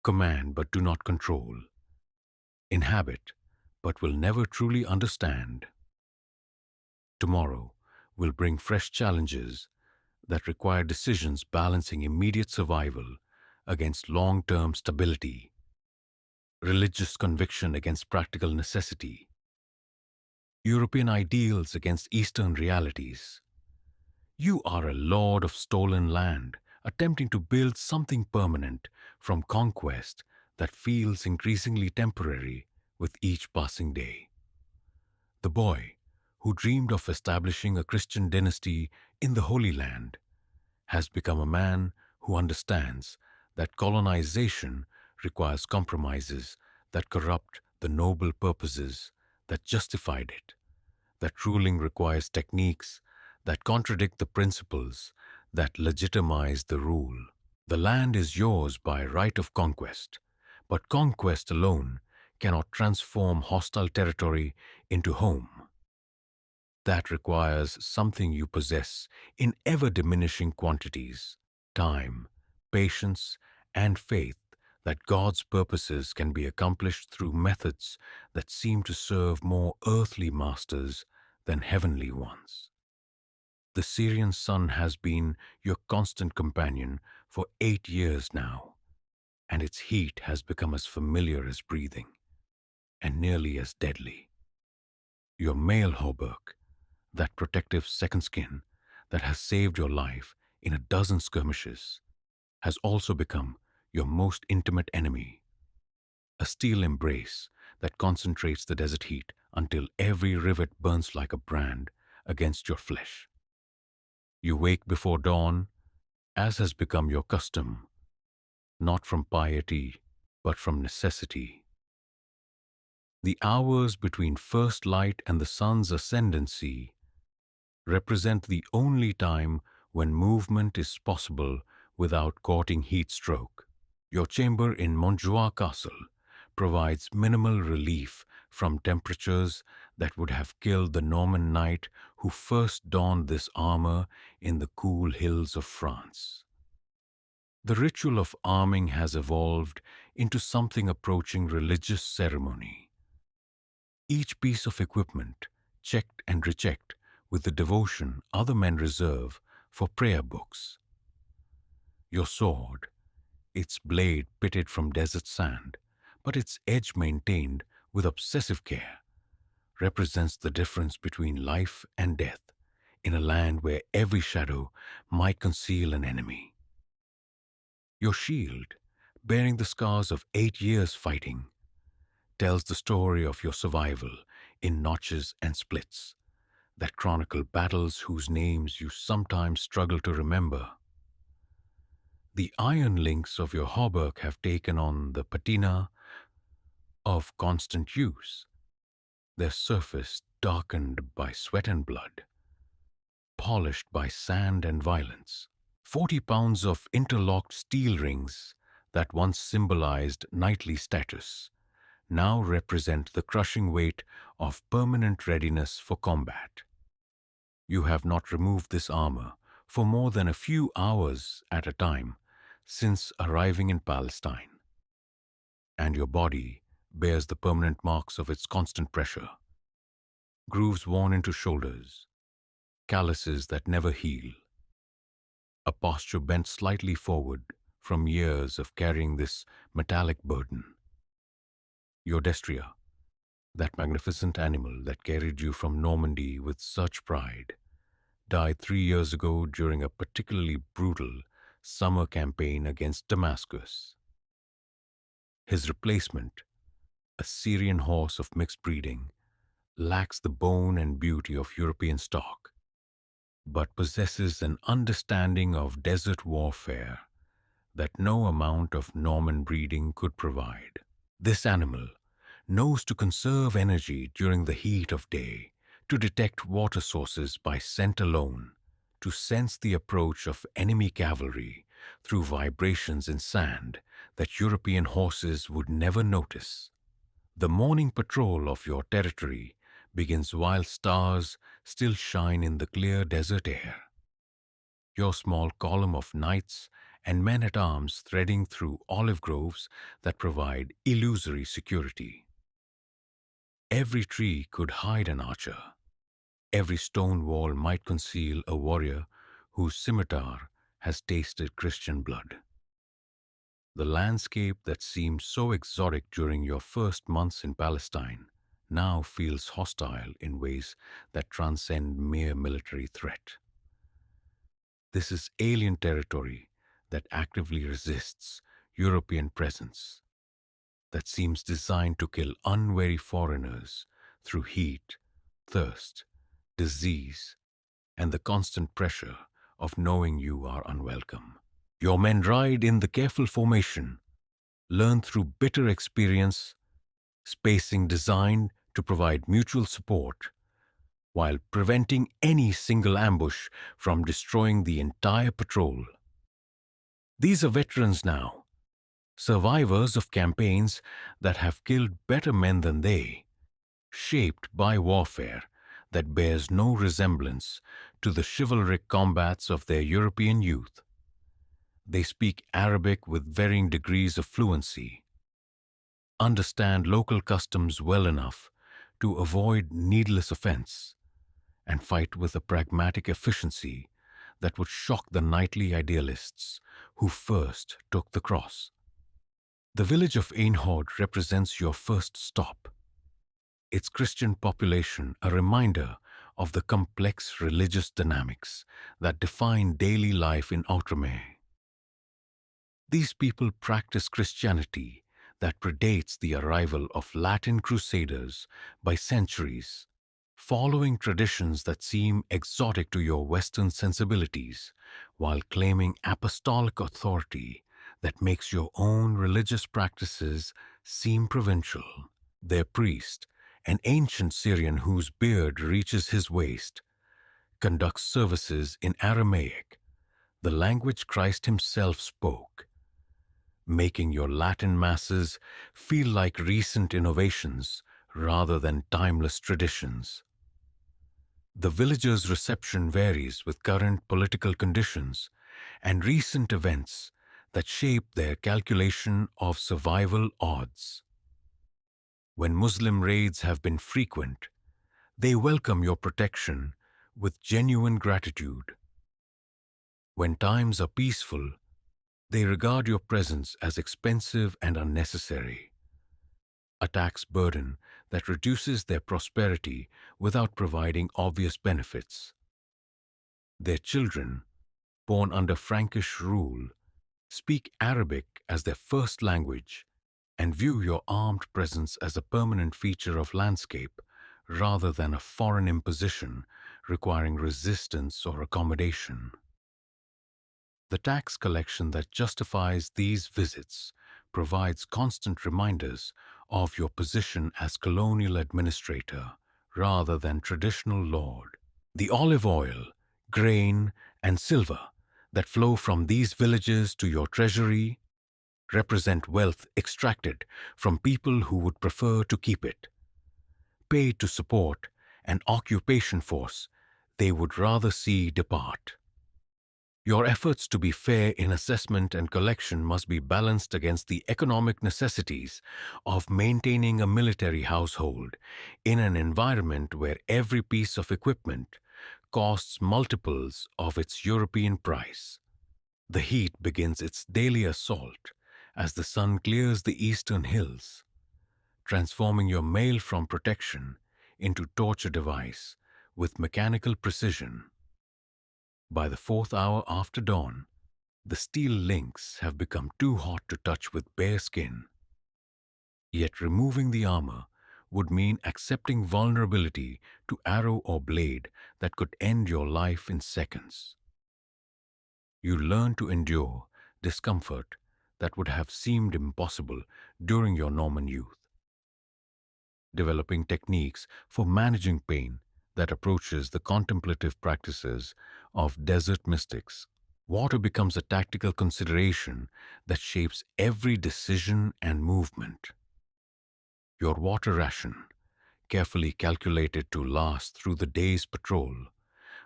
command but do not control, inhabit but will never truly understand. Tomorrow will bring fresh challenges that require decisions balancing immediate survival against long-term stability, religious conviction against practical necessity, European ideals against Eastern realities. You are a lord of stolen land, attempting to build something permanent from conquest that feels increasingly temporary with each passing day. The boy, who dreamed of establishing a Christian dynasty in the Holy Land, has become a man who understands that colonization requires compromises that corrupt the noble purposes that justified it, that ruling requires techniques that contradict the principles that legitimize the rule. The land is yours by right of conquest, but conquest alone cannot transform hostile territory into home. That requires something you possess in ever-diminishing quantities: time, patience, and faith that God's purposes can be accomplished through methods that seem to serve more earthly masters than heavenly ones. The Syrian sun has been your constant companion for 8 years now, and its heat has become as familiar as breathing, and nearly as deadly. Your male hauberk, that protective second skin that has saved your life in a dozen skirmishes, has also become your most intimate enemy, a steel embrace that concentrates the desert heat until every rivet burns like a brand against your flesh. You wake before dawn, as has become your custom, not from piety, but from necessity. The hours between first light and the sun's ascendancy represent the only time when movement is possible without courting heat stroke. Your chamber in Montjoie Castle provides minimal relief from temperatures that would have killed the Norman knight who first donned this armor in the cool hills of France. The ritual of arming has evolved into something approaching religious ceremony. Each piece of equipment checked and rechecked with the devotion other men reserve for prayer books. Your sword, its blade pitted from desert sand, but its edge maintained with obsessive care, represents the difference between life and death in a land where every shadow might conceal an enemy. Your shield, bearing the scars of 8 years fighting, tells the story of your survival in notches and splits that chronicle battles whose names you sometimes struggle to remember. The iron links of your hauberk have taken on the patina of constant use, their surface darkened by sweat and blood, polished by sand and violence. 40 pounds of interlocked steel rings that once symbolized knightly status now represent the crushing weight of permanent readiness for combat. You have not removed this armor for more than a few hours at a time since arriving in Palestine, and your body bears the permanent marks of its constant pressure: grooves worn into shoulders, calluses that never heal, a posture bent slightly forward from years of carrying this metallic burden. Your destrier, that magnificent animal that carried you from Normandy with such pride, died 3 years ago during a particularly brutal summer campaign against Damascus. His replacement, a Syrian horse of mixed breeding, lacks the bone and beauty of European stock, but possesses an understanding of desert warfare that no amount of Norman breeding could provide. This animal knows to conserve energy during the heat of day, to detect water sources by scent alone, to sense the approach of enemy cavalry through vibrations in sand that European horses would never notice. The morning patrol of your territory begins while stars still shine in the clear desert air. Your small column of knights and men-at-arms threading through olive groves that provide illusory security. Every tree could hide an archer. Every stone wall might conceal a warrior whose scimitar has tasted Christian blood. The landscape that seemed so exotic during your first months in Palestine now feels hostile in ways that transcend mere military threat. This is alien territory that actively resists European presence, that seems designed to kill unwary foreigners through heat, thirst, disease, and the constant pressure of knowing you are unwelcome. Your men ride in the careful formation, learn through bitter experience, spacing designed to provide mutual support, while preventing any single ambush from destroying the entire patrol. These are veterans now, survivors of campaigns that have killed better men than they, shaped by warfare that bears no resemblance to the chivalric combats of their European youth. They speak Arabic with varying degrees of fluency, understand local customs well enough to avoid needless offense, and fight with a pragmatic efficiency that would shock the knightly idealists who first took the cross. The village of Einhord represents your first stop, its Christian population a reminder of the complex religious dynamics that define daily life in Outremer. These people practice Christianity that predates the arrival of Latin crusaders by centuries, following traditions that seem exotic to your Western sensibilities, while claiming apostolic authority that makes your own religious practices seem provincial. Their priest, an ancient Syrian whose beard reaches his waist, conducts services in Aramaic, the language Christ himself spoke, making your Latin masses feel like recent innovations rather than timeless traditions. The villagers' reception varies with current political conditions and recent events that shape their calculation of survival odds. When Muslim raids have been frequent, they welcome your protection with genuine gratitude. When times are peaceful, they regard your presence as expensive and unnecessary, a tax burden that reduces their prosperity without providing obvious benefits. Their children, born under Frankish rule, speak Arabic as their first language and view your armed presence as a permanent feature of landscape rather than a foreign imposition requiring resistance or accommodation. The tax collection that justifies these visits provides constant reminders of your position as colonial administrator rather than traditional lord. The olive oil, grain, and silver that flow from these villages to your treasury represent wealth extracted from people who would prefer to keep it, paid to support an occupation force they would rather see depart. Your efforts to be fair in assessment and collection must be balanced against the economic necessities of maintaining a military household in an environment where every piece of equipment costs multiples of its European price. The heat begins its daily assault as the sun clears the eastern hills, transforming your mail from protection into torture device with mechanical precision. By the 4th hour after dawn, the steel links have become too hot to touch with bare skin. Yet removing the armor would mean accepting vulnerability to arrow or blade that could end your life in seconds. You learn to endure discomfort that would have seemed impossible during your Norman youth, developing techniques for managing pain that approaches the contemplative practices of desert mystics. Water becomes a tactical consideration that shapes every decision and movement. Your water ration, carefully calculated to last through the day's patrol,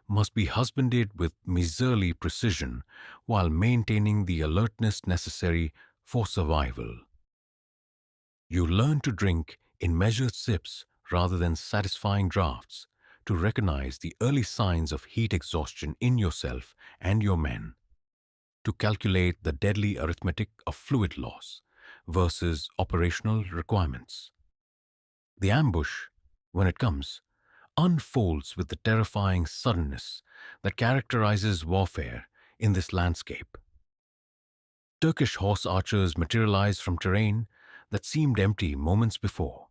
must be husbanded with miserly precision while maintaining the alertness necessary for survival. You learn to drink in measured sips rather than satisfying draughts, to recognize the early signs of heat exhaustion in yourself and your men, to calculate the deadly arithmetic of fluid loss versus operational requirements. The ambush, when it comes, unfolds with the terrifying suddenness that characterizes warfare in this landscape. Turkish horse archers materialize from terrain that seemed empty moments before,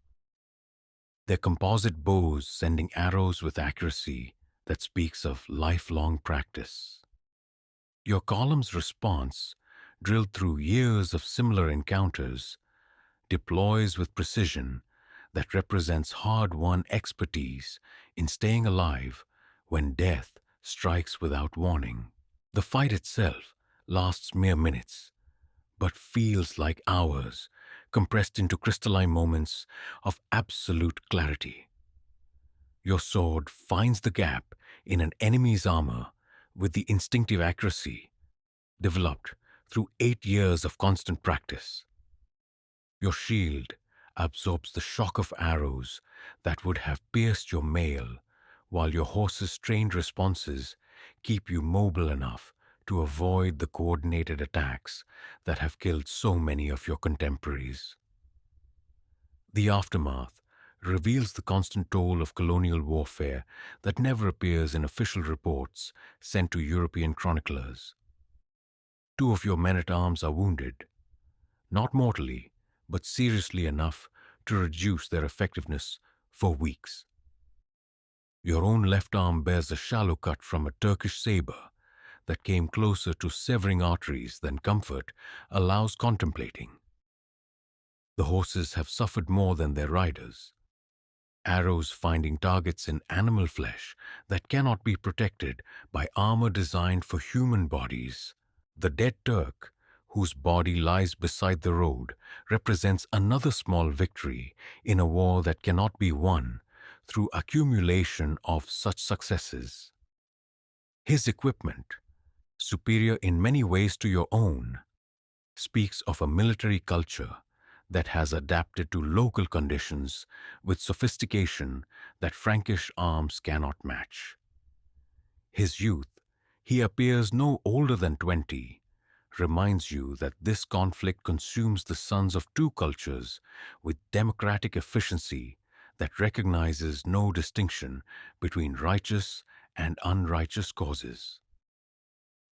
their composite bows sending arrows with accuracy that speaks of lifelong practice. Your column's response, drilled through years of similar encounters, deploys with precision that represents hard-won expertise in staying alive when death strikes without warning. The fight itself lasts mere minutes, but feels like hours, compressed into crystalline moments of absolute clarity. Your sword finds the gap in an enemy's armor with the instinctive accuracy developed through 8 years of constant practice. Your shield absorbs the shock of arrows that would have pierced your mail, while your horse's trained responses keep you mobile enough to avoid the coordinated attacks that have killed so many of your contemporaries. The aftermath reveals the constant toll of colonial warfare that never appears in official reports sent to European chroniclers. 2 of your men-at-arms are wounded, not mortally, but seriously enough to reduce their effectiveness for weeks. Your own left arm bears a shallow cut from a Turkish saber that came closer to severing arteries than comfort allows contemplating. The horses have suffered more than their riders, arrows finding targets in animal flesh that cannot be protected by armor designed for human bodies. The dead Turk, whose body lies beside the road, represents another small victory in a war that cannot be won through accumulation of such successes. His equipment, superior in many ways to your own, speaks of a military culture that has adapted to local conditions with sophistication that Frankish arms cannot match. His youth, he appears no older than 20, reminds you that this conflict consumes the sons of 2 cultures with democratic efficiency that recognizes no distinction between righteous and unrighteous causes.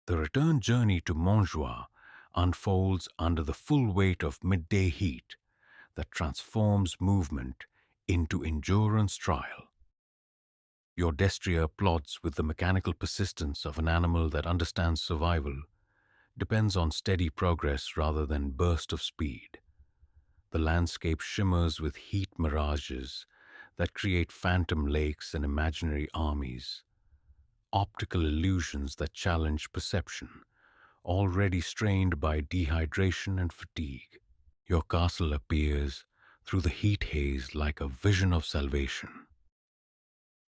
The return journey to Montjoie unfolds under the full weight of midday heat that transforms movement into endurance trial. Your destrier plods with the mechanical persistence of an animal that understands survival, depends on steady progress rather than burst of speed. The landscape shimmers with heat mirages that create phantom lakes and imaginary armies, optical illusions that challenge perception, already strained by dehydration and fatigue. Your castle appears through the heat haze like a vision of salvation,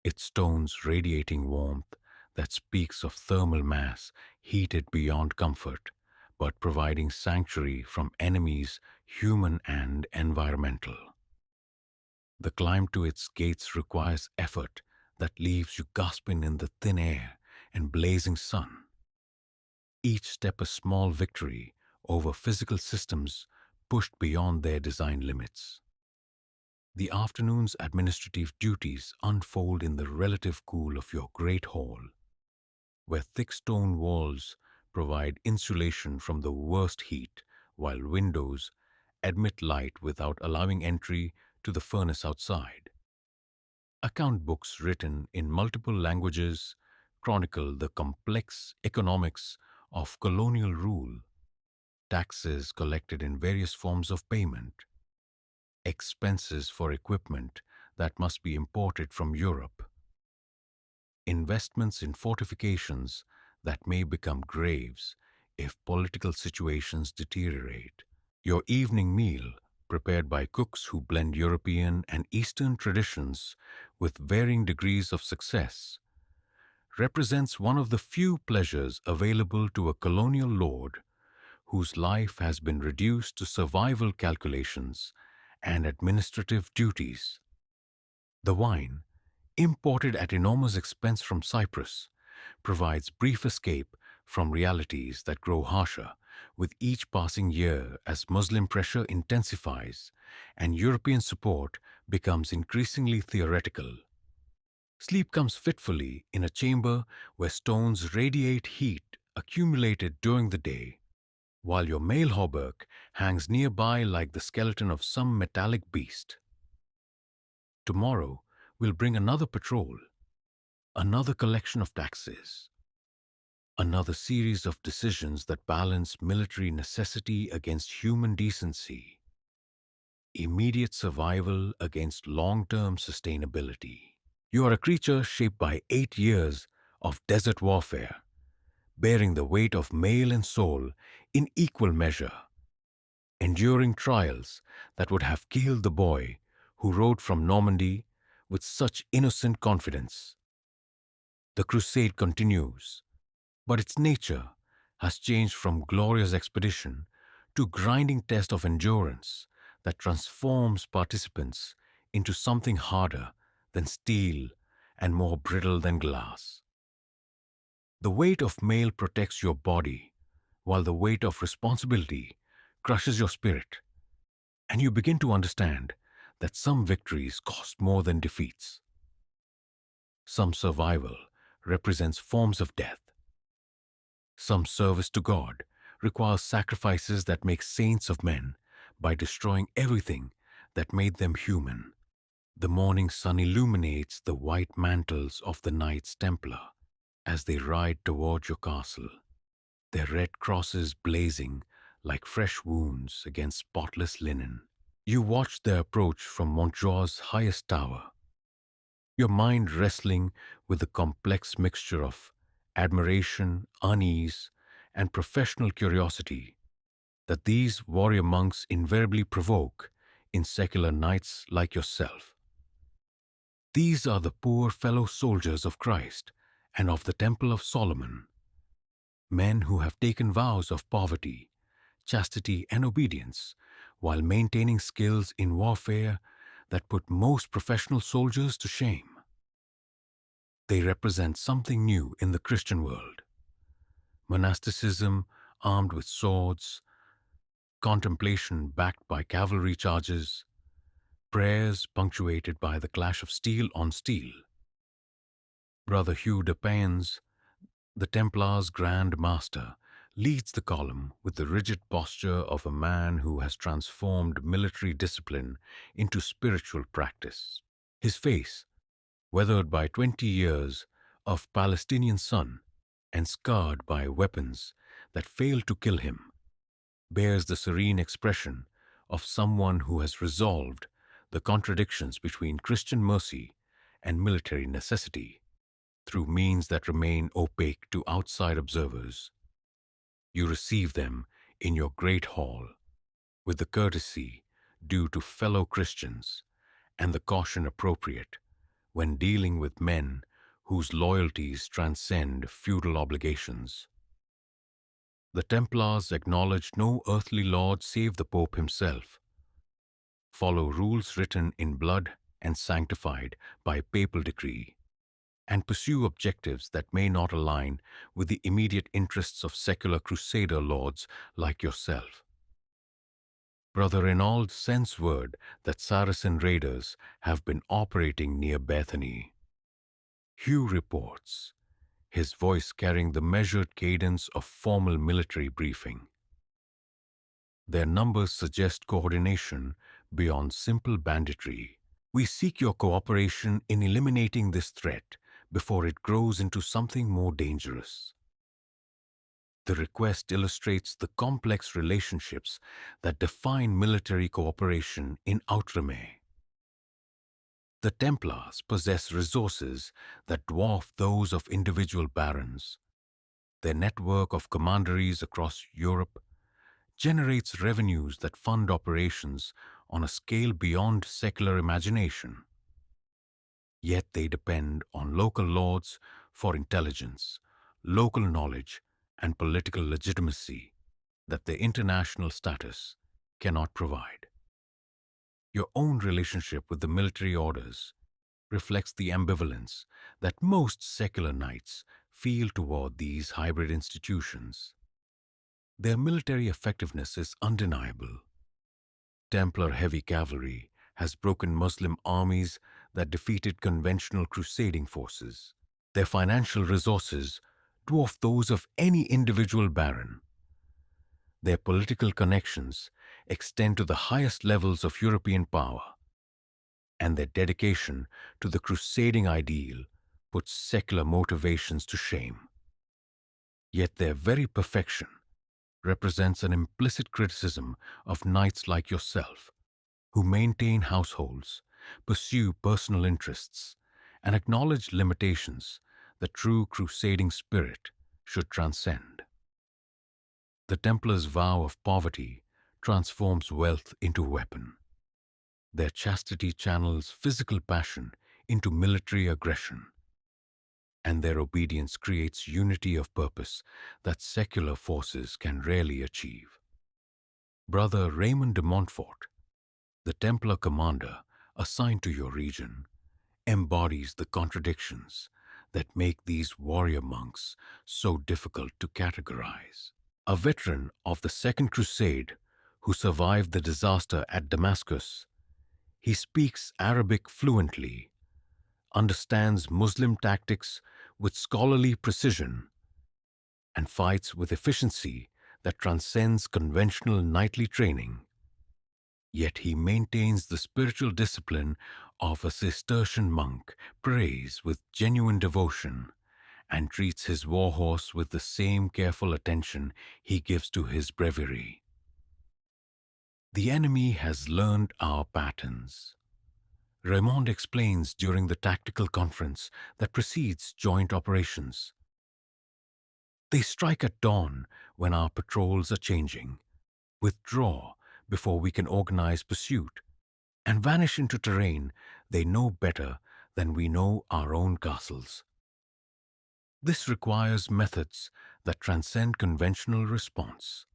its stones radiating warmth that speaks of thermal mass heated beyond comfort, but providing sanctuary from enemies, human and environmental. The climb to its gates requires effort that leaves you gasping in the thin air and blazing sun. Each step a small victory over physical systems pushed beyond their design limits. The afternoon's administrative duties unfold in the relative cool of your great hall, where thick stone walls provide insulation from the worst heat, while windows admit light without allowing entry to the furnace outside. Account books written in multiple languages chronicle the complex economics of colonial rule, taxes collected in various forms of payment, expenses for equipment that must be imported from Europe, investments in fortifications that may become graves if political situations deteriorate. Your evening meal, prepared by cooks who blend European and Eastern traditions with varying degrees of success, represents one of the few pleasures available to a colonial lord whose life has been reduced to survival calculations and administrative duties. The wine, imported at enormous expense from Cyprus, provides brief escape from realities that grow harsher with each passing year as Muslim pressure intensifies and European support becomes increasingly theoretical. Sleep comes fitfully in a chamber where stones radiate heat accumulated during the day, while your mail hauberk hangs nearby like the skeleton of some metallic beast. Tomorrow will bring another patrol, another collection of taxes, another series of decisions that balance military necessity against human decency, immediate survival against long-term sustainability. You are a creature shaped by 8 years of desert warfare, bearing the weight of mail and soul in equal measure, enduring trials that would have killed the boy who rode from Normandy with such innocent confidence. The crusade continues, but its nature has changed from glorious expedition to grinding test of endurance that transforms participants into something harder than steel and more brittle than glass. The weight of mail protects your body, while the weight of responsibility crushes your spirit, and you begin to understand that some victories cost more than defeats. Some survival represents forms of death. Some service to God requires sacrifices that make saints of men by destroying everything that made them human. The morning sun illuminates the white mantles of the Knights Templar as they ride toward your castle, their red crosses blazing like fresh wounds against spotless linen. You watch their approach from Montjoie's highest tower, your mind wrestling with the complex mixture of admiration, unease, and professional curiosity that these warrior monks invariably provoke in secular knights like yourself. These are the poor fellow soldiers of Christ and of the Temple of Solomon, men who have taken vows of poverty, chastity, and obedience while maintaining skills in warfare that put most professional soldiers to shame. They represent something new in the Christian world. Monasticism armed with swords, contemplation backed by cavalry charges, prayers punctuated by the clash of steel on steel. Brother Hugh de Payens, the Templars' Grand Master, leads the column with the rigid posture of a man who has transformed military discipline into spiritual practice. His face, weathered by 20 years of Palestinian sun and scarred by weapons that failed to kill him, bears the serene expression of someone who has resolved the contradictions between Christian mercy and military necessity through means that remain opaque to outside observers. You receive them in your great hall with the courtesy due to fellow Christians and the caution appropriate when dealing with men whose loyalties transcend feudal obligations. The Templars acknowledge no earthly lord save the Pope himself, follow rules written in blood and sanctified by papal decree, and pursue objectives that may not align with the immediate interests of secular crusader lords like yourself. Brother Renaud sends word that Saracen raiders have been operating near Bethany. Hugh reports, his voice carrying the measured cadence of formal military briefing. Their numbers suggest coordination beyond simple banditry. We seek your cooperation in eliminating this threat before it grows into something more dangerous. The request illustrates the complex relationships that define military cooperation in Outremer. The Templars possess resources that dwarf those of individual barons. Their network of commanderies across Europe generates revenues that fund operations on a scale beyond secular imagination. Yet they depend on local lords for intelligence, local knowledge, and political legitimacy that their international status cannot provide. Your own relationship with the military orders reflects the ambivalence that most secular knights feel toward these hybrid institutions. Their military effectiveness is undeniable. Templar heavy cavalry has broken Muslim armies that defeated conventional crusading forces. Their financial resources dwarf those of any individual baron. Their political connections extend to the highest levels of European power, and their dedication to the crusading ideal puts secular motivations to shame. Yet their very perfection represents an implicit criticism of knights like yourself, who maintain households, pursue personal interests, and acknowledge limitations the true crusading spirit should transcend. The Templars' vow of poverty transforms wealth into a weapon. Their chastity channels physical passion into military aggression, and their obedience creates unity of purpose that secular forces can rarely achieve. Brother Raymond de Montfort, the Templar commander assigned to your region, embodies the contradictions that make these warrior monks so difficult to categorize. A veteran of the Second Crusade who survived the disaster at Damascus, he speaks Arabic fluently, understands Muslim tactics with scholarly precision, and fights with efficiency that transcends conventional knightly training. Yet he maintains the spiritual discipline of a Cistercian monk, prays with genuine devotion, and treats his warhorse with the same careful attention he gives to his breviary. The enemy has learned our patterns. Raymond explains during the tactical conference that precedes joint operations. They strike at dawn when our patrols are changing, withdraw before we can organize pursuit, and vanish into terrain they know better than we know our own castles. This requires methods that transcend conventional response.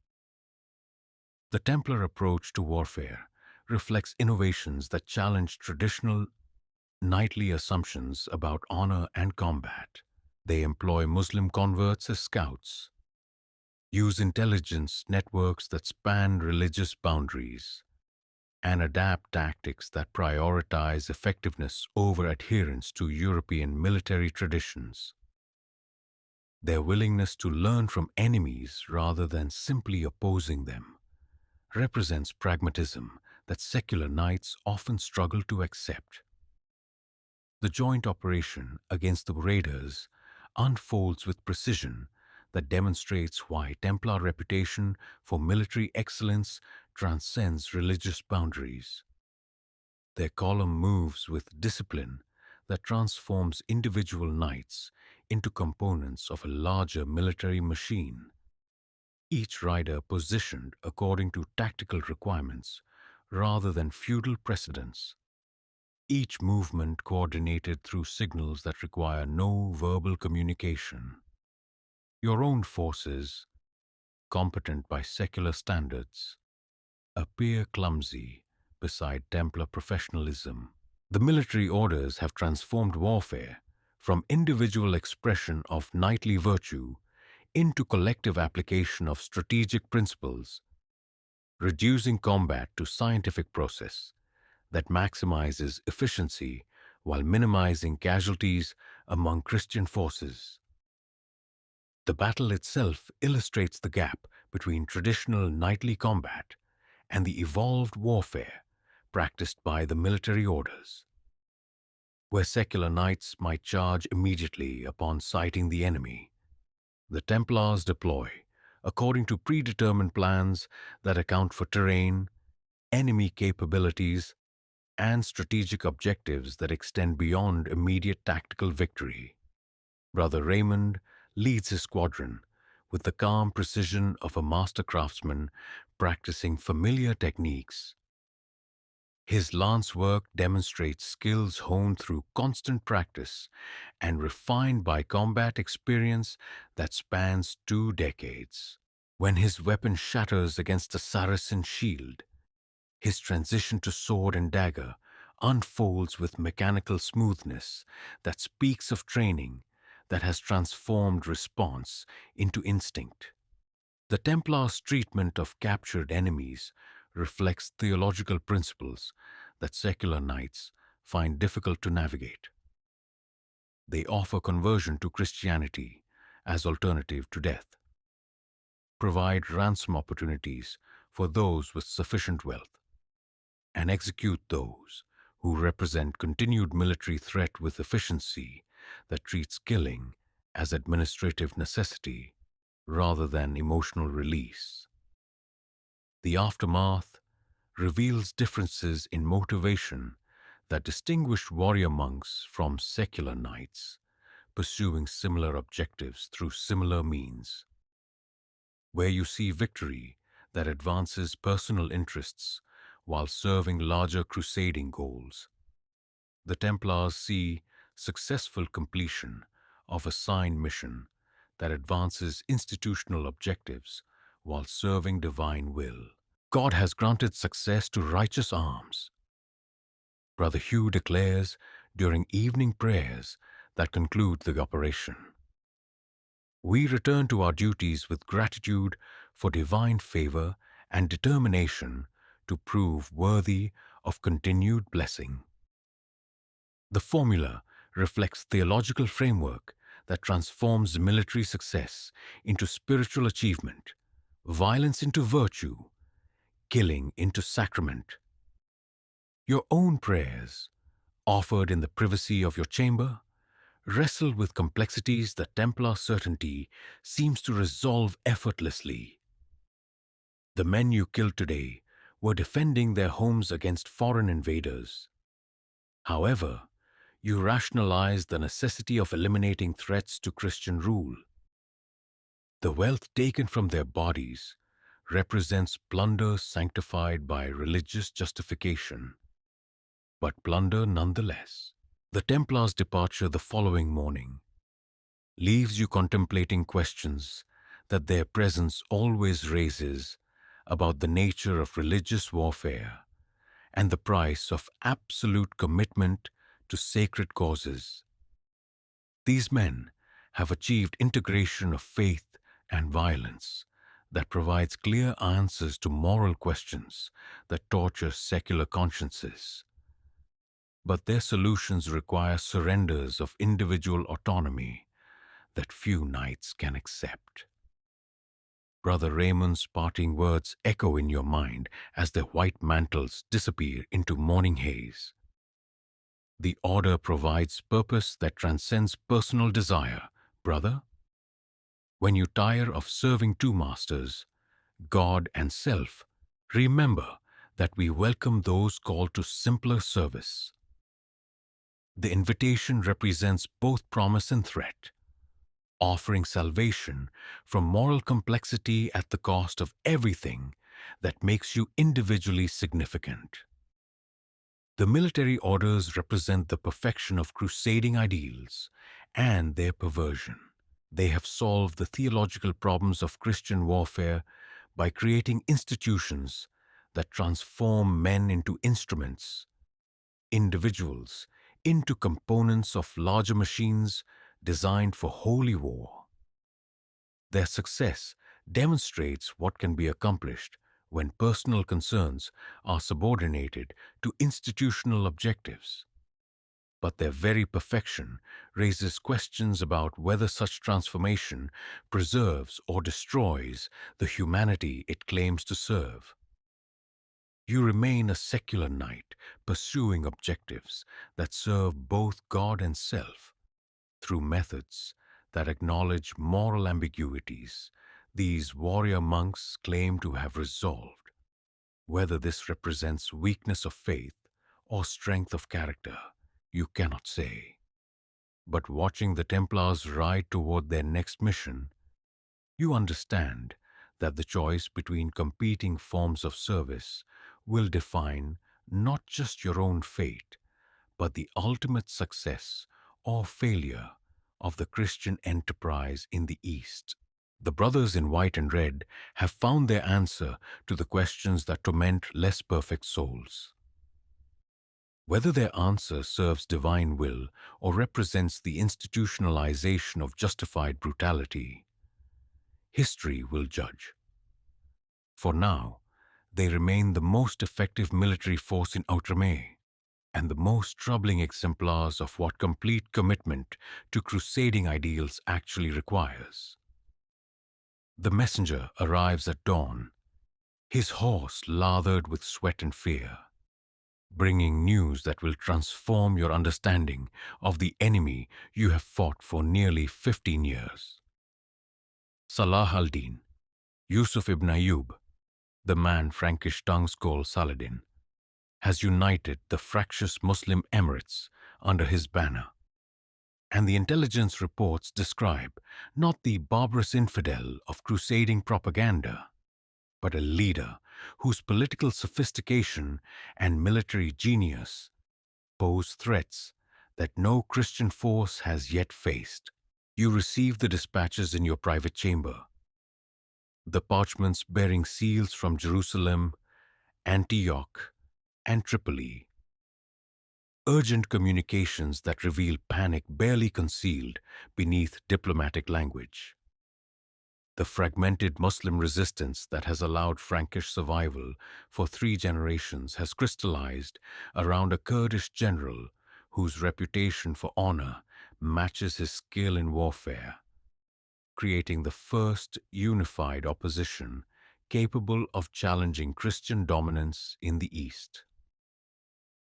The Templar approach to warfare reflects innovations that challenge traditional knightly assumptions about honor and combat. They employ Muslim converts as scouts, use intelligence networks that span religious boundaries, and adapt tactics that prioritize effectiveness over adherence to European military traditions. Their willingness to learn from enemies rather than simply opposing them represents pragmatism that secular knights often struggle to accept. The joint operation against the raiders unfolds with precision that demonstrates why Templar reputation for military excellence transcends religious boundaries. Their column moves with discipline that transforms individual knights into components of a larger military machine, each rider positioned according to tactical requirements rather than feudal precedents. Each movement coordinated through signals that require no verbal communication. Your own forces, competent by secular standards, appear clumsy beside Templar professionalism. The military orders have transformed warfare from individual expression of knightly virtue into collective application of strategic principles, reducing combat to scientific process that maximizes efficiency while minimizing casualties among Christian forces. The battle itself illustrates the gap between traditional knightly combat and the evolved warfare practiced by the military orders. Where secular knights might charge immediately upon sighting the enemy, the Templars deploy according to predetermined plans that account for terrain, enemy capabilities, and strategic objectives that extend beyond immediate tactical victory. Brother Raymond leads his squadron with the calm precision of a master craftsman practicing familiar techniques. His lance work demonstrates skills honed through constant practice and refined by combat experience that spans 2 decades. When his weapon shatters against a Saracen shield, his transition to sword and dagger unfolds with mechanical smoothness that speaks of training that has transformed response into instinct. The Templars' treatment of captured enemies reflects theological principles that secular knights find difficult to navigate. They offer conversion to Christianity as alternative to death, provide ransom opportunities for those with sufficient wealth, and execute those who represent continued military threat with efficiency that treats killing as administrative necessity rather than emotional release. The aftermath reveals differences in motivation that distinguish warrior monks from secular knights, pursuing similar objectives through similar means. Where you see victory that advances personal interests while serving larger crusading goals, the Templars see successful completion of a signed mission that advances institutional objectives while serving divine will. God has granted success to righteous arms, Brother Hugh declares during evening prayers that conclude the operation. We return to our duties with gratitude for divine favor and determination to prove worthy of continued blessing. The formula reflects theological framework that transforms military success into spiritual achievement, violence into virtue, killing into sacrament. Your own prayers, offered in the privacy of your chamber, wrestle with complexities that Templar certainty seems to resolve effortlessly. The men you killed today were defending their homes against foreign invaders. However, you rationalize the necessity of eliminating threats to Christian rule. The wealth taken from their bodies represents plunder sanctified by religious justification, but plunder nonetheless. The Templars' departure the following morning leaves you contemplating questions that their presence always raises about the nature of religious warfare and the price of absolute commitment to sacred causes. These men have achieved integration of faith and violence that provides clear answers to moral questions that torture secular consciences. But their solutions require surrenders of individual autonomy that few knights can accept. Brother Raymond's parting words echo in your mind as their white mantles disappear into morning haze. The order provides purpose that transcends personal desire, brother. When you tire of serving two masters, God and self, remember that we welcome those called to simpler service. The invitation represents both promise and threat, offering salvation from moral complexity at the cost of everything that makes you individually significant. The military orders represent the perfection of crusading ideals and their perversion. They have solved the theological problems of Christian warfare by creating institutions that transform men into instruments, individuals into components of larger machines designed for holy war. Their success demonstrates what can be accomplished when personal concerns are subordinated to institutional objectives. But their very perfection raises questions about whether such transformation preserves or destroys the humanity it claims to serve. You remain a secular knight pursuing objectives that serve both God and self through methods that acknowledge moral ambiguities these warrior monks claim to have resolved. Whether this represents weakness of faith or strength of character, you cannot say. But watching the Templars ride toward their next mission, you understand that the choice between competing forms of service will define not just your own fate, but the ultimate success or failure of the Christian enterprise in the East. The brothers in white and red have found their answer to the questions that torment less perfect souls. Whether their answer serves divine will or represents the institutionalization of justified brutality, history will judge. For now, they remain the most effective military force in Outremer and the most troubling exemplars of what complete commitment to crusading ideals actually requires. The messenger arrives at dawn, his horse lathered with sweat and fear, bringing news that will transform your understanding of the enemy you have fought for nearly 15 years. Salah al-Din, Yusuf ibn Ayyub, the man Frankish tongues call Saladin, has united the fractious Muslim emirates under his banner. And the intelligence reports describe not the barbarous infidel of crusading propaganda, but a leader whose political sophistication and military genius pose threats that no Christian force has yet faced. You receive the dispatches in your private chamber, the parchments bearing seals from Jerusalem, Antioch, and Tripoli, urgent communications that reveal panic barely concealed beneath diplomatic language. The fragmented Muslim resistance that has allowed Frankish survival for 3 generations has crystallized around a Kurdish general whose reputation for honor matches his skill in warfare, creating the first unified opposition capable of challenging Christian dominance in the East.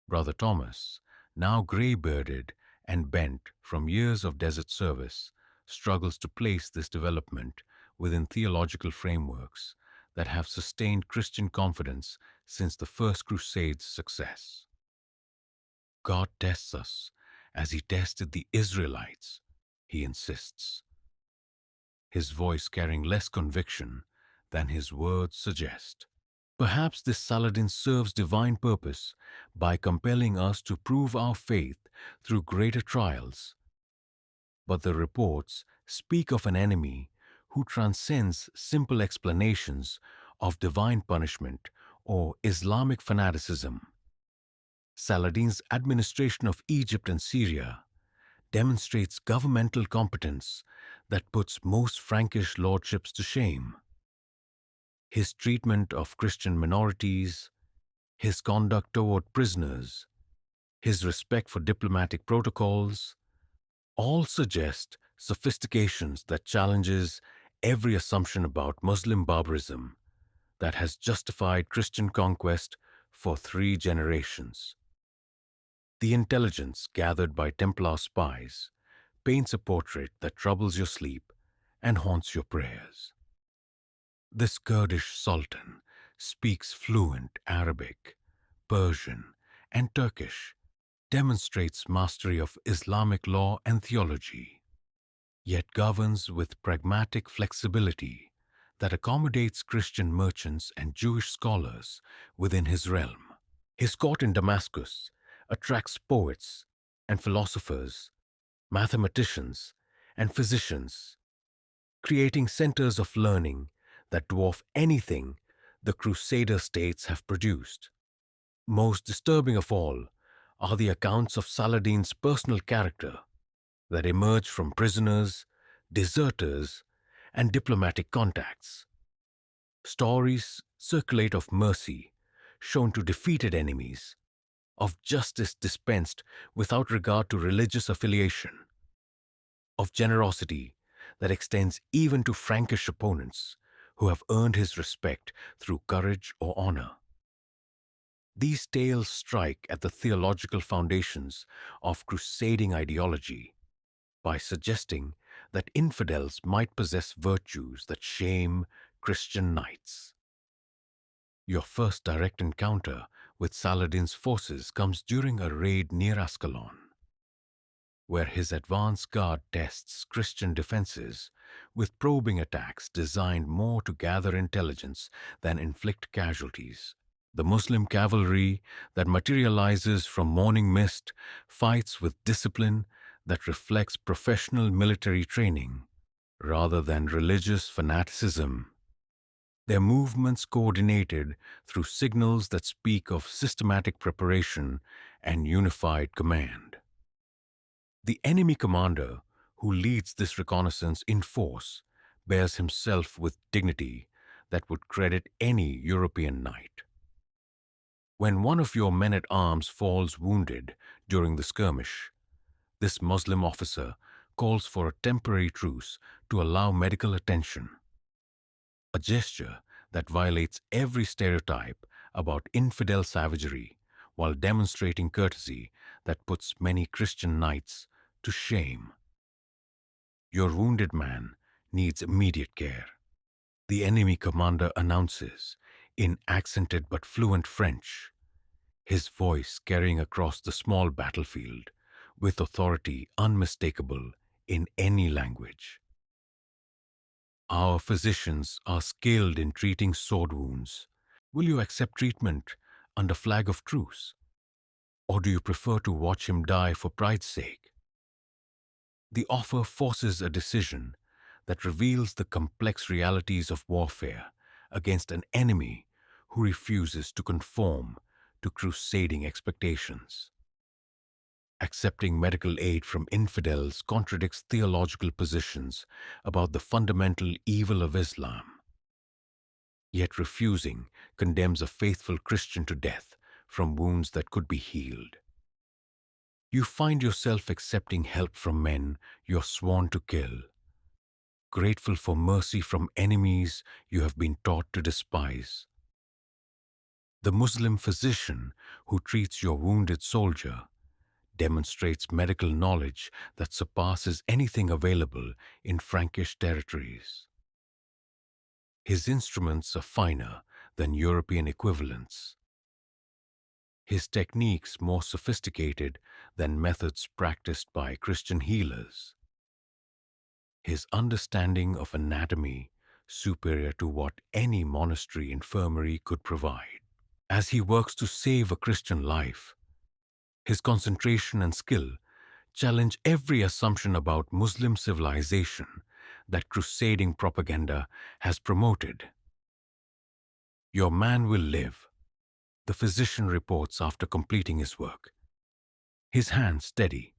Brother Thomas, now gray-bearded and bent from years of desert service, struggles to place this development within theological frameworks that have sustained Christian confidence since the First Crusades' success. God tests us as he tested the Israelites, he insists, his voice carrying less conviction than his words suggest. Perhaps this Saladin serves divine purpose by compelling us to prove our faith through greater trials. But the reports speak of an enemy who transcends simple explanations of divine punishment or Islamic fanaticism. Saladin's administration of Egypt and Syria demonstrates governmental competence that puts most Frankish lordships to shame. His treatment of Christian minorities, his conduct toward prisoners, his respect for diplomatic protocols, all suggest sophistications that challenges every assumption about Muslim barbarism that has justified Christian conquest for 3 generations. The intelligence gathered by Templar spies paints a portrait that troubles your sleep and haunts your prayers. This Kurdish sultan speaks fluent Arabic, Persian, and Turkish, demonstrates mastery of Islamic law and theology, yet governs with pragmatic flexibility that accommodates Christian merchants and Jewish scholars within his realm. His court in Damascus attracts poets and philosophers, mathematicians and physicians, creating centers of learning that dwarf anything the Crusader states have produced. Most disturbing of all are the accounts of Saladin's personal character that emerge from prisoners, deserters, and diplomatic contacts. Stories circulate of mercy shown to defeated enemies, of justice dispensed without regard to religious affiliation, of generosity that extends even to Frankish opponents who have earned his respect through courage or honor. These tales strike at the theological foundations of crusading ideology by suggesting that infidels might possess virtues that shame Christian knights. Your first direct encounter with Saladin's forces comes during a raid near Ascalon, where his advance guard tests Christian defenses with probing attacks designed more to gather intelligence than inflict casualties. The Muslim cavalry that materializes from morning mist fights with discipline that reflects professional military training rather than religious fanaticism. Their movements coordinated through signals that speak of systematic preparation and unified command. The enemy commander who leads this reconnaissance in force bears himself with dignity that would credit any European knight. When one of your men-at-arms falls wounded during the skirmish, this Muslim officer calls for a temporary truce to allow medical attention, a gesture that violates every stereotype about infidel savagery while demonstrating courtesy that puts many Christian knights to shame. Your wounded man needs immediate care. The enemy commander announces, in accented but fluent French, his voice carrying across the small battlefield with authority unmistakable in any language. Our physicians are skilled in treating sword wounds. Will you accept treatment under flag of truce? Or do you prefer to watch him die for pride's sake? The offer forces a decision that reveals the complex realities of warfare against an enemy who refuses to conform to crusading expectations. Accepting medical aid from infidels contradicts theological positions about the fundamental evil of Islam. Yet refusing condemns a faithful Christian to death from wounds that could be healed. You find yourself accepting help from men you're sworn to kill, grateful for mercy from enemies you have been taught to despise. The Muslim physician who treats your wounded soldier demonstrates medical knowledge that surpasses anything available in Frankish territories. His instruments are finer than European equivalents, his techniques more sophisticated than methods practiced by Christian healers, his understanding of anatomy superior to what any monastery infirmary could provide. As he works to save a Christian life, his concentration and skill challenge every assumption about Muslim civilization that crusading propaganda has promoted. Your man will live, the physician reports after completing his work, his hands steady,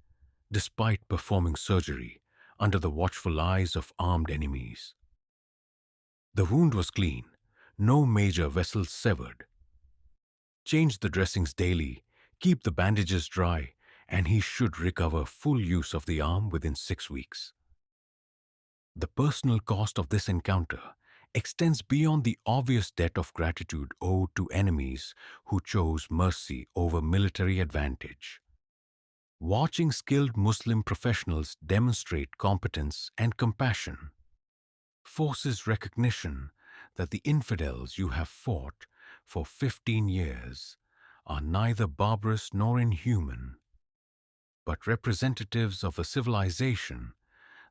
despite performing surgery under the watchful eyes of armed enemies. The wound was clean, no major vessels severed. Change the dressings daily, keep the bandages dry, and he should recover full use of the arm within 6 weeks. The personal cost of this encounter extends beyond the obvious debt of gratitude owed to enemies who chose mercy over military advantage. Watching skilled Muslim professionals demonstrate competence and compassion forces recognition that the infidels you have fought for 15 years are neither barbarous nor inhuman, but representatives of a civilization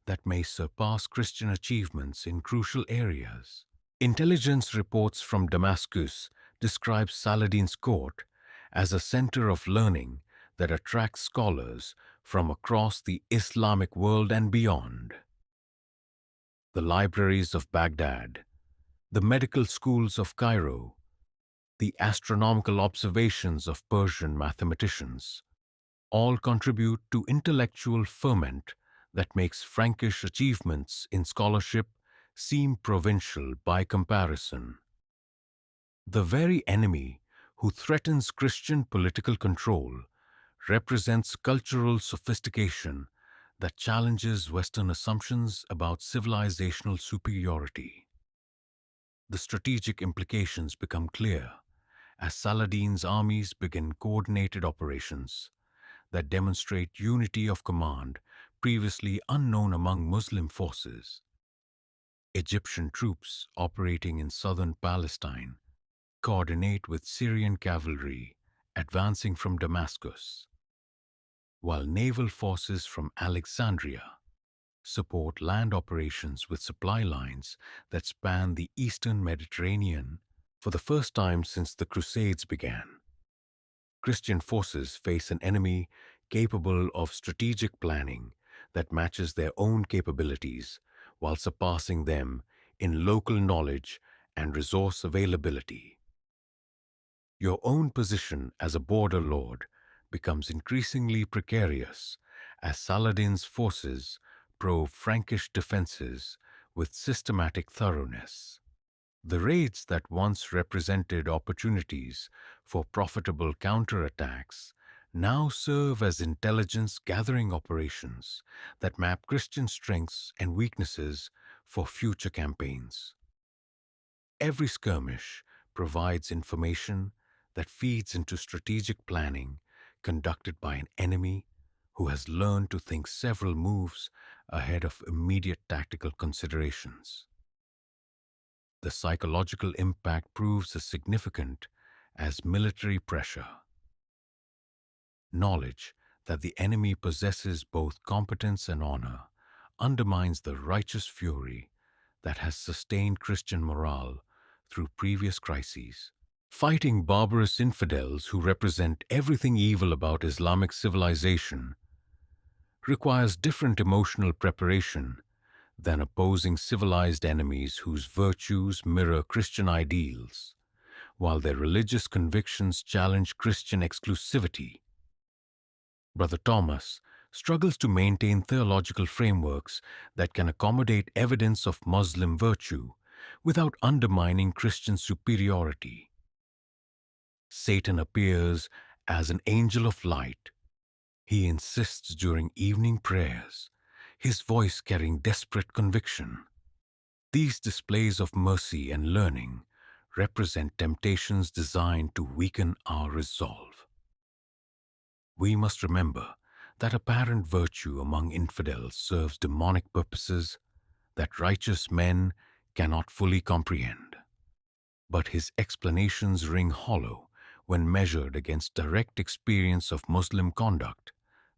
that may surpass Christian achievements in crucial areas. Intelligence reports from Damascus describe Saladin's court as a center of learning that attracts scholars from across the Islamic world and beyond. The libraries of Baghdad, the medical schools of Cairo, the astronomical observations of Persian mathematicians, all contribute to intellectual ferment that makes Frankish achievements in scholarship seem provincial by comparison. The very enemy who threatens Christian political control represents cultural sophistication that challenges Western assumptions about civilizational superiority. The strategic implications become clear as Saladin's armies begin coordinated operations that demonstrate unity of command previously unknown among Muslim forces. Egyptian troops operating in southern Palestine coordinate with Syrian cavalry advancing from Damascus, while naval forces from Alexandria support land operations with supply lines that span the eastern Mediterranean. For the first time since the Crusades began, Christian forces face an enemy capable of strategic planning that matches their own capabilities while surpassing them in local knowledge and resource availability. Your own position as a border lord becomes increasingly precarious as Saladin's forces probe Frankish defenses with systematic thoroughness. The raids that once represented opportunities for profitable counterattacks now serve as intelligence gathering operations that map Christian strengths and weaknesses for future campaigns. Every skirmish provides information that feeds into strategic planning conducted by an enemy who has learned to think several moves ahead of immediate tactical considerations. The psychological impact proves as significant as military pressure. Knowledge that the enemy possesses both competence and honor undermines the righteous fury that has sustained Christian morale through previous crises. Fighting barbarous infidels who represent everything evil about Islamic civilization requires different emotional preparation than opposing civilized enemies whose virtues mirror Christian ideals, while their religious convictions challenge Christian exclusivity. Brother Thomas struggles to maintain theological frameworks that can accommodate evidence of Muslim virtue without undermining Christian superiority. Satan appears as an angel of light. He insists during evening prayers, his voice carrying desperate conviction. These displays of mercy and learning represent temptations designed to weaken our resolve. We must remember that apparent virtue among infidels serves demonic purposes that righteous men cannot fully comprehend. But his explanations ring hollow when measured against direct experience of Muslim conduct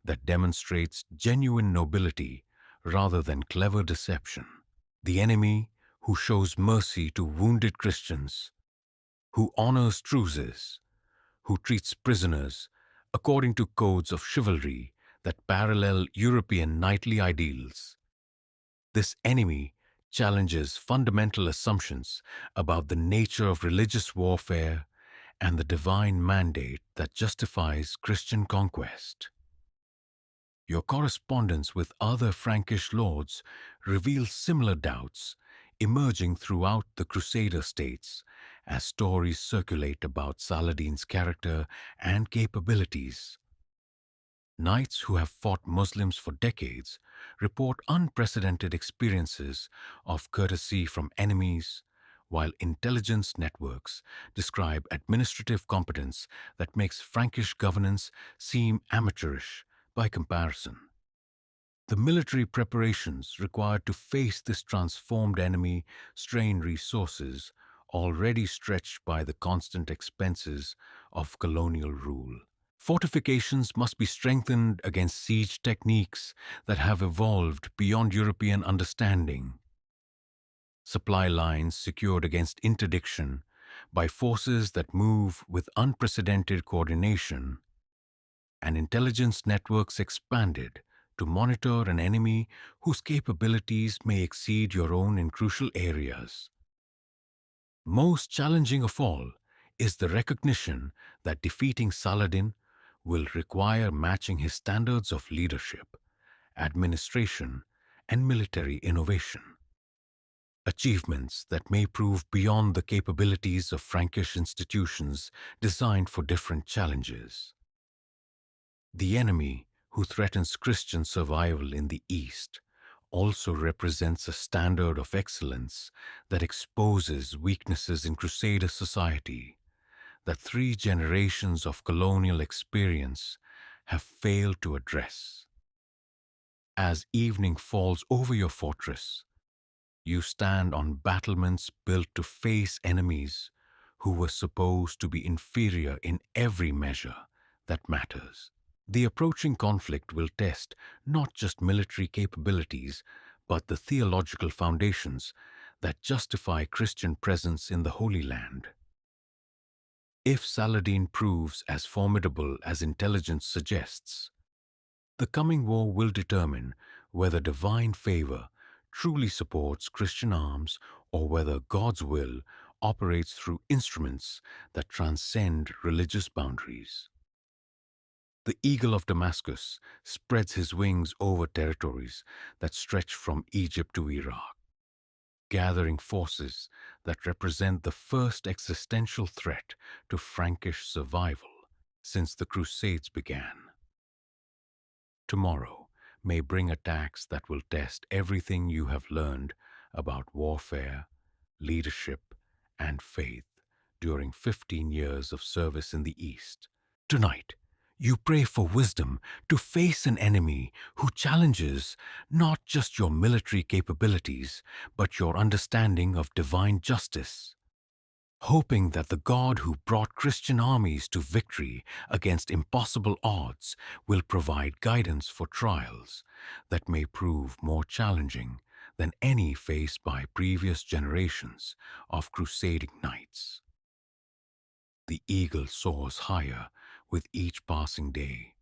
that demonstrates genuine nobility rather than clever deception. The enemy who shows mercy to wounded Christians, who honors truces, who treats prisoners according to codes of chivalry that parallel European knightly ideals. This enemy challenges fundamental assumptions about the nature of religious warfare and the divine mandate that justifies Christian conquest. Your correspondence with other Frankish lords reveals similar doubts emerging throughout the Crusader states as stories circulate about Saladin's character and capabilities. Knights who have fought Muslims for decades report unprecedented experiences of courtesy from enemies, while intelligence networks describe administrative competence that makes Frankish governance seem amateurish by comparison. The military preparations required to face this transformed enemy strain resources already stretched by the constant expenses of colonial rule. Fortifications must be strengthened against siege techniques that have evolved beyond European understanding. Supply lines secured against interdiction by forces that move with unprecedented coordination, and intelligence networks expanded to monitor an enemy whose capabilities may exceed your own in crucial areas. Most challenging of all is the recognition that defeating Saladin will require matching his standards of leadership, administration, and military innovation. Achievements that may prove beyond the capabilities of Frankish institutions designed for different challenges. The enemy who threatens Christian survival in the East also represents a standard of excellence that exposes weaknesses in Crusader society that 3 generations of colonial experience have failed to address. As evening falls over your fortress, you stand on battlements built to face enemies who were supposed to be inferior in every measure that matters. The approaching conflict will test not just military capabilities, but the theological foundations that justify Christian presence in the Holy Land. If Saladin proves as formidable as intelligence suggests, the coming war will determine whether divine favor truly supports Christian arms or whether God's will operates through instruments that transcend religious boundaries. The eagle of Damascus spreads his wings over territories that stretch from Egypt to Iraq, gathering forces that represent the first existential threat to Frankish survival since the Crusades began. Tomorrow may bring attacks that will test everything you have learned about warfare, leadership, and faith during 15 years of service in the East. Tonight, you pray for wisdom to face an enemy who challenges not just your military capabilities, but your understanding of divine justice, hoping that the God who brought Christian armies to victory against impossible odds will provide guidance for trials that may prove more challenging than any faced by previous generations of crusading knights. The eagle soars higher with each passing day,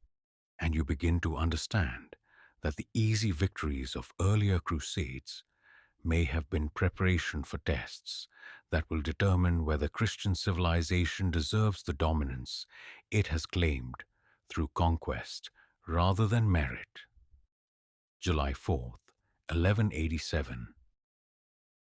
and you begin to understand that the easy victories of earlier crusades may have been preparation for tests that will determine whether Christian civilization deserves the dominance it has claimed through conquest rather than merit. July 4th, 1187.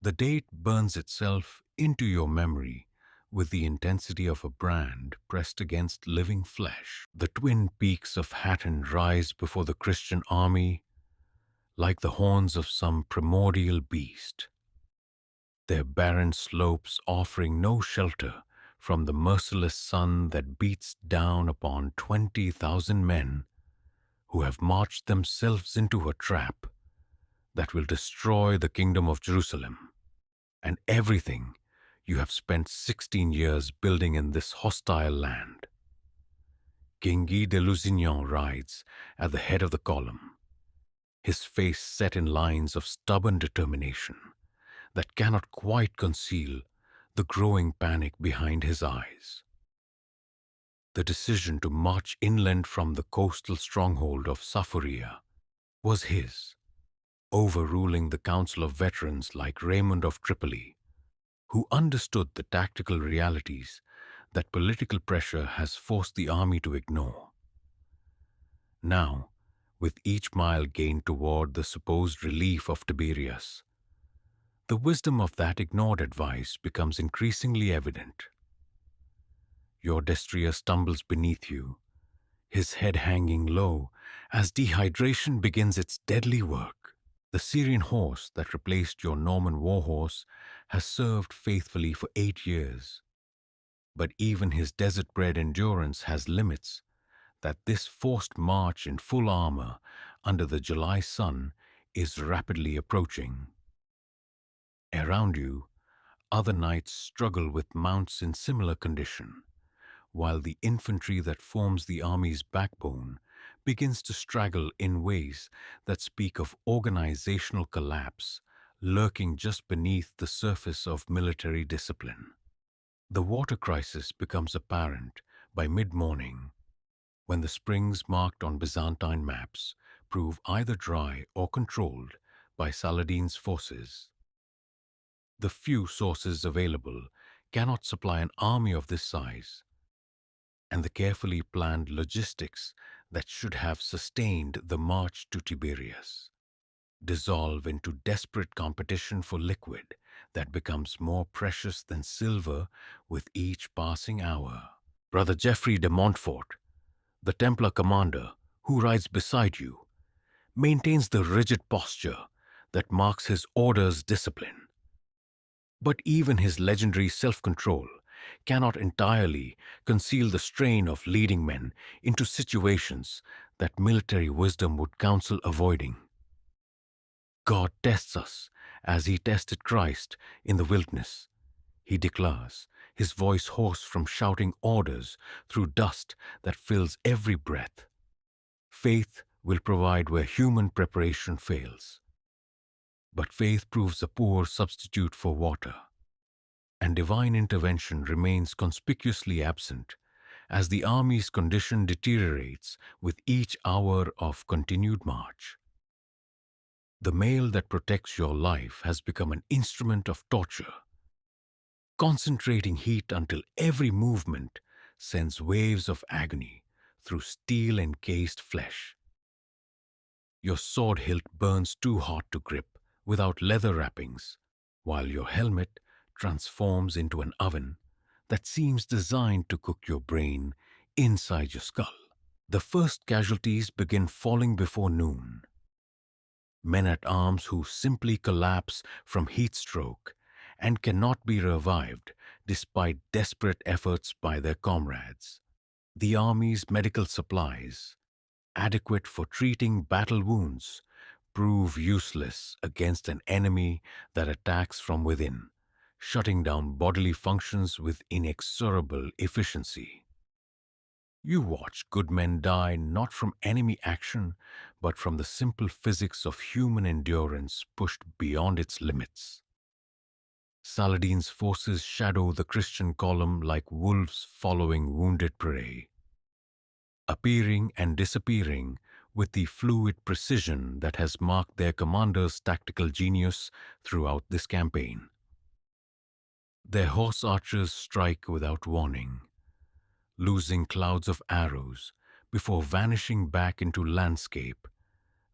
The date burns itself into your memory with the intensity of a brand pressed against living flesh. The twin peaks of Hattin rise before the Christian army like the horns of some primordial beast, their barren slopes offering no shelter from the merciless sun that beats down upon 20,000 men who have marched themselves into a trap that will destroy the kingdom of Jerusalem and everything you have spent 16 years building in this hostile land. King Guy de Lusignan rides at the head of the column, his face set in lines of stubborn determination that cannot quite conceal the growing panic behind his eyes. The decision to march inland from the coastal stronghold of Safuria was his, overruling the council of veterans like Raymond of Tripoli, who understood the tactical realities that political pressure has forced the army to ignore. Now, with each mile gained toward the supposed relief of Tiberias, the wisdom of that ignored advice becomes increasingly evident. Your destrier stumbles beneath you, his head hanging low as dehydration begins its deadly work. The Syrian horse that replaced your Norman warhorse has served faithfully for 8 years, but even his desert-bred endurance has limits that this forced march in full armor under the July sun is rapidly approaching. Around you, other knights struggle with mounts in similar condition, while the infantry that forms the army's backbone begins to straggle in ways that speak of organizational collapse lurking just beneath the surface of military discipline. The water crisis becomes apparent by mid-morning, when the springs marked on Byzantine maps prove either dry or controlled by Saladin's forces. The few sources available cannot supply an army of this size, and the carefully planned logistics that should have sustained the march to Tiberias dissolve into desperate competition for liquid that becomes more precious than silver with each passing hour. Brother Geoffrey de Montfort, the Templar commander who rides beside you, maintains the rigid posture that marks his order's discipline. But even his legendary self-control cannot entirely conceal the strain of leading men into situations that military wisdom would counsel avoiding. God tests us as he tested Christ in the wilderness, he declares, his voice hoarse from shouting orders through dust that fills every breath. Faith will provide where human preparation fails. But faith proves a poor substitute for water. and divine intervention remains conspicuously absent as the army's condition deteriorates with each hour of continued march. The mail that protects your life has become an instrument of torture, concentrating heat until every movement sends waves of agony through steel-encased flesh. Your sword hilt burns too hot to grip without leather wrappings, while your helmet transforms into an oven that seems designed to cook your brain inside your skull. The first casualties begin falling before noon. Men-at-arms who simply collapse from heat stroke and cannot be revived despite desperate efforts by their comrades. The army's medical supplies, adequate for treating battle wounds, prove useless against an enemy that attacks from within, shutting down bodily functions with inexorable efficiency. You watch good men die not from enemy action, but from the simple physics of human endurance pushed beyond its limits. Saladin's forces shadow the Christian column like wolves following wounded prey, appearing and disappearing with the fluid precision that has marked their commander's tactical genius throughout this campaign. Their horse archers strike without warning, losing clouds of arrows before vanishing back into landscape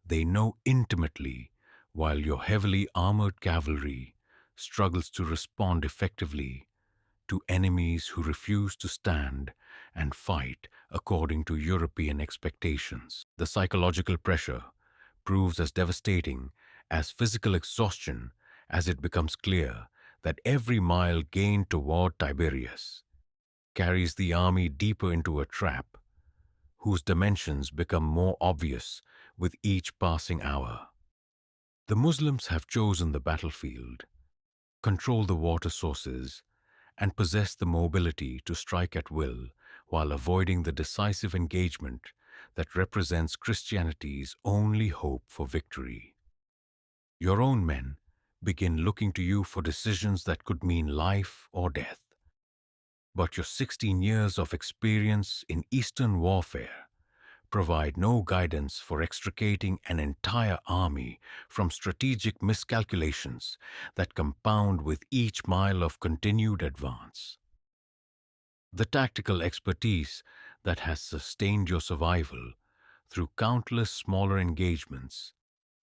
they know intimately, while your heavily armored cavalry struggles to respond effectively to enemies who refuse to stand and fight according to European expectations. The psychological pressure proves as devastating as physical exhaustion as it becomes clear that every mile gained toward Tiberias carries the army deeper into a trap whose dimensions become more obvious with each passing hour. The Muslims have chosen the battlefield, control the water sources, and possess the mobility to strike at will while avoiding the decisive engagement that represents Christianity's only hope for victory. Your own men begin looking to you for decisions that could mean life or death. But your 16 years of experience in Eastern warfare provide no guidance for extricating an entire army from strategic miscalculations that compound with each mile of continued advance. The tactical expertise that has sustained your survival through countless smaller engagements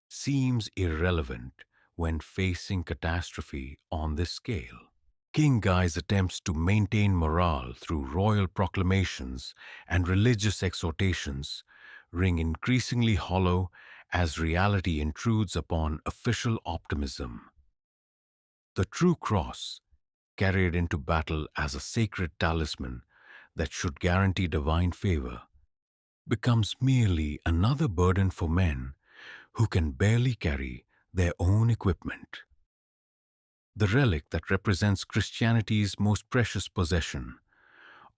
seems irrelevant when facing catastrophe on this scale. King Guy's attempts to maintain morale through royal proclamations and religious exhortations ring increasingly hollow as reality intrudes upon official optimism. The true cross, carried into battle as a sacred talisman that should guarantee divine favor, becomes merely another burden for men who can barely carry their own equipment. The relic that represents Christianity's most precious possession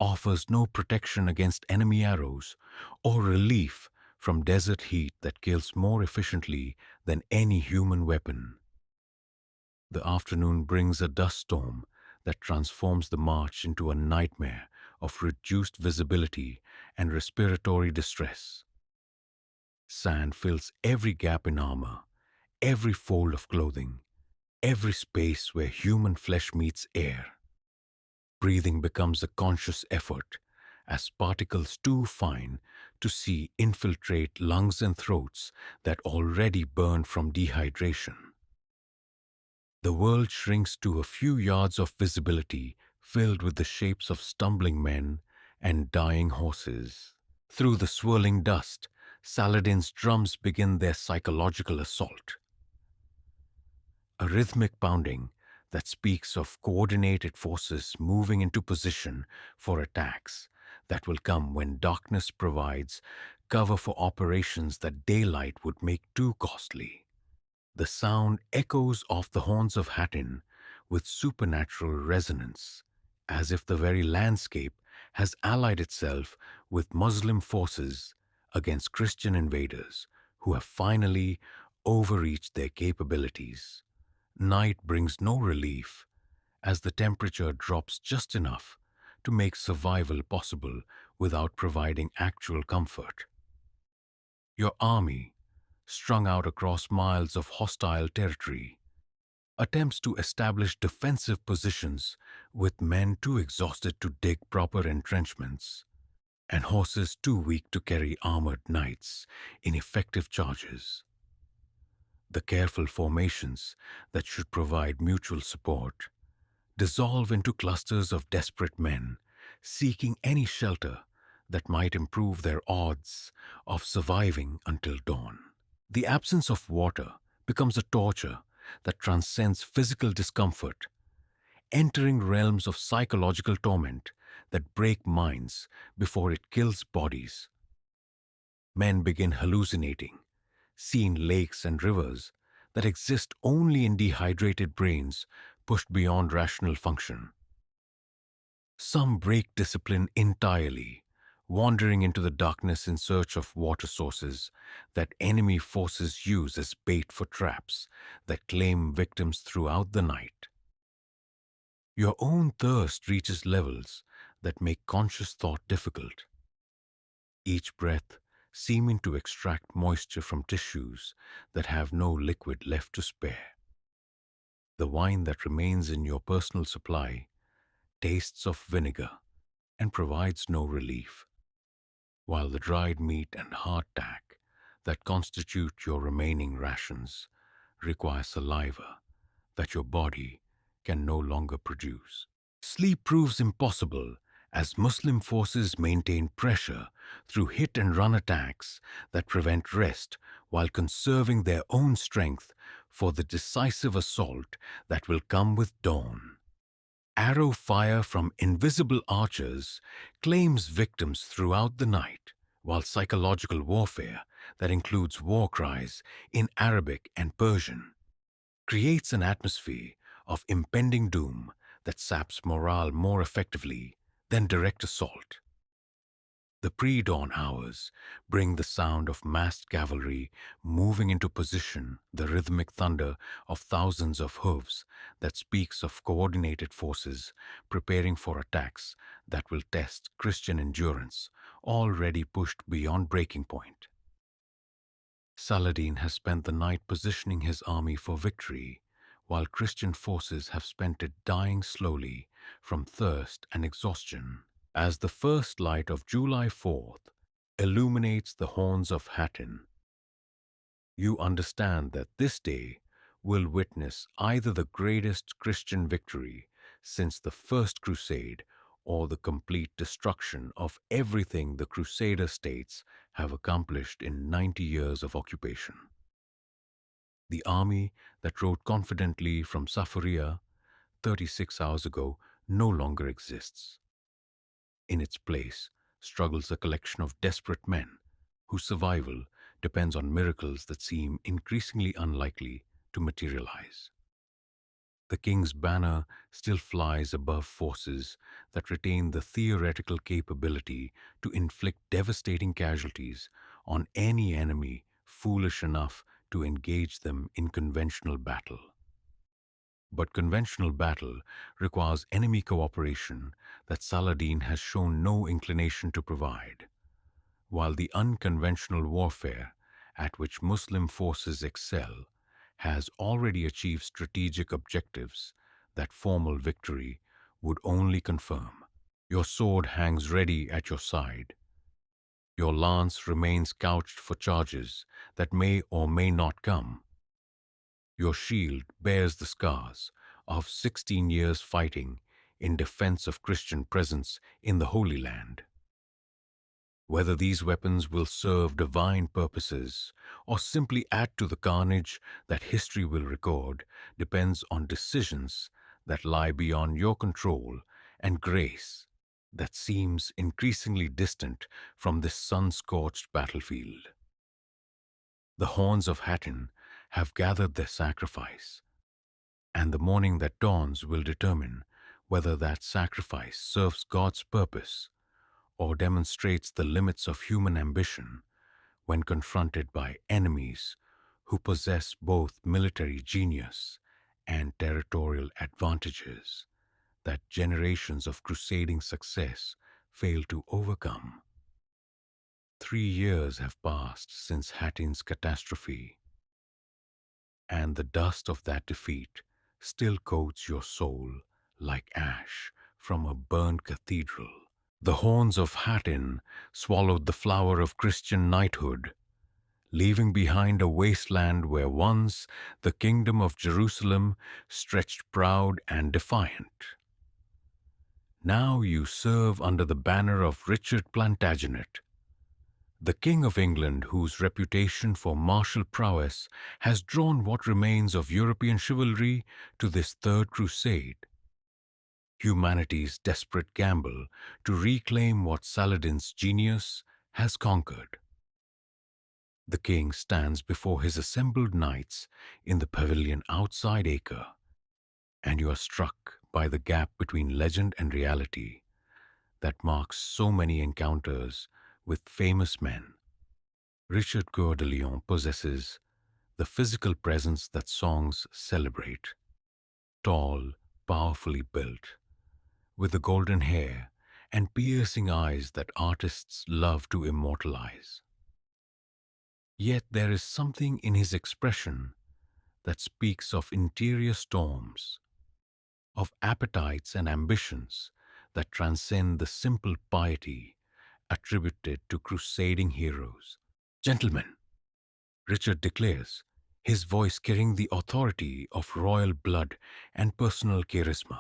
offers no protection against enemy arrows or relief from desert heat that kills more efficiently than any human weapon. The afternoon brings a dust storm that transforms the march into a nightmare of reduced visibility and respiratory distress. Sand fills every gap in armor, every fold of clothing, every space where human flesh meets air. Breathing becomes a conscious effort as particles too fine to see infiltrate lungs and throats that already burn from dehydration. The world shrinks to a few yards of visibility filled with the shapes of stumbling men and dying horses. Through the swirling dust, Saladin's drums begin their psychological assault. A rhythmic pounding that speaks of coordinated forces moving into position for attacks that will come when darkness provides cover for operations that daylight would make too costly. The sound echoes off the horns of Hattin with supernatural resonance, as if the very landscape has allied itself with Muslim forces against Christian invaders who have finally overreached their capabilities. Night brings no relief as the temperature drops just enough to make survival possible without providing actual comfort. Your army, strung out across miles of hostile territory, attempts to establish defensive positions with men too exhausted to dig proper entrenchments and horses too weak to carry armored knights in effective charges. The careful formations that should provide mutual support dissolve into clusters of desperate men seeking any shelter that might improve their odds of surviving until dawn. The absence of water becomes a torture that transcends physical discomfort, entering realms of psychological torment that break minds before it kills bodies. Men begin hallucinating, seeing lakes and rivers that exist only in dehydrated brains pushed beyond rational function. Some break discipline entirely, wandering into the darkness in search of water sources that enemy forces use as bait for traps that claim victims throughout the night. Your own thirst reaches levels that make conscious thought difficult, each breath seeming to extract moisture from tissues that have no liquid left to spare. The wine that remains in your personal supply tastes of vinegar and provides no relief, while the dried meat and hardtack that constitute your remaining rations require saliva that your body can no longer produce. Sleep proves impossible as Muslim forces maintain pressure through hit-and-run attacks that prevent rest while conserving their own strength for the decisive assault that will come with dawn. Arrow fire from invisible archers claims victims throughout the night, while psychological warfare that includes war cries in Arabic and Persian creates an atmosphere of impending doom that saps morale more effectively than direct assault. The pre-dawn hours bring the sound of massed cavalry moving into position, the rhythmic thunder of thousands of hooves that speaks of coordinated forces preparing for attacks that will test Christian endurance, already pushed beyond breaking point. Saladin has spent the night positioning his army for victory, while Christian forces have spent it dying slowly from thirst and exhaustion. As the first light of July 4th illuminates the horns of Hattin, you understand that this day will witness either the greatest Christian victory since the First Crusade or the complete destruction of everything the Crusader states have accomplished in 90 years of occupation. The army that rode confidently from Safaria 36 hours ago no longer exists. In its place struggles a collection of desperate men whose survival depends on miracles that seem increasingly unlikely to materialize. The king's banner still flies above forces that retain the theoretical capability to inflict devastating casualties on any enemy foolish enough to engage them in conventional battle. But conventional battle requires enemy cooperation that Saladin has shown no inclination to provide, while the unconventional warfare at which Muslim forces excel has already achieved strategic objectives that formal victory would only confirm. Your sword hangs ready at your side. Your lance remains couched for charges that may or may not come. Your shield bears the scars of 16 years fighting in defense of Christian presence in the Holy Land. Whether these weapons will serve divine purposes or simply add to the carnage that history will record depends on decisions that lie beyond your control and grace that seems increasingly distant from this sun-scorched battlefield. The horns of Hattin have gathered their sacrifice, and the morning that dawns will determine whether that sacrifice serves God's purpose or demonstrates the limits of human ambition when confronted by enemies who possess both military genius and territorial advantages that generations of crusading success failed to overcome. 3 years have passed since Hattin's catastrophe, and the dust of that defeat still coats your soul like ash from a burned cathedral. The horns of Hattin swallowed the flower of Christian knighthood, leaving behind a wasteland where once the kingdom of Jerusalem stretched proud and defiant. Now you serve under the banner of Richard Plantagenet, the King of England whose reputation for martial prowess has drawn what remains of European chivalry to this Third Crusade. Humanity's desperate gamble to reclaim what Saladin's genius has conquered. The king stands before his assembled knights in the pavilion outside Acre, and you are struck by the gap between legend and reality that marks so many encounters with famous men. Richard Coeur de Lion possesses the physical presence that songs celebrate. Tall, powerfully built, with the golden hair and piercing eyes that artists love to immortalize. Yet there is something in his expression that speaks of interior storms, of appetites and ambitions that transcend the simple piety attributed to crusading heroes. Gentlemen, Richard declares, his voice carrying the authority of royal blood and personal charisma.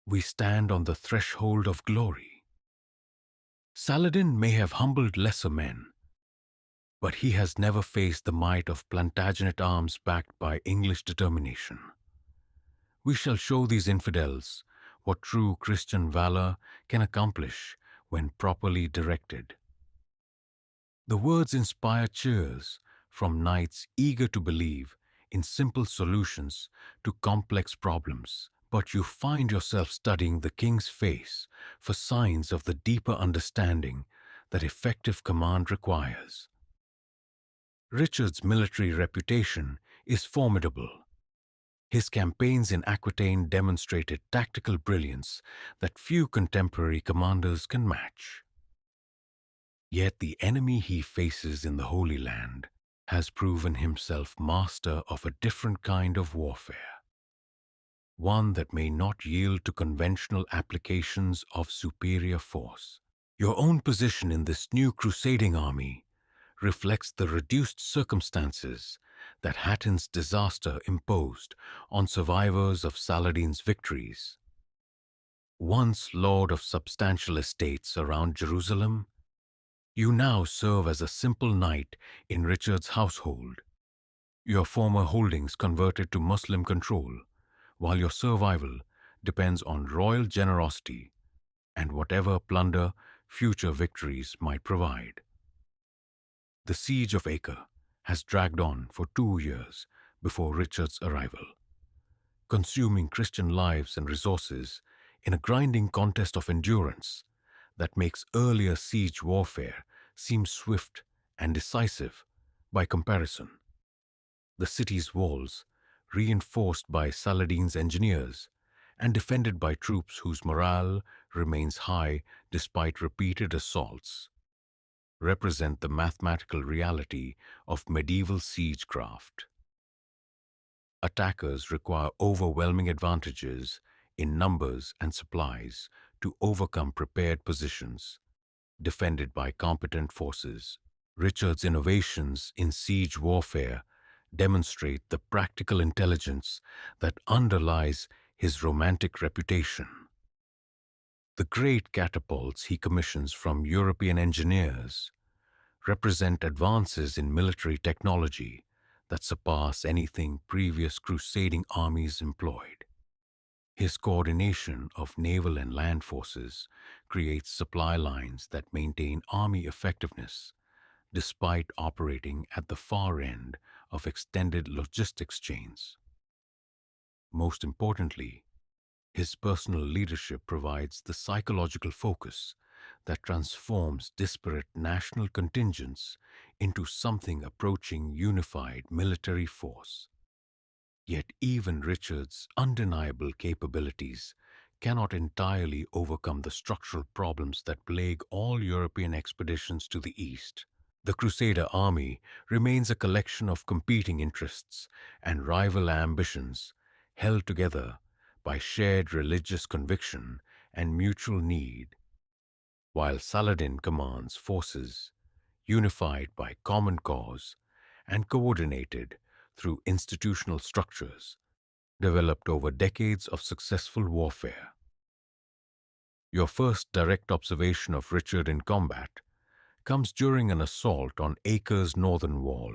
We stand on the threshold of glory. Saladin may have humbled lesser men, but he has never faced the might of Plantagenet arms backed by English determination. We shall show these infidels what true Christian valor can accomplish when properly directed. The words inspire cheers from knights eager to believe in simple solutions to complex problems, but you find yourself studying the king's face for signs of the deeper understanding that effective command requires. Richard's military reputation is formidable. His campaigns in Aquitaine demonstrated tactical brilliance that few contemporary commanders can match. Yet the enemy he faces in the Holy Land has proven himself master of a different kind of warfare, one that may not yield to conventional applications of superior force. Your own position in this new crusading army reflects the reduced circumstances that Hatton's disaster imposed on survivors of Saladin's victories. Once lord of substantial estates around Jerusalem, you now serve as a simple knight in Richard's household, your former holdings converted to Muslim control, while your survival depends on royal generosity and whatever plunder future victories might provide. The siege of Acre has dragged on for 2 years before Richard's arrival, consuming Christian lives and resources in a grinding contest of endurance that makes earlier siege warfare seem swift and decisive by comparison. The city's walls, reinforced by Saladin's engineers and defended by troops whose morale remains high despite repeated assaults, represent the mathematical reality of medieval siegecraft. Attackers require overwhelming advantages in numbers and supplies to overcome prepared positions, defended by competent forces. Richard's innovations in siege warfare demonstrate the practical intelligence that underlies his romantic reputation. The great catapults he commissions from European engineers represent advances in military technology that surpass anything previous crusading armies employed. His coordination of naval and land forces creates supply lines that maintain army effectiveness despite operating at the far end of extended logistics chains. Most importantly, his personal leadership provides the psychological focus that transforms disparate national contingents into something approaching unified military force. Yet even Richard's undeniable capabilities cannot entirely overcome the structural problems that plague all European expeditions to the east. The Crusader army remains a collection of competing interests and rival ambitions held together by shared religious conviction and mutual need, while Saladin commands forces unified by common cause and coordinated through institutional structures developed over decades of successful warfare. Your first direct observation of Richard in combat comes during an assault on Acre's northern wall,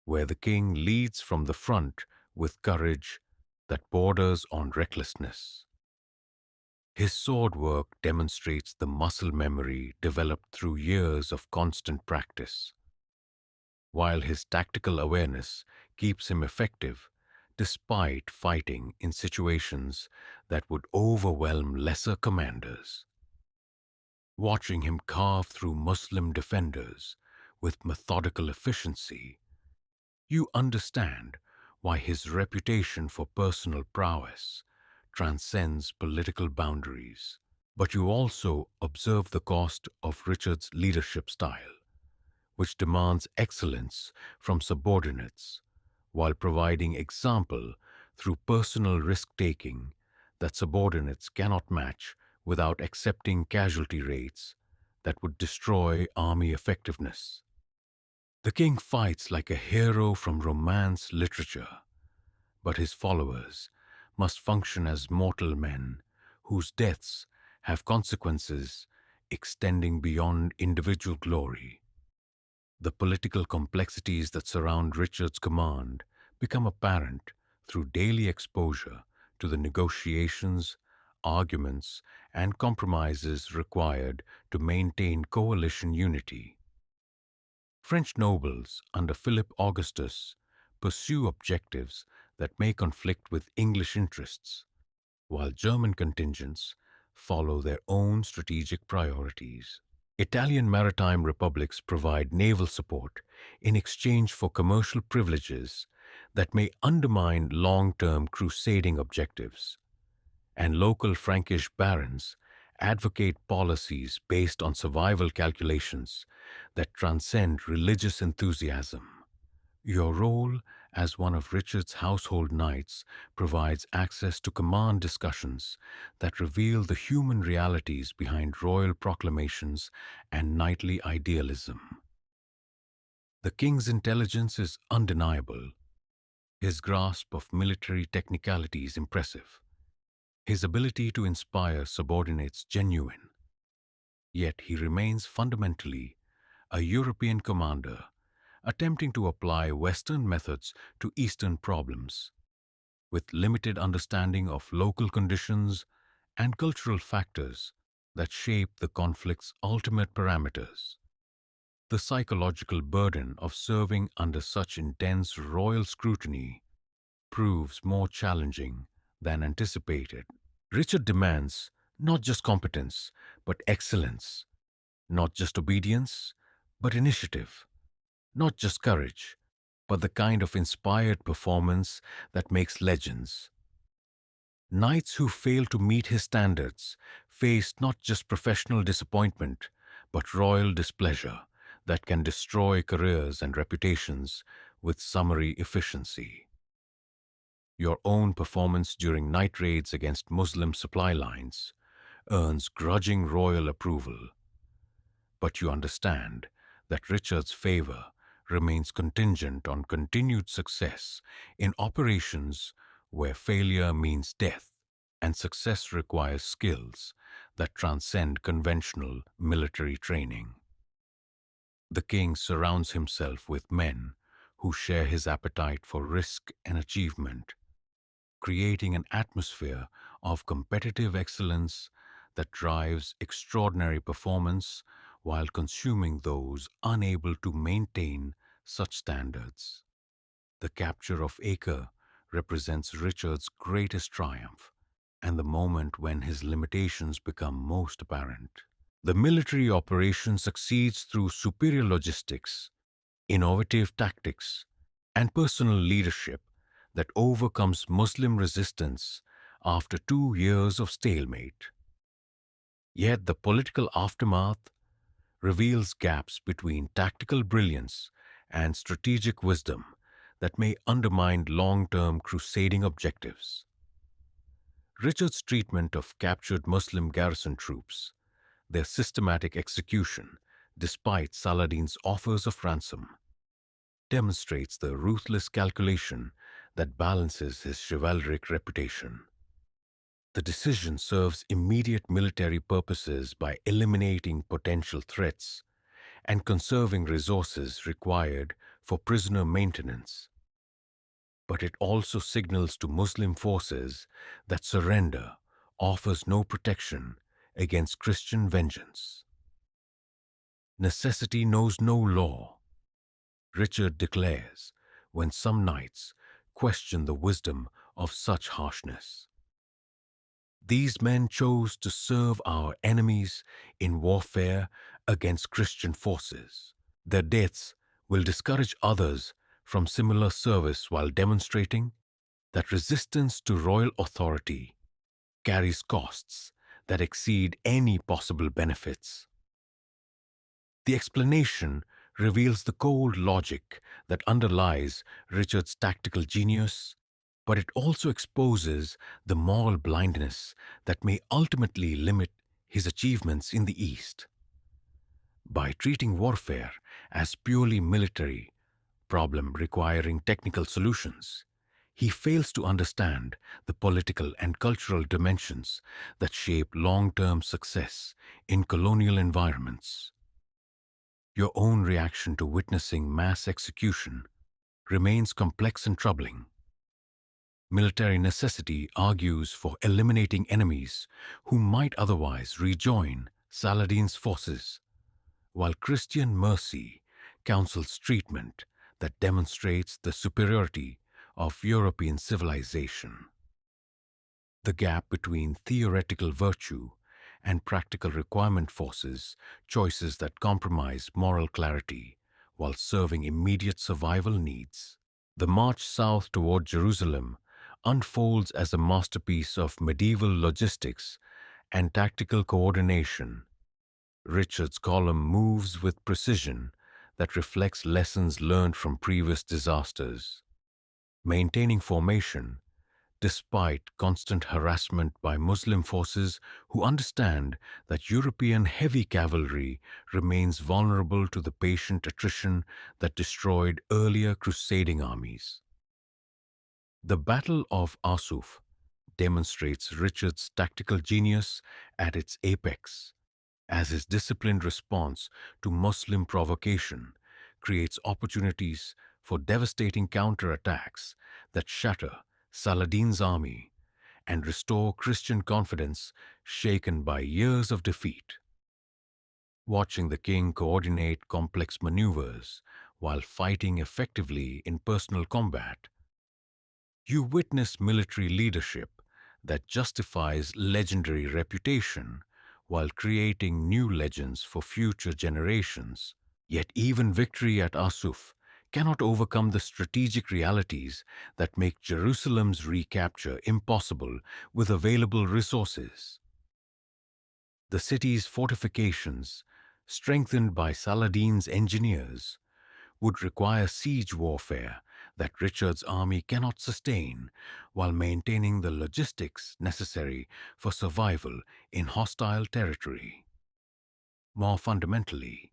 where the king leads from the front with courage that borders on recklessness. His sword work demonstrates the muscle memory developed through years of constant practice, while his tactical awareness keeps him effective despite fighting in situations that would overwhelm lesser commanders. Watching him carve through Muslim defenders with methodical efficiency, you understand why his reputation for personal prowess transcends political boundaries. But you also observe the cost of Richard's leadership style, which demands excellence from subordinates while providing example through personal risk-taking that subordinates cannot match without accepting casualty rates that would destroy army effectiveness. The king fights like a hero from romance literature, but his followers must function as mortal men whose deaths have consequences extending beyond individual glory. The political complexities that surround Richard's command become apparent through daily exposure to the negotiations, arguments, and compromises required to maintain coalition unity. French nobles under Philip Augustus pursue objectives that may conflict with English interests, while German contingents follow their own strategic priorities. Italian maritime republics provide naval support in exchange for commercial privileges that may undermine long-term crusading objectives, and local Frankish barons advocate policies based on survival calculations that transcend religious enthusiasm. Your role as one of Richard's household knights provides access to command discussions that reveal the human realities behind royal proclamations and knightly idealism. The king's intelligence is undeniable. His grasp of military technicality is impressive. His ability to inspire subordinates genuine. Yet he remains fundamentally a European commander attempting to apply Western methods to Eastern problems, with limited understanding of local conditions and cultural factors that shape the conflict's ultimate parameters. The psychological burden of serving under such intense royal scrutiny proves more challenging than anticipated. Richard demands not just competence, but excellence, not just obedience, but initiative, not just courage, but the kind of inspired performance that makes legends. Knights who fail to meet his standards face not just professional disappointment, but royal displeasure that can destroy careers and reputations with summary efficiency. Your own performance during night raids against Muslim supply lines earns grudging royal approval, but you understand that Richard's favor remains contingent on continued success in operations where failure means death and success requires skills that transcend conventional military training. The king surrounds himself with men who share his appetite for risk and achievement, creating an atmosphere of competitive excellence that drives extraordinary performance while consuming those unable to maintain such standards. The capture of Acre represents Richard's greatest triumph and the moment when his limitations become most apparent. The military operation succeeds through superior logistics, innovative tactics, and personal leadership that overcomes Muslim resistance after 2 years of stalemate. Yet the political aftermath reveals gaps between tactical brilliance and strategic wisdom that may undermine long-term crusading objectives. Richard's treatment of captured Muslim garrison troops, their systematic execution, despite Saladin's offers of ransom, demonstrates the ruthless calculation that balances his chivalric reputation. The decision serves immediate military purposes by eliminating potential threats and conserving resources required for prisoner maintenance. But it also signals to Muslim forces that surrender offers no protection against Christian vengeance. Necessity knows no law, Richard declares, when some knights question the wisdom of such harshness. These men chose to serve our enemies in warfare against Christian forces. Their deaths will discourage others from similar service while demonstrating that resistance to royal authority carries costs that exceed any possible benefits. The explanation reveals the cold logic that underlies Richard's tactical genius, but it also exposes the moral blindness that may ultimately limit his achievements in the East. By treating warfare as purely military problem requiring technical solutions, he fails to understand the political and cultural dimensions that shape long-term success in colonial environments. Your own reaction to witnessing mass execution remains complex and troubling. Military necessity argues for eliminating enemies who might otherwise rejoin Saladin's forces, while Christian mercy counsels treatment that demonstrates the superiority of European civilization. The gap between theoretical virtue and practical requirement forces choices that compromise moral clarity while serving immediate survival needs. The march south toward Jerusalem unfolds as a masterpiece of medieval logistics and tactical coordination. Richard's column moves with precision that reflects lessons learned from previous disasters, maintaining formation despite constant harassment by Muslim forces who understand that European heavy cavalry remains vulnerable to the patient attrition that destroyed earlier crusading armies. The Battle of Asuf demonstrates Richard's tactical genius at its apex, as his disciplined response to Muslim provocation creates opportunities for devastating counterattacks that shatter Saladin's army and restore Christian confidence shaken by years of defeat. Watching the king coordinate complex maneuvers while fighting effectively in personal combat, you witness military leadership that justifies legendary reputation while creating new legends for future generations. Yet even victory at Asuf cannot overcome the strategic realities that make Jerusalem's recapture impossible with available resources. The city's fortifications, strengthened by Saladin's engineers, would require siege warfare that Richard's army cannot sustain while maintaining the logistics necessary for survival in hostile territory. More fundamentally,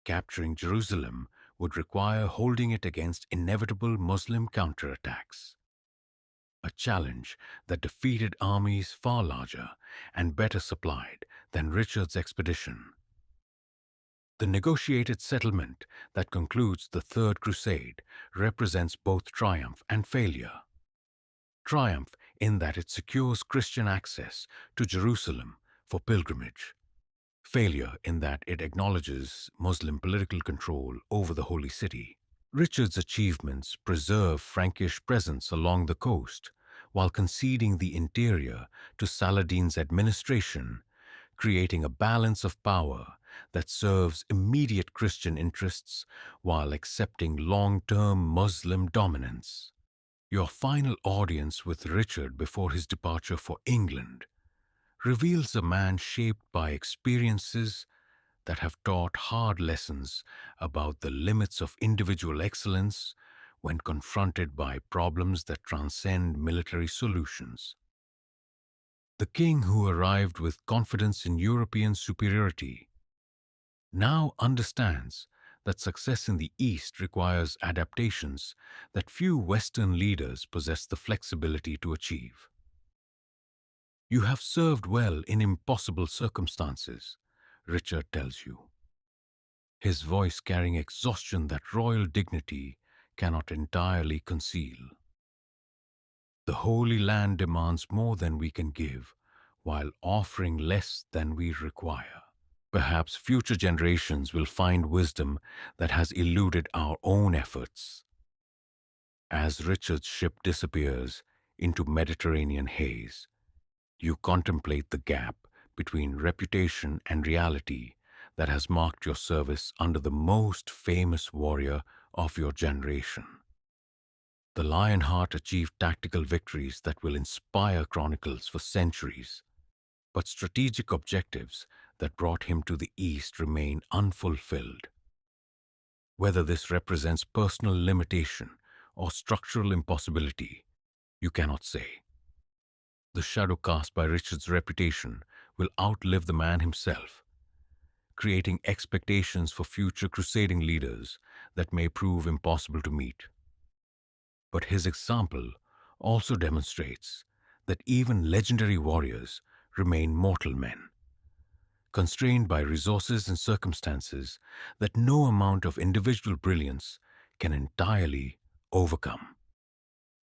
capturing Jerusalem would require holding it against inevitable Muslim counterattacks, a challenge that defeated armies far larger and better supplied than Richard's expedition. The negotiated settlement that concludes the Third Crusade represents both triumph and failure. Triumph in that it secures Christian access to Jerusalem for pilgrimage. Failure in that it acknowledges Muslim political control over the Holy City. Richard's achievements preserve Frankish presence along the coast, while conceding the interior to Saladin's administration, creating a balance of power that serves immediate Christian interests while accepting long-term Muslim dominance. Your final audience with Richard before his departure for England reveals a man shaped by experiences that have taught hard lessons about the limits of individual excellence when confronted by problems that transcend military solutions. The king who arrived with confidence in European superiority now understands that success in the East requires adaptations that few Western leaders possess the flexibility to achieve. You have served well in impossible circumstances, Richard tells you, his voice carrying exhaustion that royal dignity cannot entirely conceal. The Holy Land demands more than we can give, while offering less than we require. Perhaps future generations will find wisdom that has eluded our own efforts. As Richard's ship disappears into Mediterranean haze, you contemplate the gap between reputation and reality that has marked your service under the most famous warrior of your generation. The Lionheart achieved tactical victories that will inspire chronicles for centuries, but strategic objectives that brought him to the East remain unfulfilled. Whether this represents personal limitation or structural impossibility, you cannot say. The shadow cast by Richard's reputation will outlive the man himself, creating expectations for future crusading leaders that may prove impossible to meet. But his example also demonstrates that even legendary warriors remain mortal men, constrained by resources and circumstances that no amount of individual brilliance can entirely overcome.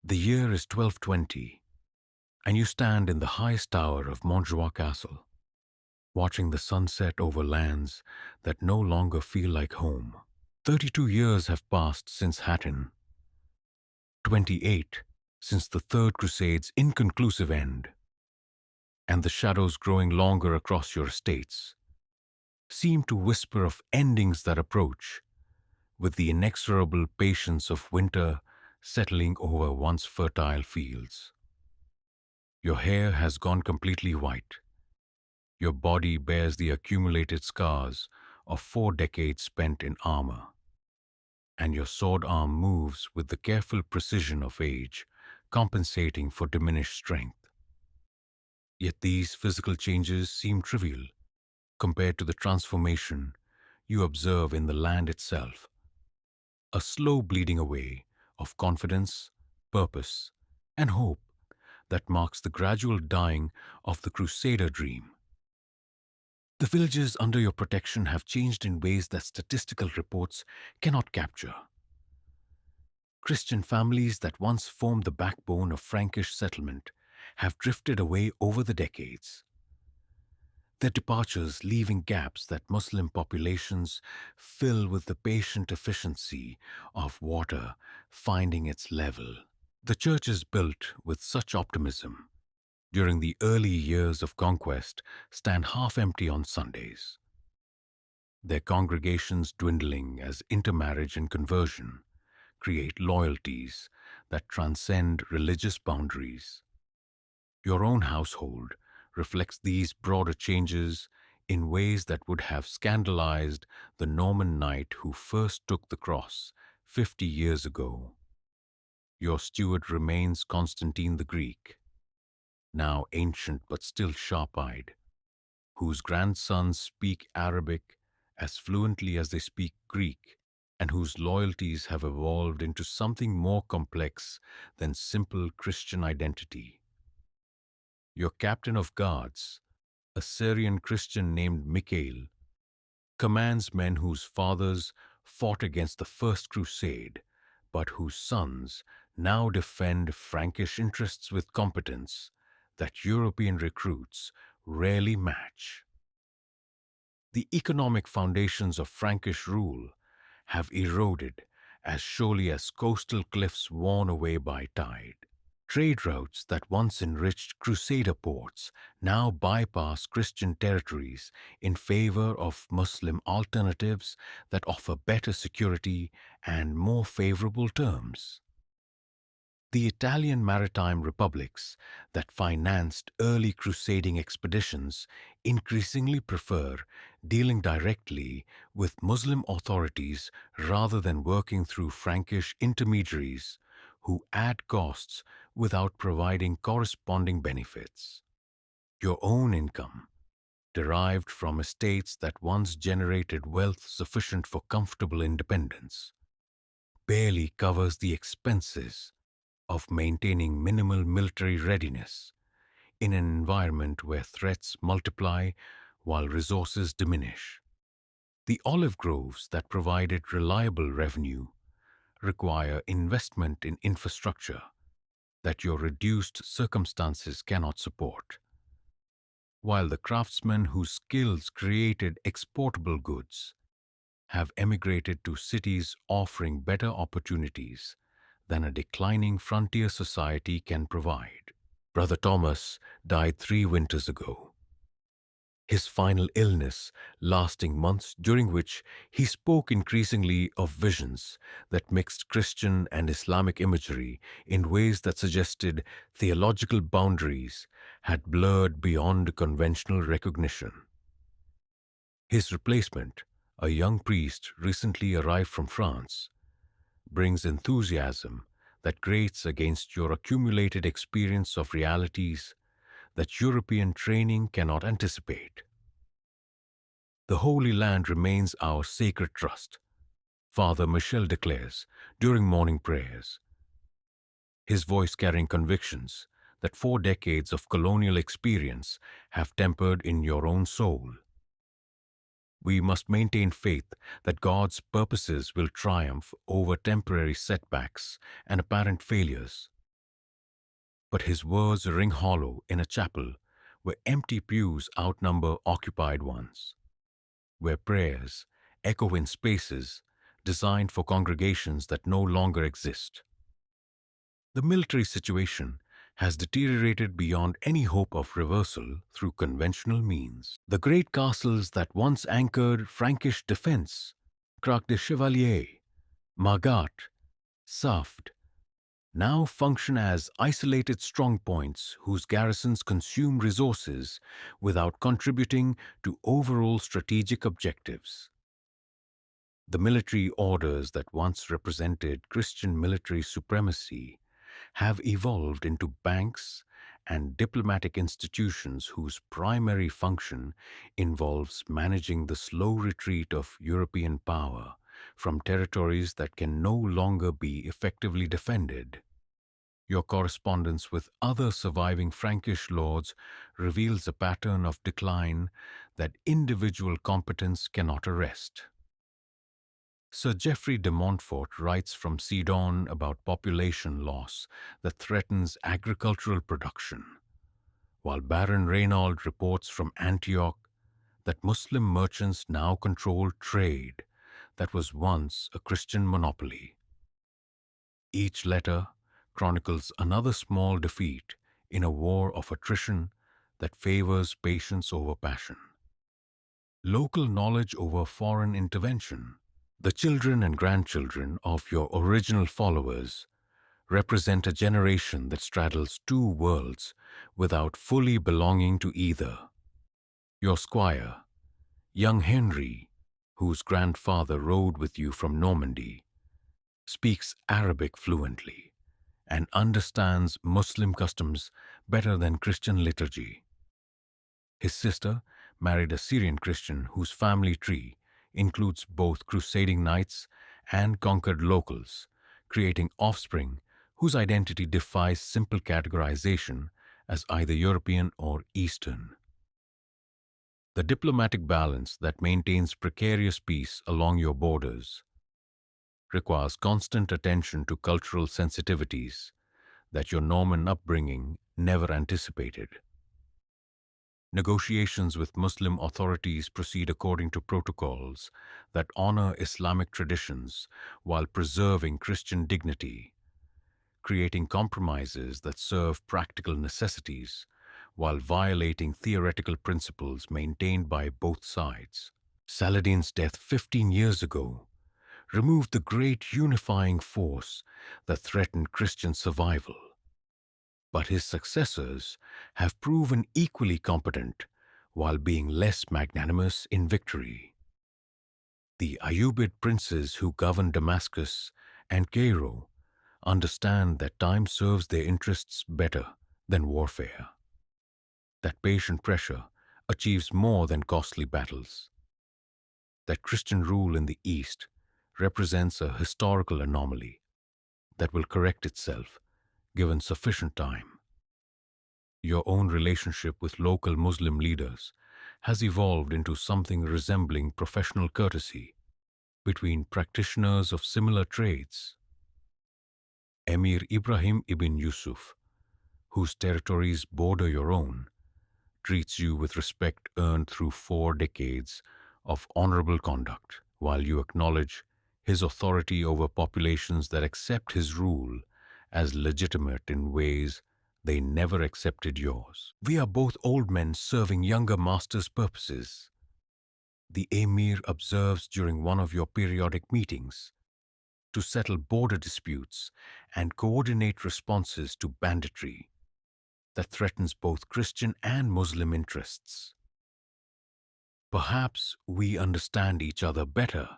The year is 1220, and you stand in the highest tower of Montjoie Castle, watching the sunset over lands that no longer feel like home. 32 years have passed since Hattin, 28 since the Third Crusade's inconclusive end, and the shadows growing longer across your estates seem to whisper of endings that approach, with the inexorable patience of winter settling over once fertile fields. Your hair has gone completely white. Your body bears the accumulated scars of 4 decades spent in armor, and your sword arm moves with the careful precision of age, compensating for diminished strength. Yet these physical changes seem trivial compared to the transformation you observe in the land itself, a slow bleeding away of confidence, purpose, and hope that marks the gradual dying of the crusader dream. The villages under your protection have changed in ways that statistical reports cannot capture. Christian families that once formed the backbone of Frankish settlement have drifted away over the decades, their departures leaving gaps that Muslim populations fill with the patient efficiency of water finding its level. The churches built with such optimism during the early years of conquest stand half empty on Sundays, their congregations dwindling as intermarriage and conversion create loyalties that transcend religious boundaries. Your own household reflects these broader changes in ways that would have scandalized the Norman knight who first took the cross 50 years ago. Your steward remains Constantine the Greek, now ancient but still sharp-eyed, whose grandsons speak Arabic as fluently as they speak Greek, and whose loyalties have evolved into something more complex than simple Christian identity. Your captain of guards, a Syrian Christian named Mikhail, commands men whose fathers fought against the First Crusade, but whose sons now defend Frankish interests with competence that European recruits rarely match. The economic foundations of Frankish rule have eroded as surely as coastal cliffs worn away by tide. Trade routes that once enriched Crusader ports now bypass Christian territories in favor of Muslim alternatives that offer better security and more favorable terms. The Italian maritime republics that financed early crusading expeditions increasingly prefer dealing directly with Muslim authorities rather than working through Frankish intermediaries who add costs without providing corresponding benefits. Your own income, derived from estates that once generated wealth sufficient for comfortable independence, barely covers the expenses of maintaining minimal military readiness in an environment where threats multiply while resources diminish. The olive groves that provided reliable revenue require investment in infrastructure that your reduced circumstances cannot support, while the craftsmen whose skills created exportable goods have emigrated to cities offering better opportunities than a declining frontier society can provide. Brother Thomas died 3 winters ago, his final illness lasting months, during which he spoke increasingly of visions that mixed Christian and Islamic imagery in ways that suggested theological boundaries had blurred beyond conventional recognition. His replacement, a young priest recently arrived from France, brings enthusiasm that grates against your accumulated experience of realities that European training cannot anticipate. The Holy Land remains our sacred trust, Father Michel declares during morning prayers, his voice carrying convictions that 4 decades of colonial experience have tempered in your own soul. We must maintain faith that God's purposes will triumph over temporary setbacks and apparent failures. But his words ring hollow in a chapel where empty pews outnumber occupied ones, where prayers echo in spaces designed for congregations that no longer exist. The military situation has deteriorated beyond any hope of reversal through conventional means. The great castles that once anchored Frankish defense, Crac de Chevalier, Magat, Saft, now function as isolated strongpoints whose garrisons consume resources without contributing to overall strategic objectives. The military orders that once represented Christian military supremacy have evolved into banks and diplomatic institutions whose primary function involves managing the slow retreat of European power from territories that can no longer be effectively defended. Your correspondence with other surviving Frankish lords reveals a pattern of decline that individual competence cannot arrest. Sir Geoffrey de Montfort writes from Sidon about population loss that threatens agricultural production, while Baron Reynaud reports from Antioch that Muslim merchants now control trade that was once a Christian monopoly. Each letter chronicles another small defeat in a war of attrition that favors patience over passion. Local knowledge over foreign intervention. The children and grandchildren of your original followers represent a generation that straddles two worlds without fully belonging to either. Your squire, young Henry, whose grandfather rode with you from Normandy, speaks Arabic fluently and understands Muslim customs better than Christian liturgy. His sister married a Syrian Christian whose family tree includes both crusading knights and conquered locals, creating offspring whose identity defies simple categorization as either European or Eastern. The diplomatic balance that maintains precarious peace along your borders requires constant attention to cultural sensitivities that your Norman upbringing never anticipated. Negotiations with Muslim authorities proceed according to protocols that honor Islamic traditions while preserving Christian dignity, creating compromises that serve practical necessities while violating theoretical principles maintained by both sides. Saladin's death 15 years ago removed the great unifying force that threatened Christian survival. But his successors have proven equally competent while being less magnanimous in victory. The Ayyubid princes who govern Damascus and Cairo understand that time serves their interests better than warfare, that patient pressure achieves more than costly battles, that Christian rule in the East represents a historical anomaly that will correct itself given sufficient time. Your own relationship with local Muslim leaders has evolved into something resembling professional courtesy between practitioners of similar trades. Emir Ibrahim ibn Yusuf, whose territories border your own, treats you with respect earned through 4 decades of honorable conduct, while you acknowledge his authority over populations that accept his rule as legitimate in ways they never accepted yours. We are both old men serving younger masters' purposes. The emir observes during one of your periodic meetings to settle border disputes and coordinate responses to banditry that threatens both Christian and Muslim interests. Perhaps we understand each other better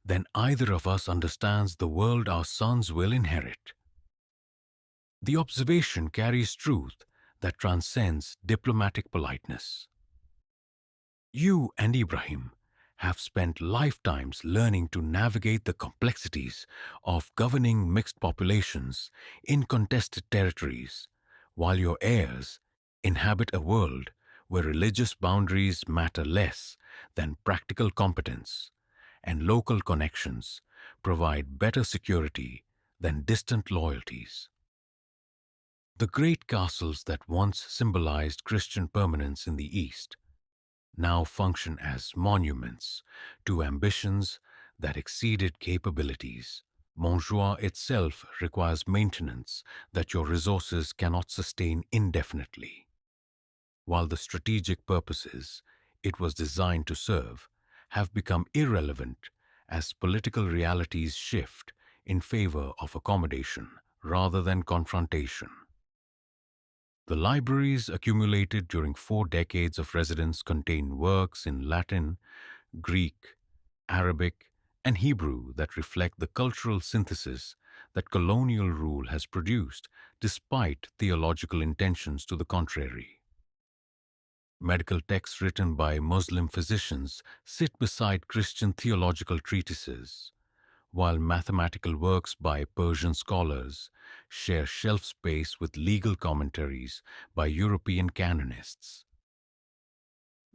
than either of us understands the world our sons will inherit. The observation carries truth that transcends diplomatic politeness. You and Ibrahim have spent lifetimes learning to navigate the complexities of governing mixed populations in contested territories, while your heirs inhabit a world where religious boundaries matter less than practical competence, and local connections provide better security than distant loyalties. The great castles that once symbolized Christian permanence in the East now function as monuments to ambitions that exceeded capabilities. Montjoie itself requires maintenance that your resources cannot sustain indefinitely, while the strategic purposes it was designed to serve have become irrelevant as political realities shift in favor of accommodation rather than confrontation. The libraries accumulated during 4 decades of residence contain works in Latin, Greek, Arabic, and Hebrew that reflect the cultural synthesis that colonial rule has produced despite theological intentions to the contrary. Medical texts written by Muslim physicians sit beside Christian theological treatises, while mathematical works by Persian scholars share shelf space with legal commentaries by European canonists.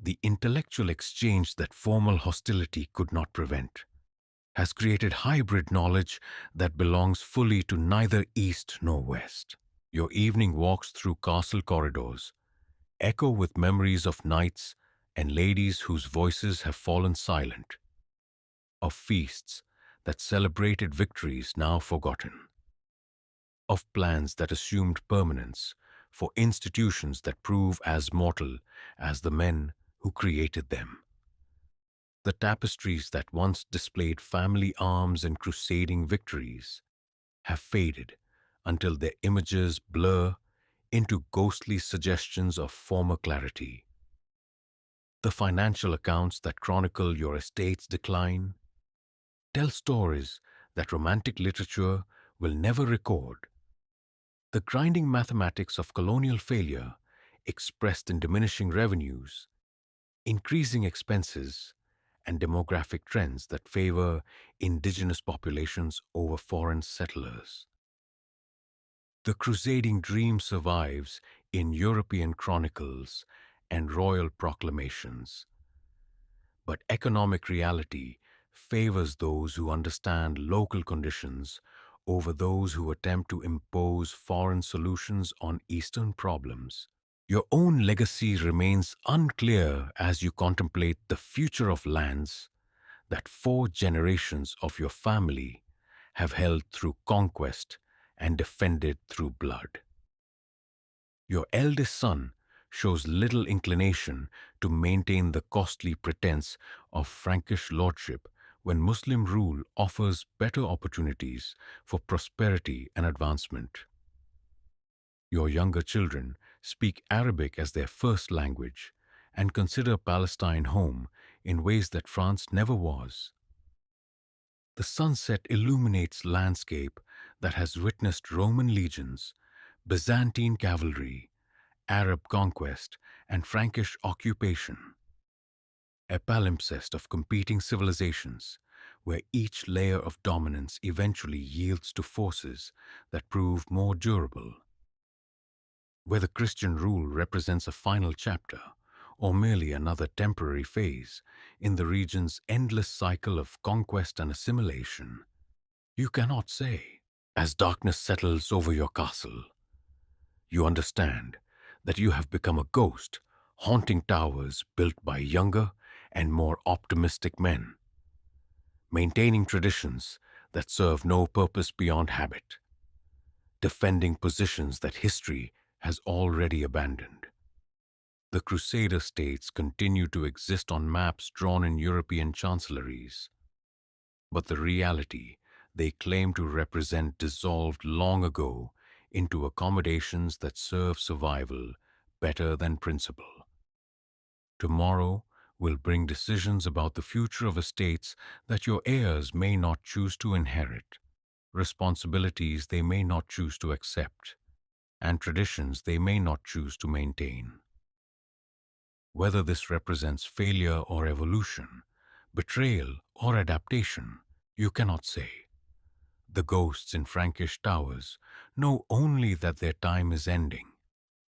The intellectual exchange that formal hostility could not prevent has created hybrid knowledge that belongs fully to neither East nor West. Your evening walks through castle corridors echo with memories of knights and ladies whose voices have fallen silent, of feasts that celebrated victories now forgotten, of plans that assumed permanence for institutions that prove as mortal as the men who created them. The tapestries that once displayed family arms and crusading victories have faded until their images blur into ghostly suggestions of former clarity. The financial accounts that chronicle your estate's decline tell stories that romantic literature will never record. The grinding mathematics of colonial failure, expressed in diminishing revenues, increasing expenses, and demographic trends that favor indigenous populations over foreign settlers. The crusading dream survives in European chronicles and royal proclamations, but economic reality favors those who understand local conditions over those who attempt to impose foreign solutions on Eastern problems. Your own legacy remains unclear as you contemplate the future of lands that 4 generations of your family have held through conquest and defended through blood. Your eldest son shows little inclination to maintain the costly pretense of Frankish lordship when Muslim rule offers better opportunities for prosperity and advancement. Your younger children speak Arabic as their first language and consider Palestine home in ways that France never was. The sunset illuminates landscape that has witnessed Roman legions, Byzantine cavalry, Arab conquest, and Frankish occupation, a palimpsest of competing civilizations, where each layer of dominance eventually yields to forces that prove more durable. Whether Christian rule represents a final chapter or merely another temporary phase in the region's endless cycle of conquest and assimilation, you cannot say. As darkness settles over your castle, you understand that you have become a ghost haunting towers built by younger and more optimistic men, maintaining traditions that serve no purpose beyond habit, defending positions that history has already abandoned. The Crusader states continue to exist on maps drawn in European chancelleries, but the reality they claim to represent dissolved long ago into accommodations that serve survival better than principle. Tomorrow will bring decisions about the future of estates that your heirs may not choose to inherit, responsibilities they may not choose to accept, and traditions they may not choose to maintain. Whether this represents failure or evolution, betrayal or adaptation, you cannot say. The ghosts in Frankish towers know only that their time is ending,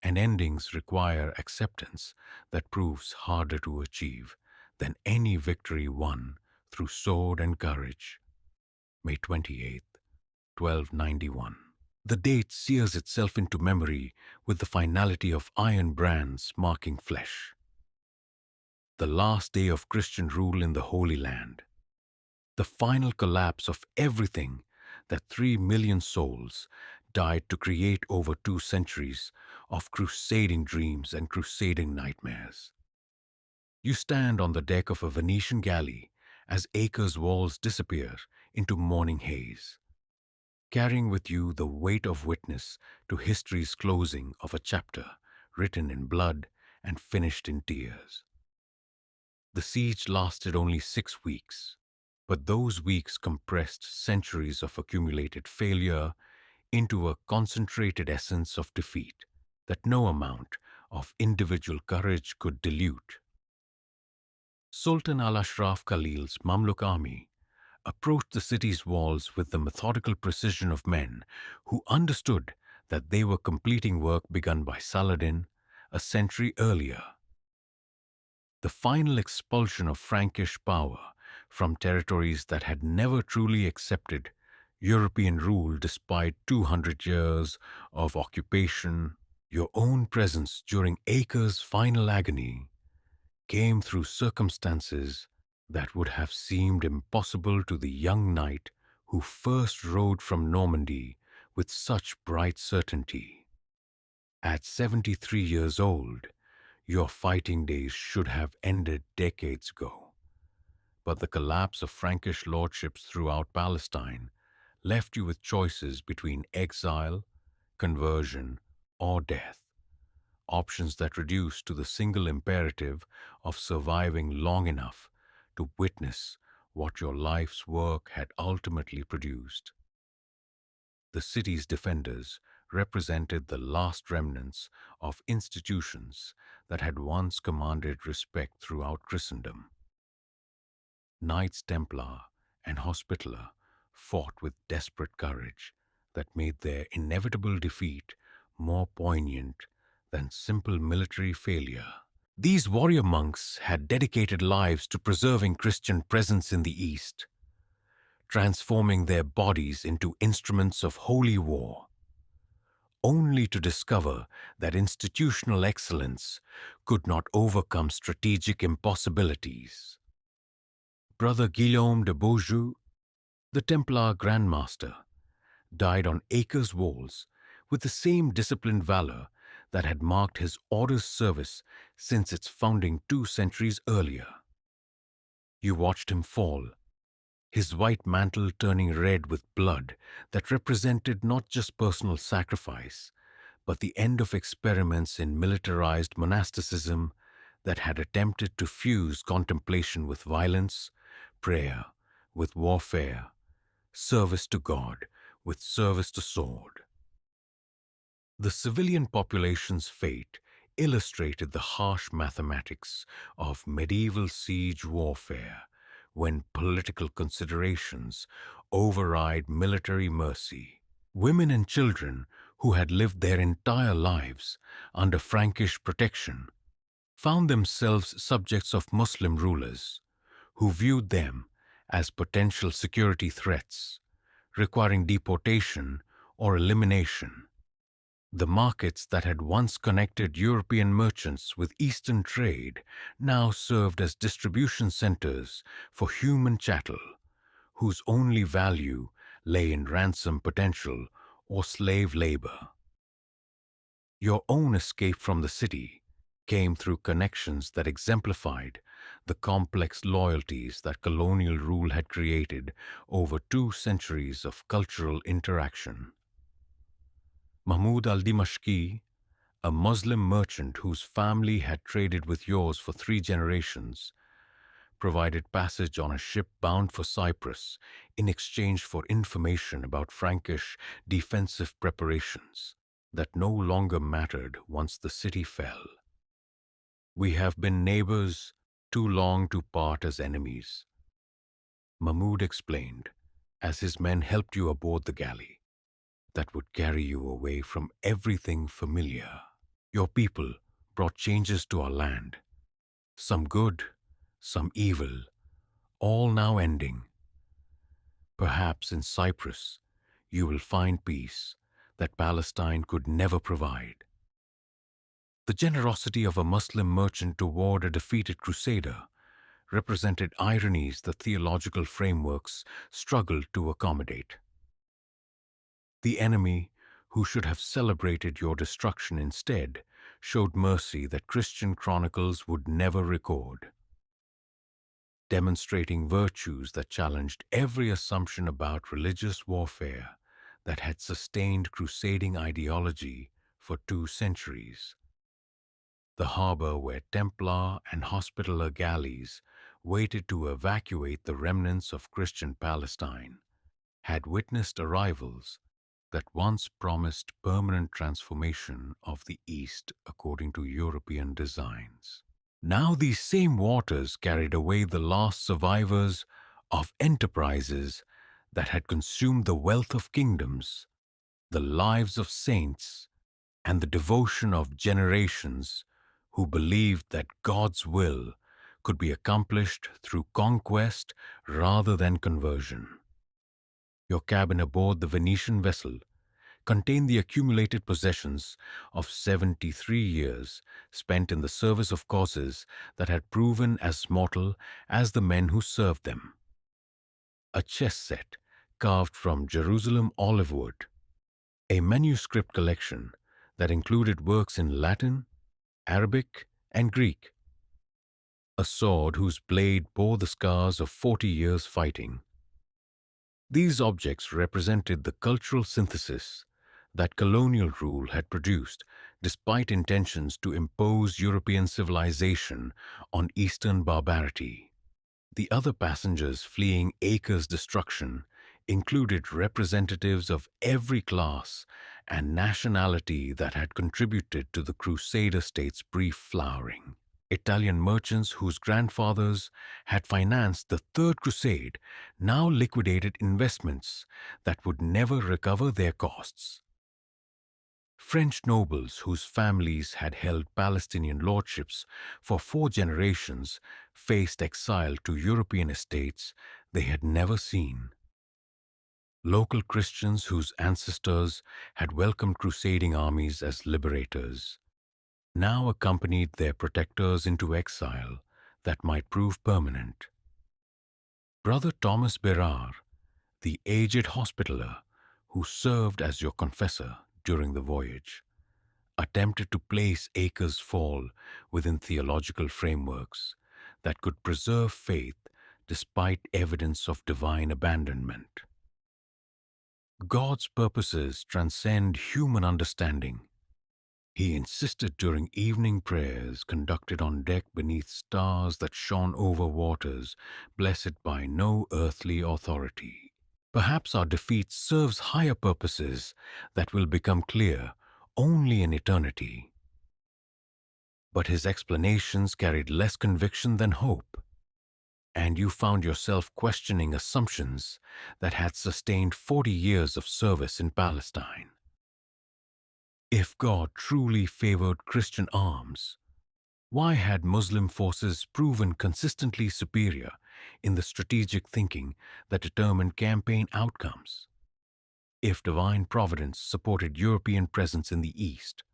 and endings require acceptance that proves harder to achieve than any victory won through sword and courage. May 28th, 1291. The date sears itself into memory with the finality of iron brands marking flesh. The last day of Christian rule in the Holy Land. The final collapse of everything that 3 million souls died to create over 2 centuries of crusading dreams and crusading nightmares. You stand on the deck of a Venetian galley as Acre's walls disappear into morning haze, carrying with you the weight of witness to history's closing of a chapter written in blood and finished in tears. The siege lasted only 6 weeks, but those weeks compressed centuries of accumulated failure into a concentrated essence of defeat that no amount of individual courage could dilute. Sultan al-Ashraf Khalil's Mamluk army approached the city's walls with the methodical precision of men who understood that they were completing work begun by Saladin a century earlier. The final expulsion of Frankish power from territories that had never truly accepted European rule despite 200 years of occupation, your own presence during Acre's final agony, came through circumstances that would have seemed impossible to the young knight who first rode from Normandy with such bright certainty. At 73 years old, your fighting days should have ended decades ago. But the collapse of Frankish lordships throughout Palestine left you with choices between exile, conversion, or death, options that reduced to the single imperative of surviving long enough to witness what your life's work had ultimately produced. The city's defenders represented the last remnants of institutions that had once commanded respect throughout Christendom. Knights Templar and Hospitaller fought with desperate courage that made their inevitable defeat more poignant than simple military failure. These warrior monks had dedicated lives to preserving Christian presence in the East, transforming their bodies into instruments of holy war, only to discover that institutional excellence could not overcome strategic impossibilities. Brother Guillaume de Beaujeu, the Templar Grand Master, died on Acre's walls with the same disciplined valor that had marked his order's service since its founding 2 centuries earlier. You watched him fall, his white mantle turning red with blood that represented not just personal sacrifice, but the end of experiments in militarized monasticism that had attempted to fuse contemplation with violence, prayer with warfare, service to God with service to sword. The civilian population's fate illustrated the harsh mathematics of medieval siege warfare when political considerations override military mercy. Women and children who had lived their entire lives under Frankish protection found themselves subjects of Muslim rulers who viewed them as potential security threats, requiring deportation or elimination. The markets that had once connected European merchants with Eastern trade now served as distribution centers for human chattel, whose only value lay in ransom potential or slave labor. Your own escape from the city came through connections that exemplified the complex loyalties that colonial rule had created over 2 centuries of cultural interaction. Mahmud al-Dimashqi, a Muslim merchant whose family had traded with yours for 3 generations, provided passage on a ship bound for Cyprus in exchange for information about Frankish defensive preparations that no longer mattered once the city fell. We have been neighbors too long to part as enemies, Mahmud explained, as his men helped you aboard the galley that would carry you away from everything familiar. Your people brought changes to our land, some good, some evil, all now ending. Perhaps in Cyprus you will find peace that Palestine could never provide. The generosity of a Muslim merchant toward a defeated crusader represented ironies the theological frameworks struggled to accommodate. The enemy, who should have celebrated your destruction instead, showed mercy that Christian chronicles would never record, demonstrating virtues that challenged every assumption about religious warfare that had sustained crusading ideology for 2 centuries. The harbor where Templar and Hospitaller galleys waited to evacuate the remnants of Christian Palestine had witnessed arrivals that once promised permanent transformation of the East according to European designs. Now these same waters carried away the last survivors of enterprises that had consumed the wealth of kingdoms, the lives of saints, and the devotion of generations who believed that God's will could be accomplished through conquest rather than conversion. Your cabin aboard the Venetian vessel contained the accumulated possessions of 73 years spent in the service of causes that had proven as mortal as the men who served them. A chess set carved from Jerusalem olive wood, a manuscript collection that included works in Latin, Arabic, and Greek, a sword whose blade bore the scars of 40 years fighting. These objects represented the cultural synthesis that colonial rule had produced despite intentions to impose European civilization on Eastern barbarity. The other passengers fleeing Acre's destruction included representatives of every class and nationality that had contributed to the Crusader state's brief flowering. Italian merchants whose grandfathers had financed the Third Crusade now liquidated investments that would never recover their costs. French nobles whose families had held Palestinian lordships for 4 generations faced exile to European estates they had never seen. Local Christians whose ancestors had welcomed crusading armies as liberators now accompanied their protectors into exile that might prove permanent. Brother Thomas Berard, the aged hospitaller who served as your confessor during the voyage, attempted to place Acre's fall within theological frameworks that could preserve faith despite evidence of divine abandonment. God's purposes transcend human understanding. He insisted during evening prayers conducted on deck beneath stars that shone over waters blessed by no earthly authority. Perhaps our defeat serves higher purposes that will become clear only in eternity. But his explanations carried less conviction than hope, and you found yourself questioning assumptions that had sustained 40 years of service in Palestine. If God truly favored Christian arms, why had Muslim forces proven consistently superior in the strategic thinking that determined campaign outcomes? If divine providence supported European presence in the East,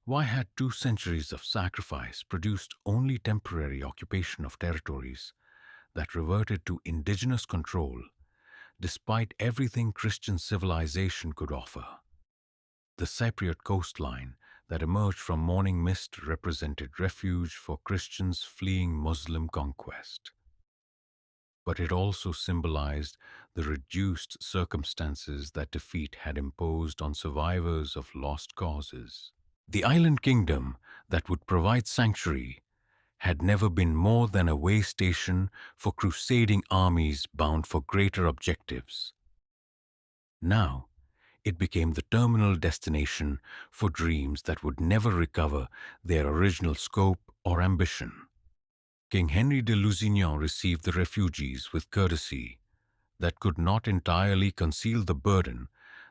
why had 2 centuries of sacrifice produced only temporary occupation of territories that reverted to indigenous control despite everything Christian civilization could offer? The Cypriot coastline that emerged from morning mist represented refuge for Christians fleeing Muslim conquest. But it also symbolized the reduced circumstances that defeat had imposed on survivors of lost causes. The island kingdom that would provide sanctuary had never been more than a way station for crusading armies bound for greater objectives. Now, it became the terminal destination for dreams that would never recover their original scope or ambition. King Henry de Lusignan received the refugees with courtesy that could not entirely conceal the burden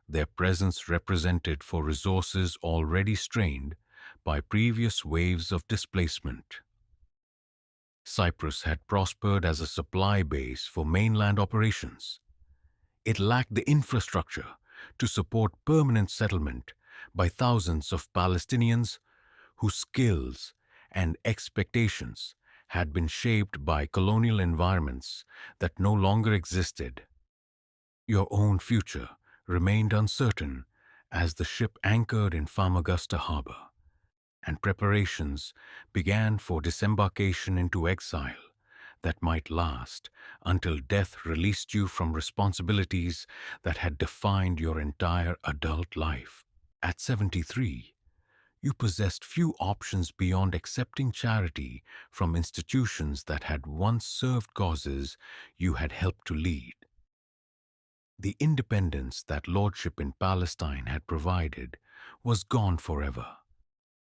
their presence represented for resources already strained by previous waves of displacement. Cyprus had prospered as a supply base for mainland operations. It lacked the infrastructure to support permanent settlement by thousands of Palestinians whose skills and expectations had been shaped by colonial environments that no longer existed. Your own future remained uncertain as the ship anchored in Famagusta harbor, and preparations began for disembarkation into exile that might last until death released you from responsibilities that had defined your entire adult life. At 73, you possessed few options beyond accepting charity from institutions that had once served causes you had helped to lead. The independence that lordship in Palestine had provided was gone forever,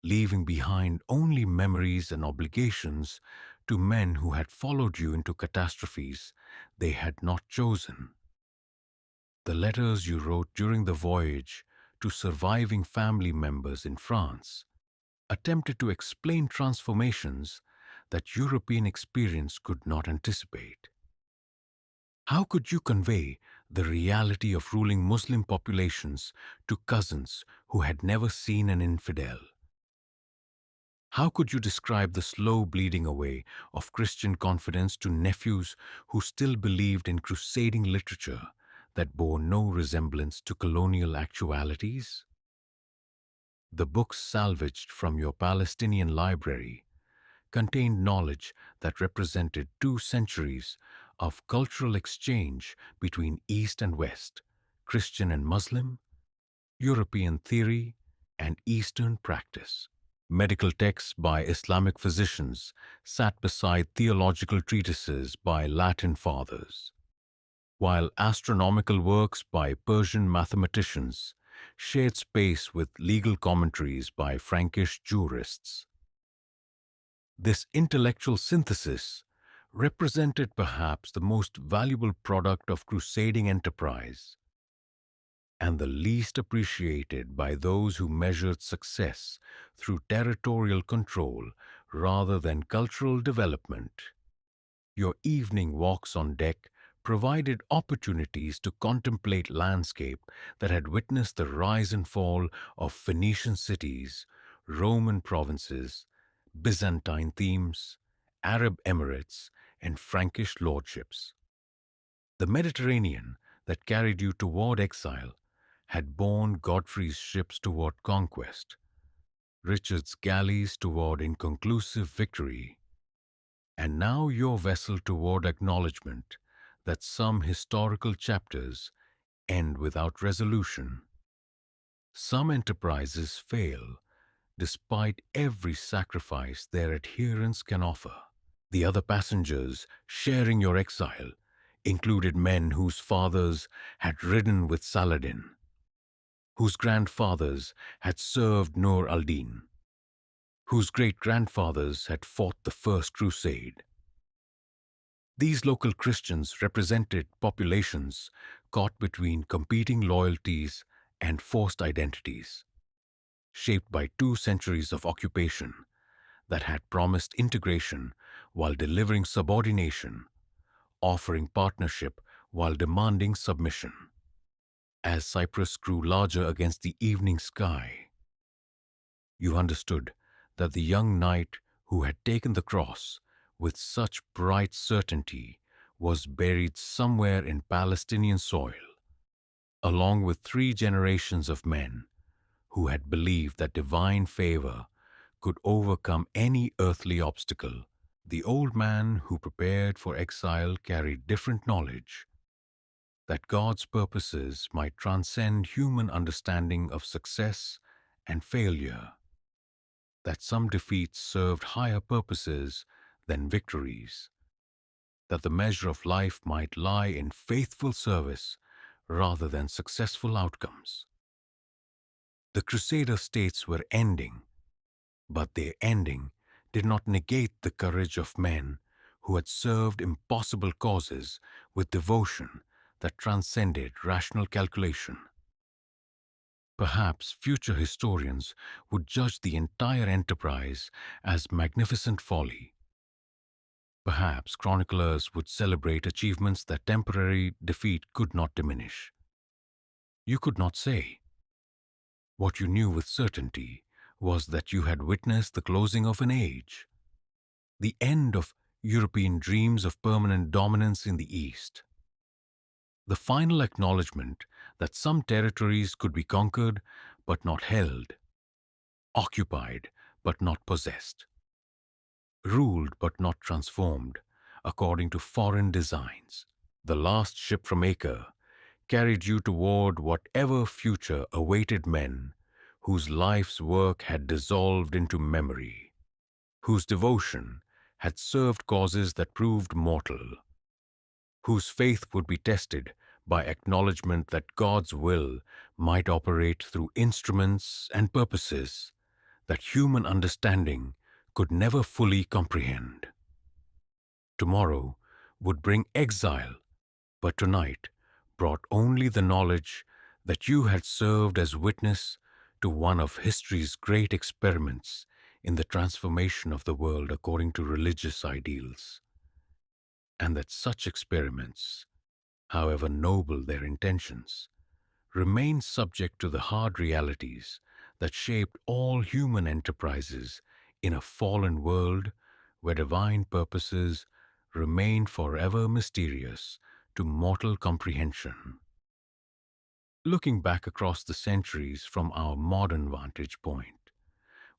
leaving behind only memories and obligations to men who had followed you into catastrophes they had not chosen. The letters you wrote during the voyage to surviving family members in France attempted to explain transformations that European experience could not anticipate. How could you convey the reality of ruling Muslim populations to cousins who had never seen an infidel? How could you describe the slow bleeding away of Christian confidence to nephews who still believed in crusading literature that bore no resemblance to colonial actualities? The books salvaged from your Palestinian library contained knowledge that represented 2 centuries of cultural exchange between East and West, Christian and Muslim, European theory, and Eastern practice. Medical texts by Islamic physicians sat beside theological treatises by Latin fathers, while astronomical works by Persian mathematicians shared space with legal commentaries by Frankish jurists. This intellectual synthesis represented perhaps the most valuable product of crusading enterprise, and the least appreciated by those who measured success through territorial control rather than cultural development. Your evening walks on deck provided opportunities to contemplate landscape that had witnessed the rise and fall of Phoenician cities, Roman provinces, Byzantine themes, Arab emirates, and Frankish lordships. The Mediterranean that carried you toward exile had borne Godfrey's ships toward conquest, Richard's galleys toward inconclusive victory, And now your vessel toward acknowledgement that some historical chapters end without resolution. Some enterprises fail despite every sacrifice their adherents can offer. The other passengers sharing your exile included men whose fathers had ridden with Saladin, whose grandfathers had served Nur al-Din, whose great-grandfathers had fought the First Crusade. These local Christians represented populations caught between competing loyalties and forced identities, shaped by 2 centuries of occupation that had promised integration while delivering subordination, offering partnership while demanding submission. As Cyprus grew larger against the evening sky, you understood that the young knight who had taken the cross with such bright certainty was buried somewhere in Palestinian soil, along with 3 generations of men who had believed that divine favor could overcome any earthly obstacle. The old man who prepared for exile carried different knowledge that God's purposes might transcend human understanding of success and failure, that some defeats served higher purposes than victories, that the measure of life might lie in faithful service rather than successful outcomes. The Crusader states were ending, but their ending did not negate the courage of men who had served impossible causes with devotion that transcended rational calculation. Perhaps future historians would judge the entire enterprise as magnificent folly. Perhaps chroniclers would celebrate achievements that temporary defeat could not diminish. You could not say. What you knew with certainty was that you had witnessed the closing of an age, the end of European dreams of permanent dominance in the East, the final acknowledgement that some territories could be conquered but not held, occupied but not possessed, ruled but not transformed according to foreign designs. The last ship from Acre carried you toward whatever future awaited men whose life's work had dissolved into memory, whose devotion had served causes that proved mortal, whose faith would be tested by acknowledgement that God's will might operate through instruments and purposes that human understanding could never fully comprehend. Tomorrow would bring exile, but tonight brought only the knowledge that you had served as witness to one of history's great experiments in the transformation of the world according to religious ideals, and that such experiments, however noble their intentions, remain subject to the hard realities that shaped all human enterprises in a fallen world where divine purposes remain forever mysterious to mortal comprehension. Looking back across the centuries from our modern vantage point,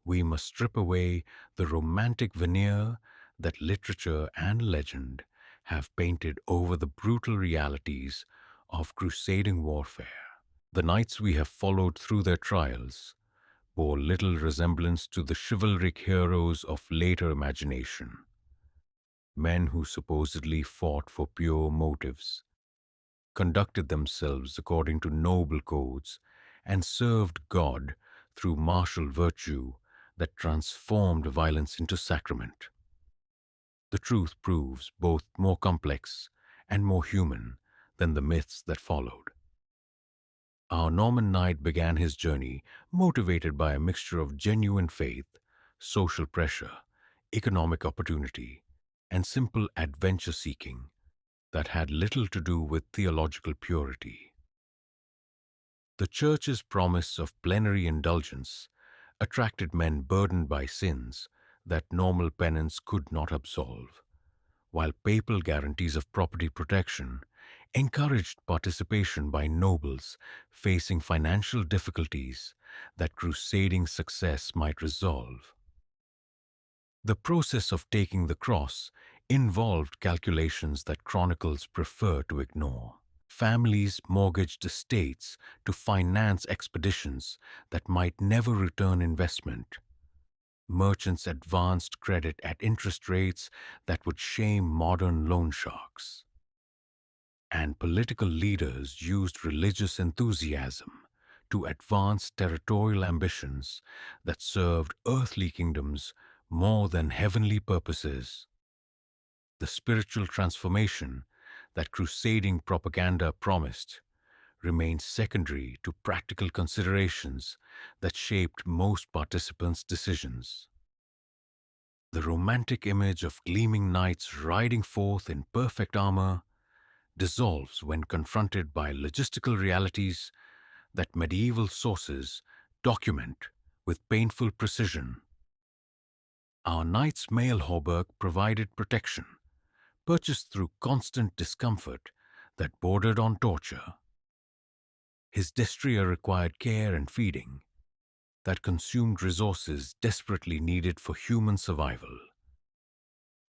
we must strip away the romantic veneer that literature and legend have painted over the brutal realities of crusading warfare. The knights we have followed through their trials bore little resemblance to the chivalric heroes of later imagination, men who supposedly fought for pure motives, conducted themselves according to noble codes, and served God through martial virtue that transformed violence into sacrament. The truth proves both more complex and more human than the myths that followed. Our Norman knight began his journey motivated by a mixture of genuine faith, social pressure, economic opportunity, and simple adventure-seeking that had little to do with theological purity. The Church's promise of plenary indulgence attracted men burdened by sins that normal penance could not absolve, while papal guarantees of property protection encouraged participation by nobles facing financial difficulties that crusading success might resolve. The process of taking the cross involved calculations that chronicles prefer to ignore. Families mortgaged estates to finance expeditions that might never return investment. Merchants advanced credit at interest rates that would shame modern loan sharks. And political leaders used religious enthusiasm to advance territorial ambitions that served earthly kingdoms more than heavenly purposes. The spiritual transformation that crusading propaganda promised remained secondary to practical considerations that shaped most participants' decisions. The romantic image of gleaming knights riding forth in perfect armor dissolves when confronted by logistical realities that medieval sources document with painful precision. Our knight's mail hauberk provided protection, purchased through constant discomfort that bordered on torture. His destrier required care and feeding that consumed resources desperately needed for human survival.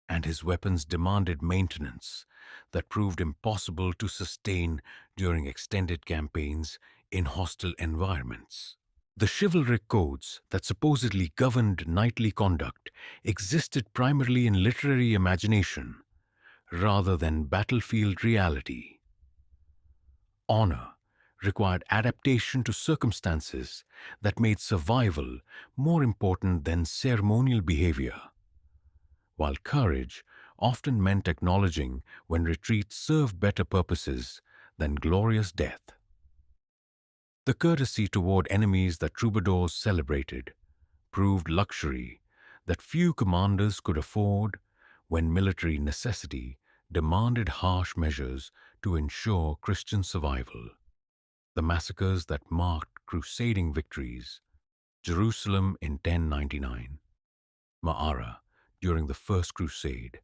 And his weapons demanded maintenance that proved impossible to sustain during extended campaigns in hostile environments. The chivalric codes that supposedly governed knightly conduct existed primarily in literary imagination rather than battlefield reality. Honor required adaptation to circumstances that made survival more important than ceremonial behavior, while courage often meant acknowledging when retreat served better purposes than glorious death. The courtesy toward enemies that troubadours celebrated proved luxury that few commanders could afford when military necessity demanded harsh measures to ensure Christian survival. The massacres that marked crusading victories, Jerusalem in 1099, Ma'ara during the First Crusade,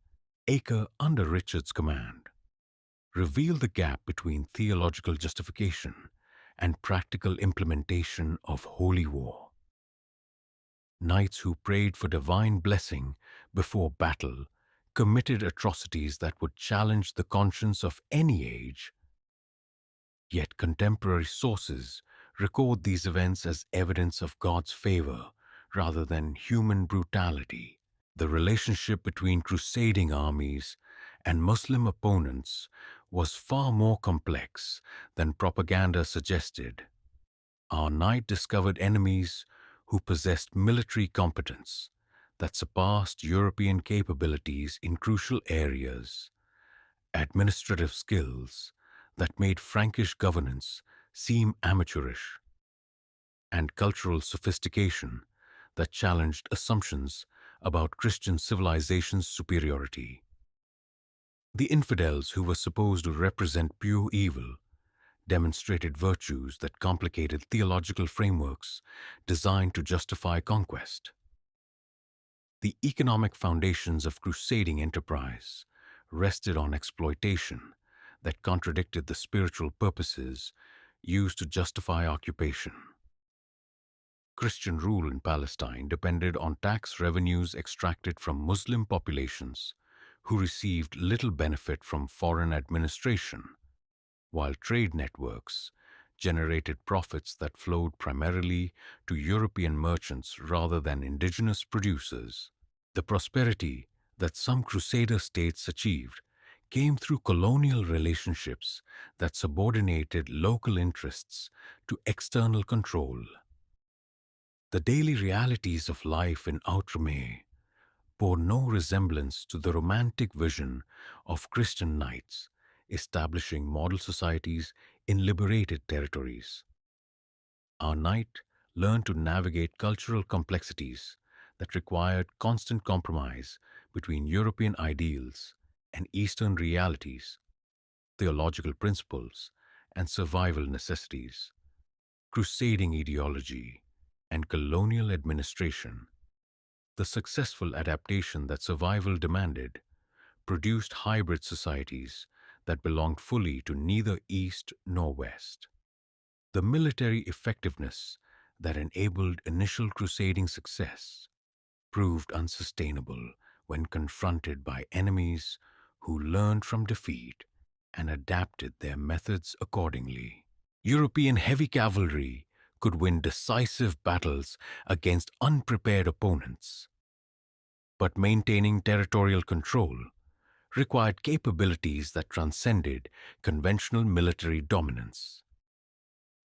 Acre under Richard's command, reveal the gap between theological justification and practical implementation of holy war. Knights who prayed for divine blessing before battle committed atrocities that would challenge the conscience of any age. Yet contemporary sources record these events as evidence of God's favor rather than human brutality. The relationship between crusading armies and Muslim opponents was far more complex than propaganda suggested. Our knight discovered enemies who possessed military competence that surpassed European capabilities in crucial areas, administrative skills that made Frankish governance seem amateurish, and cultural sophistication that challenged assumptions about Christian civilization's superiority. The infidels who were supposed to represent pure evil demonstrated virtues that complicated theological frameworks designed to justify conquest. The economic foundations of crusading enterprise rested on exploitation that contradicted the spiritual purposes used to justify occupation. Christian rule in Palestine depended on tax revenues extracted from Muslim populations who received little benefit from foreign administration, while trade networks generated profits that flowed primarily to European merchants rather than indigenous producers. The prosperity that some crusader states achieved came through colonial relationships that subordinated local interests to external control. The daily realities of life in Outremer bore no resemblance to the romantic vision of Christian knights establishing model societies in liberated territories. Our knight learned to navigate cultural complexities that required constant compromise between European ideals and Eastern realities, theological principles, and survival necessities. Crusading ideology and colonial administration, the successful adaptation that survival demanded, produced hybrid societies that belonged fully to neither East nor West. The military effectiveness that enabled initial crusading success proved unsustainable when confronted by enemies who learned from defeat and adapted their methods accordingly. European heavy cavalry could win decisive battles against unprepared opponents, but maintaining territorial control required capabilities that transcended conventional military dominance.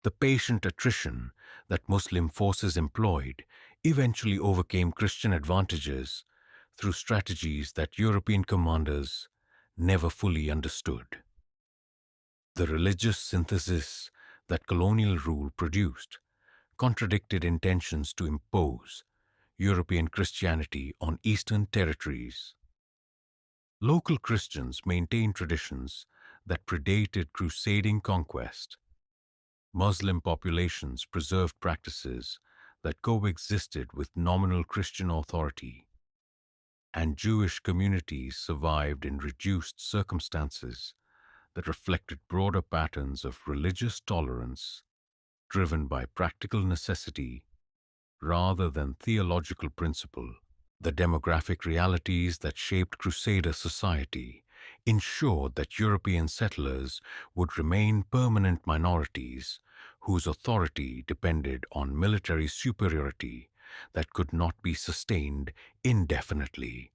The patient attrition that Muslim forces employed eventually overcame Christian advantages through strategies that European commanders never fully understood. The religious synthesis that colonial rule produced contradicted intentions to impose European Christianity on Eastern territories. Local Christians maintained traditions that predated crusading conquest. Muslim populations preserved practices that coexisted with nominal Christian authority, and Jewish communities survived in reduced circumstances that reflected broader patterns of religious tolerance driven by practical necessity rather than theological principle. The demographic realities that shaped Crusader society ensured that European settlers would remain permanent minorities whose authority depended on military superiority that could not be sustained indefinitely.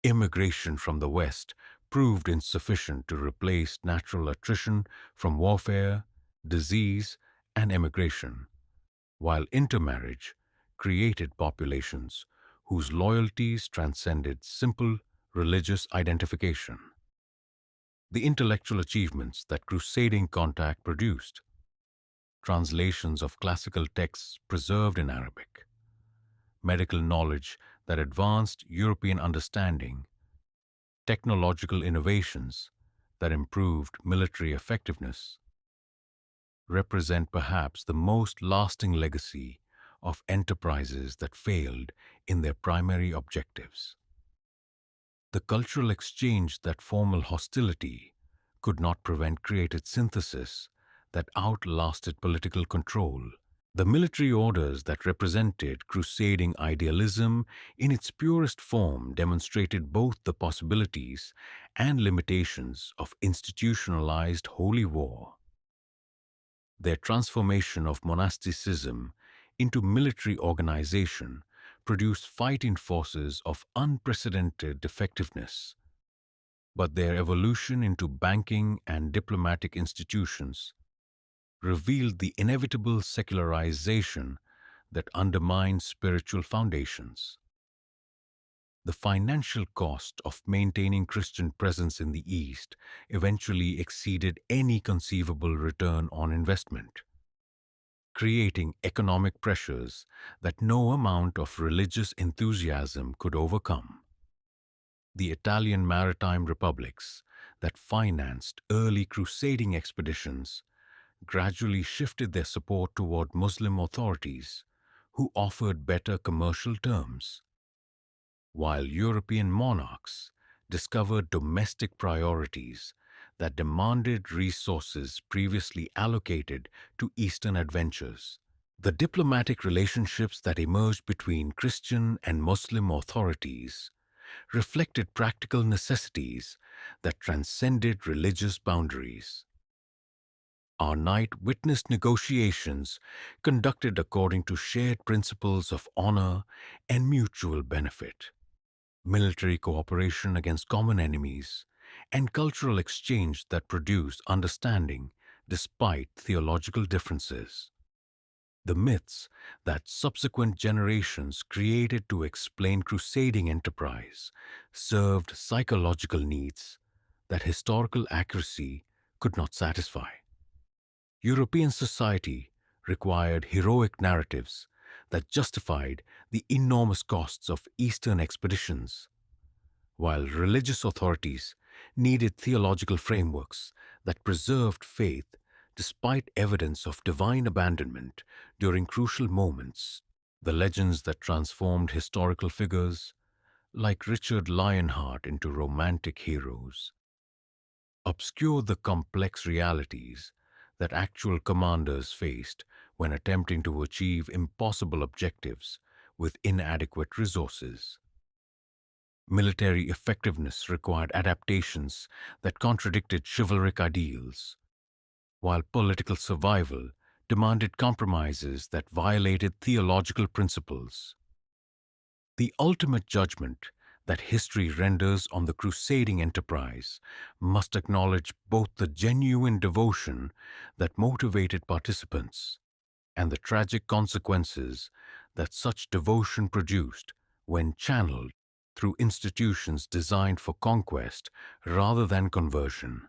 Immigration from the West proved insufficient to replace natural attrition from warfare, disease, and emigration, while intermarriage created populations whose loyalties transcended simple religious identification. The intellectual achievements that crusading contact produced, translations of classical texts preserved in Arabic, medical knowledge that advanced European understanding, technological innovations that improved military effectiveness, represent perhaps the most lasting legacy of enterprises that failed in their primary objectives. The cultural exchange that formal hostility could not prevent created synthesis that outlasted political control. The military orders that represented crusading idealism in its purest form demonstrated both the possibilities and limitations of institutionalized holy war. Their transformation of monasticism into military organization produced fighting forces of unprecedented effectiveness, but their evolution into banking and diplomatic institutions revealed the inevitable secularization that undermined spiritual foundations. The financial cost of maintaining Christian presence in the East eventually exceeded any conceivable return on investment, creating economic pressures that no amount of religious enthusiasm could overcome. The Italian maritime republics that financed early crusading expeditions gradually shifted their support toward Muslim authorities who offered better commercial terms, while European monarchs discovered domestic priorities that demanded resources previously allocated to Eastern adventures. The diplomatic relationships that emerged between Christian and Muslim authorities reflected practical necessities that transcended religious boundaries. Our night witnessed negotiations conducted according to shared principles of honor and mutual benefit, military cooperation against common enemies, and cultural exchange that produced understanding despite theological differences. The myths that subsequent generations created to explain crusading enterprise served psychological needs that historical accuracy could not satisfy. European society required heroic narratives that justified the enormous costs of Eastern expeditions, while religious authorities needed theological frameworks that preserved faith despite evidence of divine abandonment during crucial moments. The legends that transformed historical figures, like Richard Lionheart into romantic heroes, obscure the complex realities that actual commanders faced when attempting to achieve impossible objectives with inadequate resources. Military effectiveness required adaptations that contradicted chivalric ideals, while political survival demanded compromises that violated theological principles. The ultimate judgment that history renders on the crusading enterprise must acknowledge both the genuine devotion that motivated participants and the tragic consequences that such devotion produced when channeled through institutions designed for conquest rather than conversion.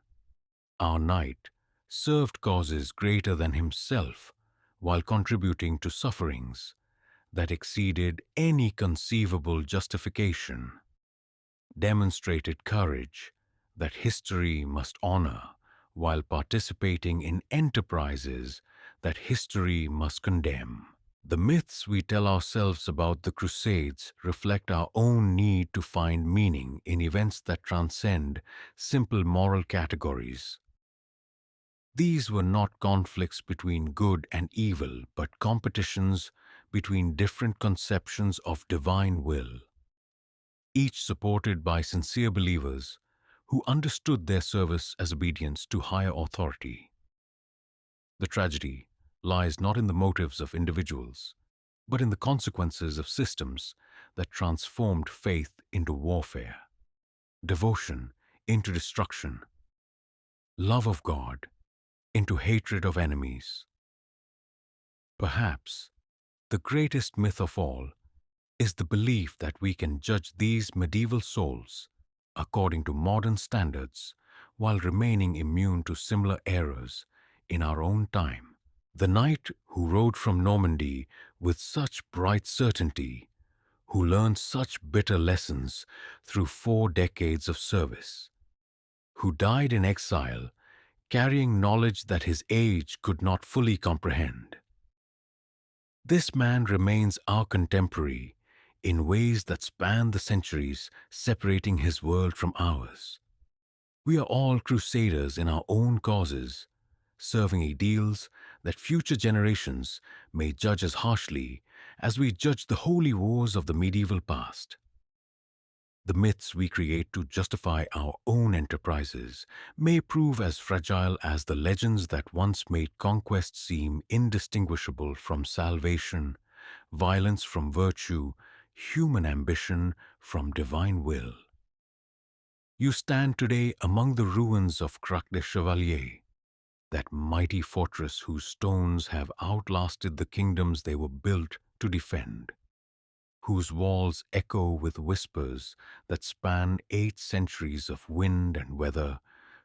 Our knight served causes greater than himself while contributing to sufferings that exceeded any conceivable justification, demonstrated courage that history must honor while participating in enterprises that history must condemn. The myths we tell ourselves about the Crusades reflect our own need to find meaning in events that transcend simple moral categories. These were not conflicts between good and evil, but competitions between different conceptions of divine will, each supported by sincere believers who understood their service as obedience to higher authority. The tragedy lies not in the motives of individuals, but in the consequences of systems that transformed faith into warfare, devotion into destruction, love of God into hatred of enemies. Perhaps the greatest myth of all is the belief that we can judge these medieval souls according to modern standards while remaining immune to similar errors in our own time. The knight who rode from Normandy with such bright certainty, who learned such bitter lessons through 4 decades of service, who died in exile carrying knowledge that his age could not fully comprehend. This man remains our contemporary in ways that span the centuries separating his world from ours. We are all crusaders in our own causes, serving ideals that future generations may judge as harshly as we judge the holy wars of the medieval past. The myths we create to justify our own enterprises may prove as fragile as the legends that once made conquest seem indistinguishable from salvation, violence from virtue, human ambition from divine will. You stand today among the ruins of Crac Chevalier, that mighty fortress whose stones have outlasted the kingdoms they were built to defend, whose walls echo with whispers that span 8 centuries of wind and weather,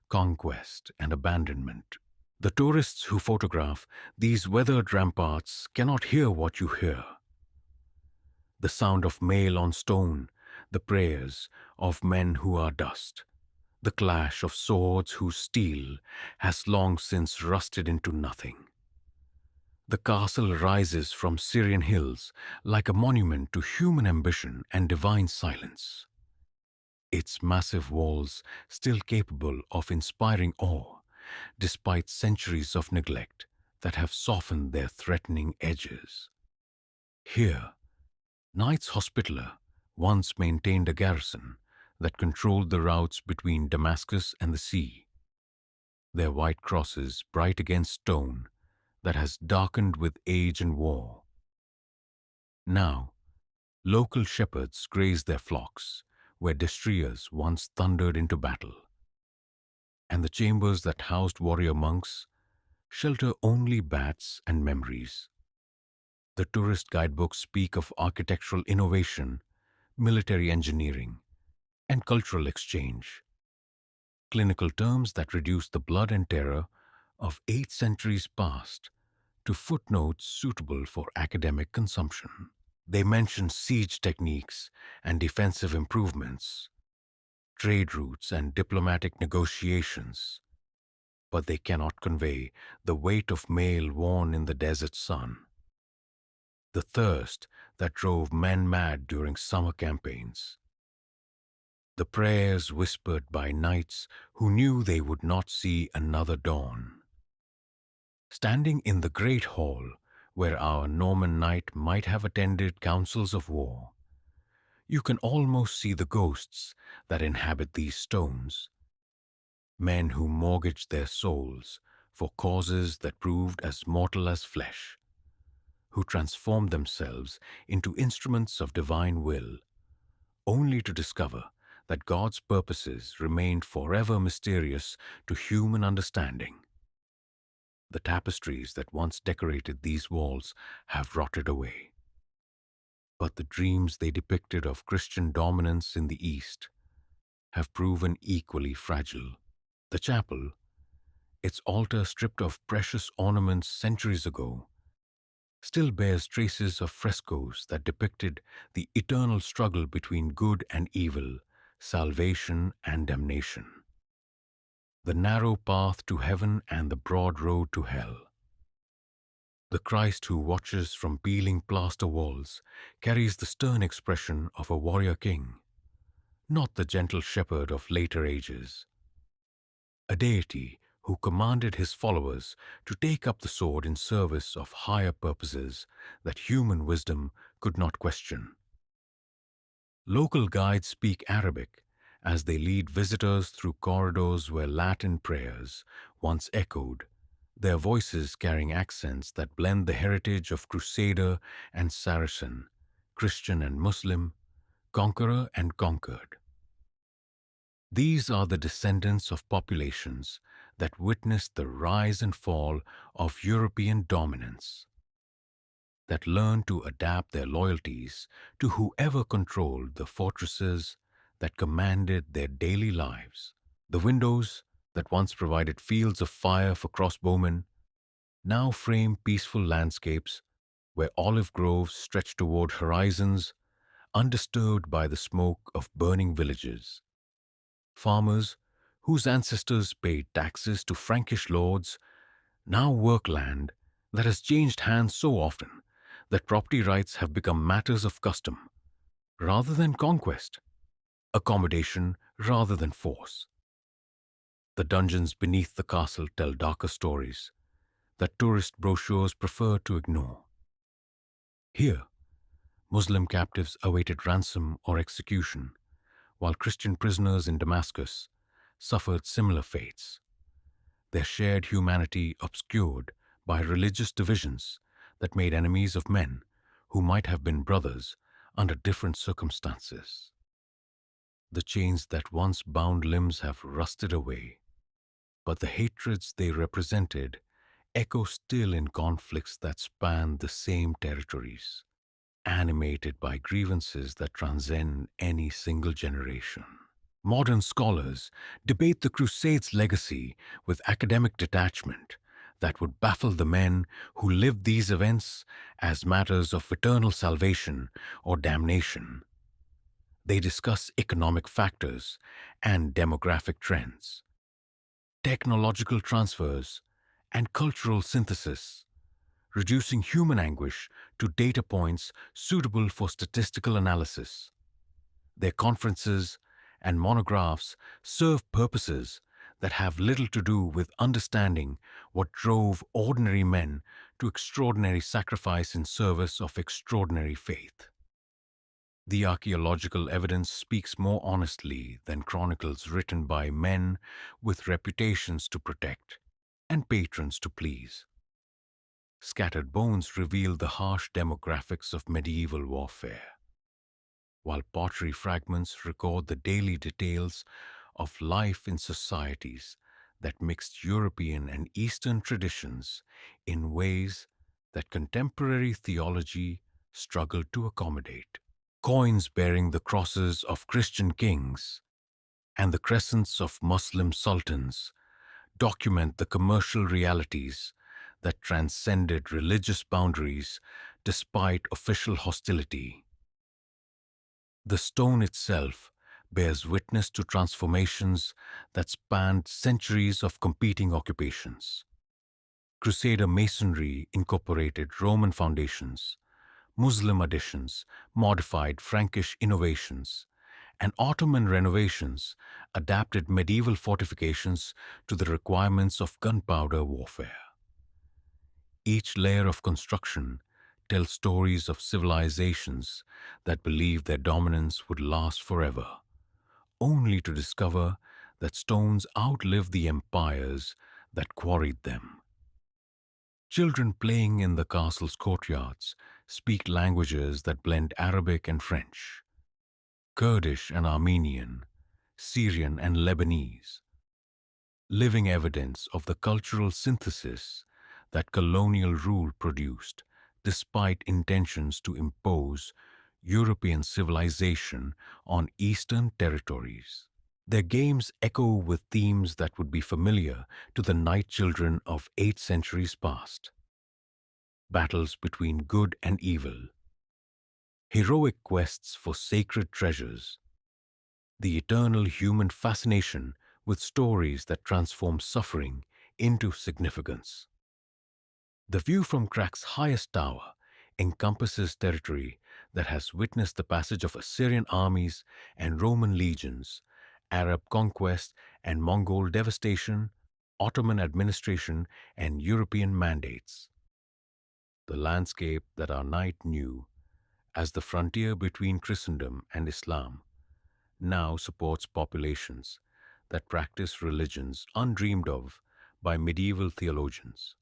conquest and abandonment. The tourists who photograph these weathered ramparts cannot hear what you hear. The sound of mail on stone, the prayers of men who are dust, the clash of swords whose steel has long since rusted into nothing. The castle rises from Syrian hills like a monument to human ambition and divine silence. Its massive walls still capable of inspiring awe, despite centuries of neglect that have softened their threatening edges. Here, Knights Hospitaller once maintained a garrison that controlled the routes between Damascus and the sea, their white crosses bright against stone that has darkened with age and war. Now, local shepherds graze their flocks where destriers once thundered into battle, and the chambers that housed warrior monks shelter only bats and memories. The tourist guidebooks speak of architectural innovation, military engineering, and cultural exchange, clinical terms that reduce the blood and terror of 8 centuries past to footnotes suitable for academic consumption. They mention siege techniques and defensive improvements, trade routes and diplomatic negotiations, but they cannot convey the weight of mail worn in the desert sun, the thirst that drove men mad during summer campaigns, the prayers whispered by knights who knew they would not see another dawn. Standing in the great hall where our Norman knight might have attended councils of war, You can almost see the ghosts that inhabit these stones, men who mortgaged their souls for causes that proved as mortal as flesh, who transformed themselves into instruments of divine will, only to discover that God's purposes remained forever mysterious to human understanding. The tapestries that once decorated these walls have rotted away, but the dreams they depicted of Christian dominance in the East have proven equally fragile. The chapel, its altar stripped of precious ornaments centuries ago, still bears traces of frescoes that depicted the eternal struggle between good and evil, salvation and damnation, the narrow path to heaven and the broad road to hell. The Christ who watches from peeling plaster walls carries the stern expression of a warrior king, not the gentle shepherd of later ages. A deity who commanded his followers to take up the sword in service of higher purposes that human wisdom could not question. Local guides speak Arabic as they lead visitors through corridors where Latin prayers once echoed, their voices carrying accents that blend the heritage of Crusader and Saracen, Christian and Muslim, conqueror and conquered. These are the descendants of populations that witnessed the rise and fall of European dominance, that learned to adapt their loyalties to whoever controlled the fortresses that commanded their daily lives. The windows that once provided fields of fire for crossbowmen now frame peaceful landscapes where olive groves stretch toward horizons undisturbed by the smoke of burning villages. Farmers, whose ancestors paid taxes to Frankish lords, now work land that has changed hands so often that property rights have become matters of custom rather than conquest, accommodation rather than force. The dungeons beneath the castle tell darker stories that tourist brochures prefer to ignore. Here, Muslim captives awaited ransom or execution, while Christian prisoners in Damascus suffered similar fates, their shared humanity obscured by religious divisions that made enemies of men who might have been brothers under different circumstances. The chains that once bound limbs have rusted away, but the hatreds they represented echo still in conflicts that span the same territories, animated by grievances that transcend any single generation. Modern scholars debate the Crusades' legacy with academic detachment that would baffle the men who lived these events as matters of eternal salvation or damnation. They discuss economic factors and demographic trends, technological transfers, and cultural synthesis, reducing human anguish to data points suitable for statistical analysis. Their conferences and monographs serve purposes that have little to do with understanding what drove ordinary men to extraordinary sacrifice in service of extraordinary faith. The archaeological evidence speaks more honestly than chronicles written by men with reputations to protect and patrons to please. Scattered bones reveal the harsh demographics of medieval warfare, while pottery fragments record the daily details of life in societies that mixed European and Eastern traditions in ways that contemporary theology struggled to accommodate. Coins bearing the crosses of Christian kings and the crescents of Muslim sultans document the commercial realities that transcended religious boundaries despite official hostility. The stone itself bears witness to transformations that spanned centuries of competing occupations. Crusader masonry incorporated Roman foundations, Muslim additions modified Frankish innovations, and Ottoman renovations adapted medieval fortifications to the requirements of gunpowder warfare. Each layer of construction tell stories of civilizations that believed their dominance would last forever, only to discover that stones outlive the empires that quarried them. Children playing in the castle's courtyards speak languages that blend Arabic and French, Kurdish and Armenian, Syrian and Lebanese, living evidence of the cultural synthesis that colonial rule produced despite intentions to impose European civilization on Eastern territories. Their games echo with themes that would be familiar to the night children of 8 centuries past. Battles between good and evil, heroic quests for sacred treasures, the eternal human fascination with stories that transform suffering into significance. The view from Krak's highest tower encompasses territory that has witnessed the passage of Assyrian armies and Roman legions, Arab conquest and Mongol devastation, Ottoman administration and European mandates. The landscape that our knight knew as the frontier between Christendom and Islam now supports populations that practice religions undreamed of by medieval theologians,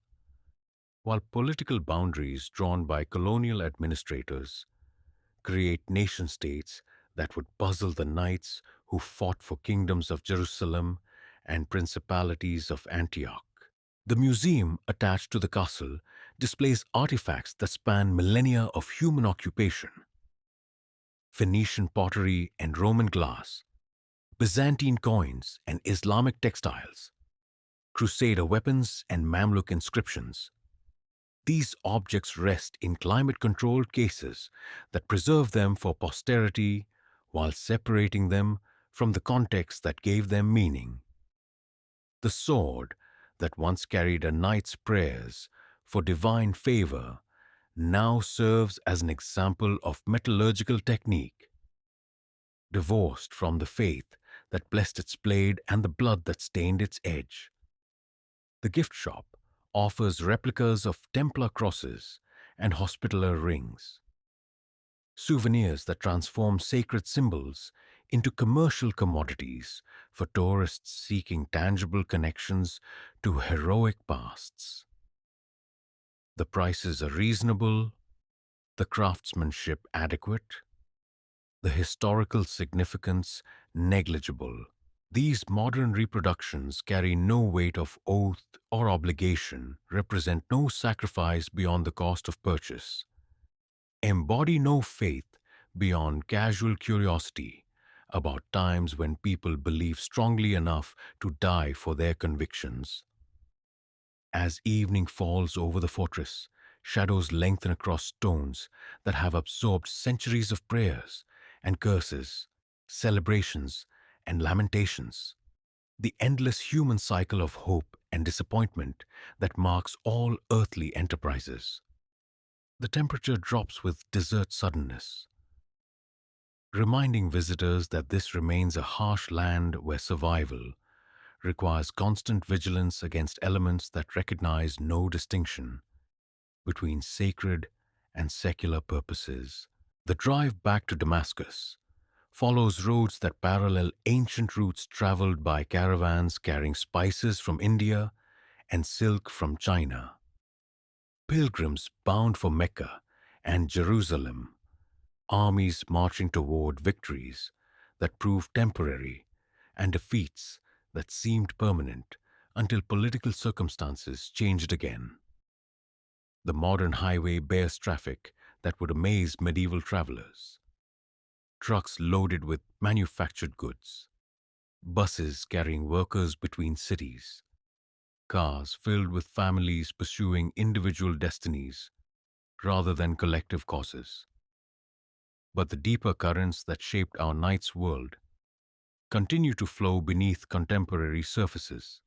while political boundaries drawn by colonial administrators create nation-states that would puzzle the knights who fought for kingdoms of Jerusalem and principalities of Antioch. The museum attached to the castle displays artifacts that span millennia of human occupation: Phoenician pottery and Roman glass, Byzantine coins and Islamic textiles, Crusader weapons and Mamluk inscriptions. These objects rest in climate-controlled cases that preserve them for posterity while separating them from the context that gave them meaning. The sword that once carried a knight's prayers for divine favor now serves as an example of metallurgical technique, divorced from the faith that blessed its blade and the blood that stained its edge. The gift shop offers replicas of Templar crosses and Hospitaller rings, souvenirs that transform sacred symbols into commercial commodities for tourists seeking tangible connections to heroic pasts. The prices are reasonable, the craftsmanship adequate, the historical significance negligible. These modern reproductions carry no weight of oath or obligation, represent no sacrifice beyond the cost of purchase, embody no faith beyond casual curiosity about times when people believe strongly enough to die for their convictions. As evening falls over the fortress, shadows lengthen across stones that have absorbed centuries of prayers and curses, celebrations and lamentations, the endless human cycle of hope and disappointment that marks all earthly enterprises. The temperature drops with desert suddenness, reminding visitors that this remains a harsh land where survival requires constant vigilance against elements that recognize no distinction between sacred and secular purposes. The drive back to Damascus follows roads that parallel ancient routes traveled by caravans carrying spices from India and silk from China. Pilgrims bound for Mecca and Jerusalem, armies marching toward victories that proved temporary and defeats that seemed permanent until political circumstances changed again. The modern highway bears traffic that would amaze medieval travelers. Trucks loaded with manufactured goods, buses carrying workers between cities, cars filled with families pursuing individual destinies rather than collective causes. But the deeper currents that shaped our night's world continue to flow beneath contemporary surfaces.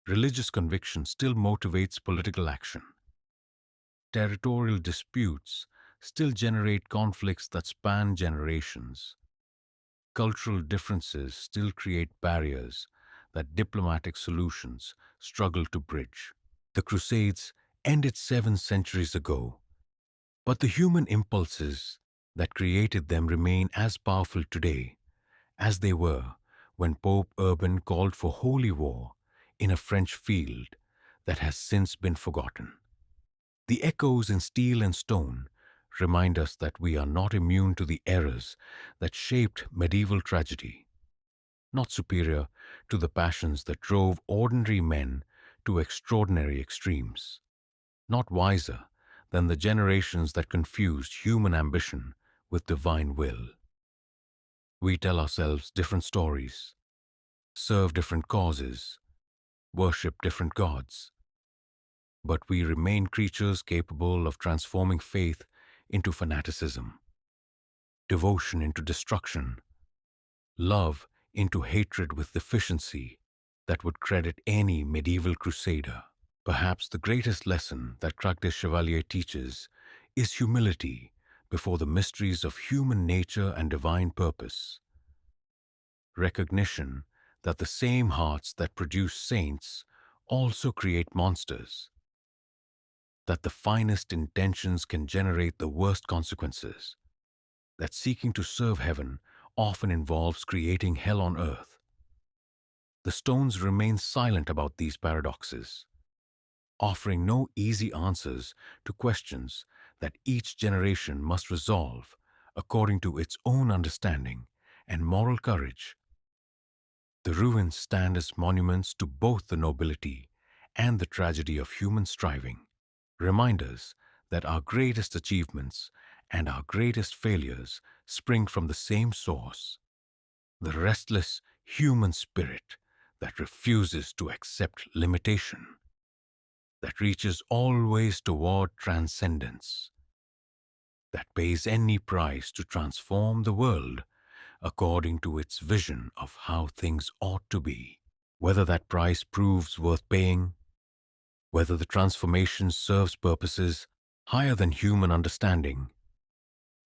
Religious conviction still motivates political action. Territorial disputes still generate conflicts that span generations. Cultural differences still create barriers that diplomatic solutions struggle to bridge. The Crusades ended 7 centuries ago, But the human impulses that created them remain as powerful today as they were when Pope Urban called for holy war in a French field that has since been forgotten. The echoes in steel and stone remind us that we are not immune to the errors that shaped medieval tragedy, not superior to the passions that drove ordinary men to extraordinary extremes, not wiser than the generations that confused human ambition with divine will. We tell ourselves different stories, serve different causes, worship different gods, but we remain creatures capable of transforming faith into fanaticism, devotion into destruction, love into hatred with efficiency that would credit any medieval crusader. Perhaps the greatest lesson that Crac des Chevaliers teaches is humility before the mysteries of human nature and divine purpose. Recognition that the same hearts that produce saints also create monsters, that the finest intentions can generate the worst consequences, that seeking to serve heaven often involves creating hell on earth. The stones remain silent about these paradoxes, offering no easy answers to questions that each generation must resolve according to its own understanding and moral courage. The ruins stand as monuments to both the nobility and the tragedy of human striving, reminders that our greatest achievements and our greatest failures spring from the same source, the restless human spirit that refuses to accept limitation, that reaches always toward transcendence, that pays any price to transform the world according to its vision of how things ought to be. Whether that price proves worth paying, whether the transformation serves purposes higher than human understanding,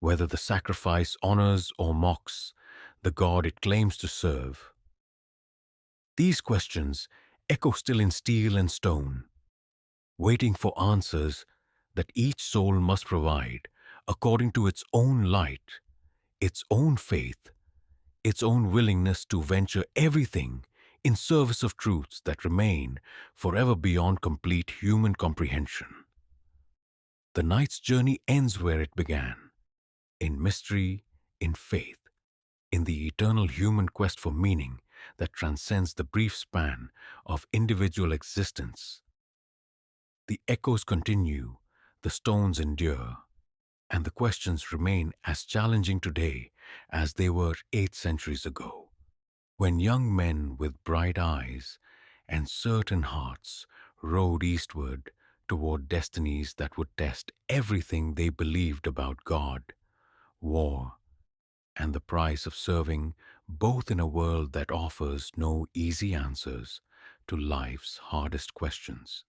whether the sacrifice honors or mocks the God it claims to serve. These questions echo still in steel and stone, waiting for answers that each soul must provide according to its own light, its own faith, its own willingness to venture everything in service of truths that remain forever beyond complete human comprehension. The night's journey ends where it began, in mystery, in faith, in the eternal human quest for meaning that transcends the brief span of individual existence. The echoes continue, the stones endure, and the questions remain as challenging today as they were 8 centuries ago, when young men with bright eyes and certain hearts rode eastward toward destinies that would test everything they believed about God, war, and the price of serving both in a world that offers no easy answers to life's hardest questions.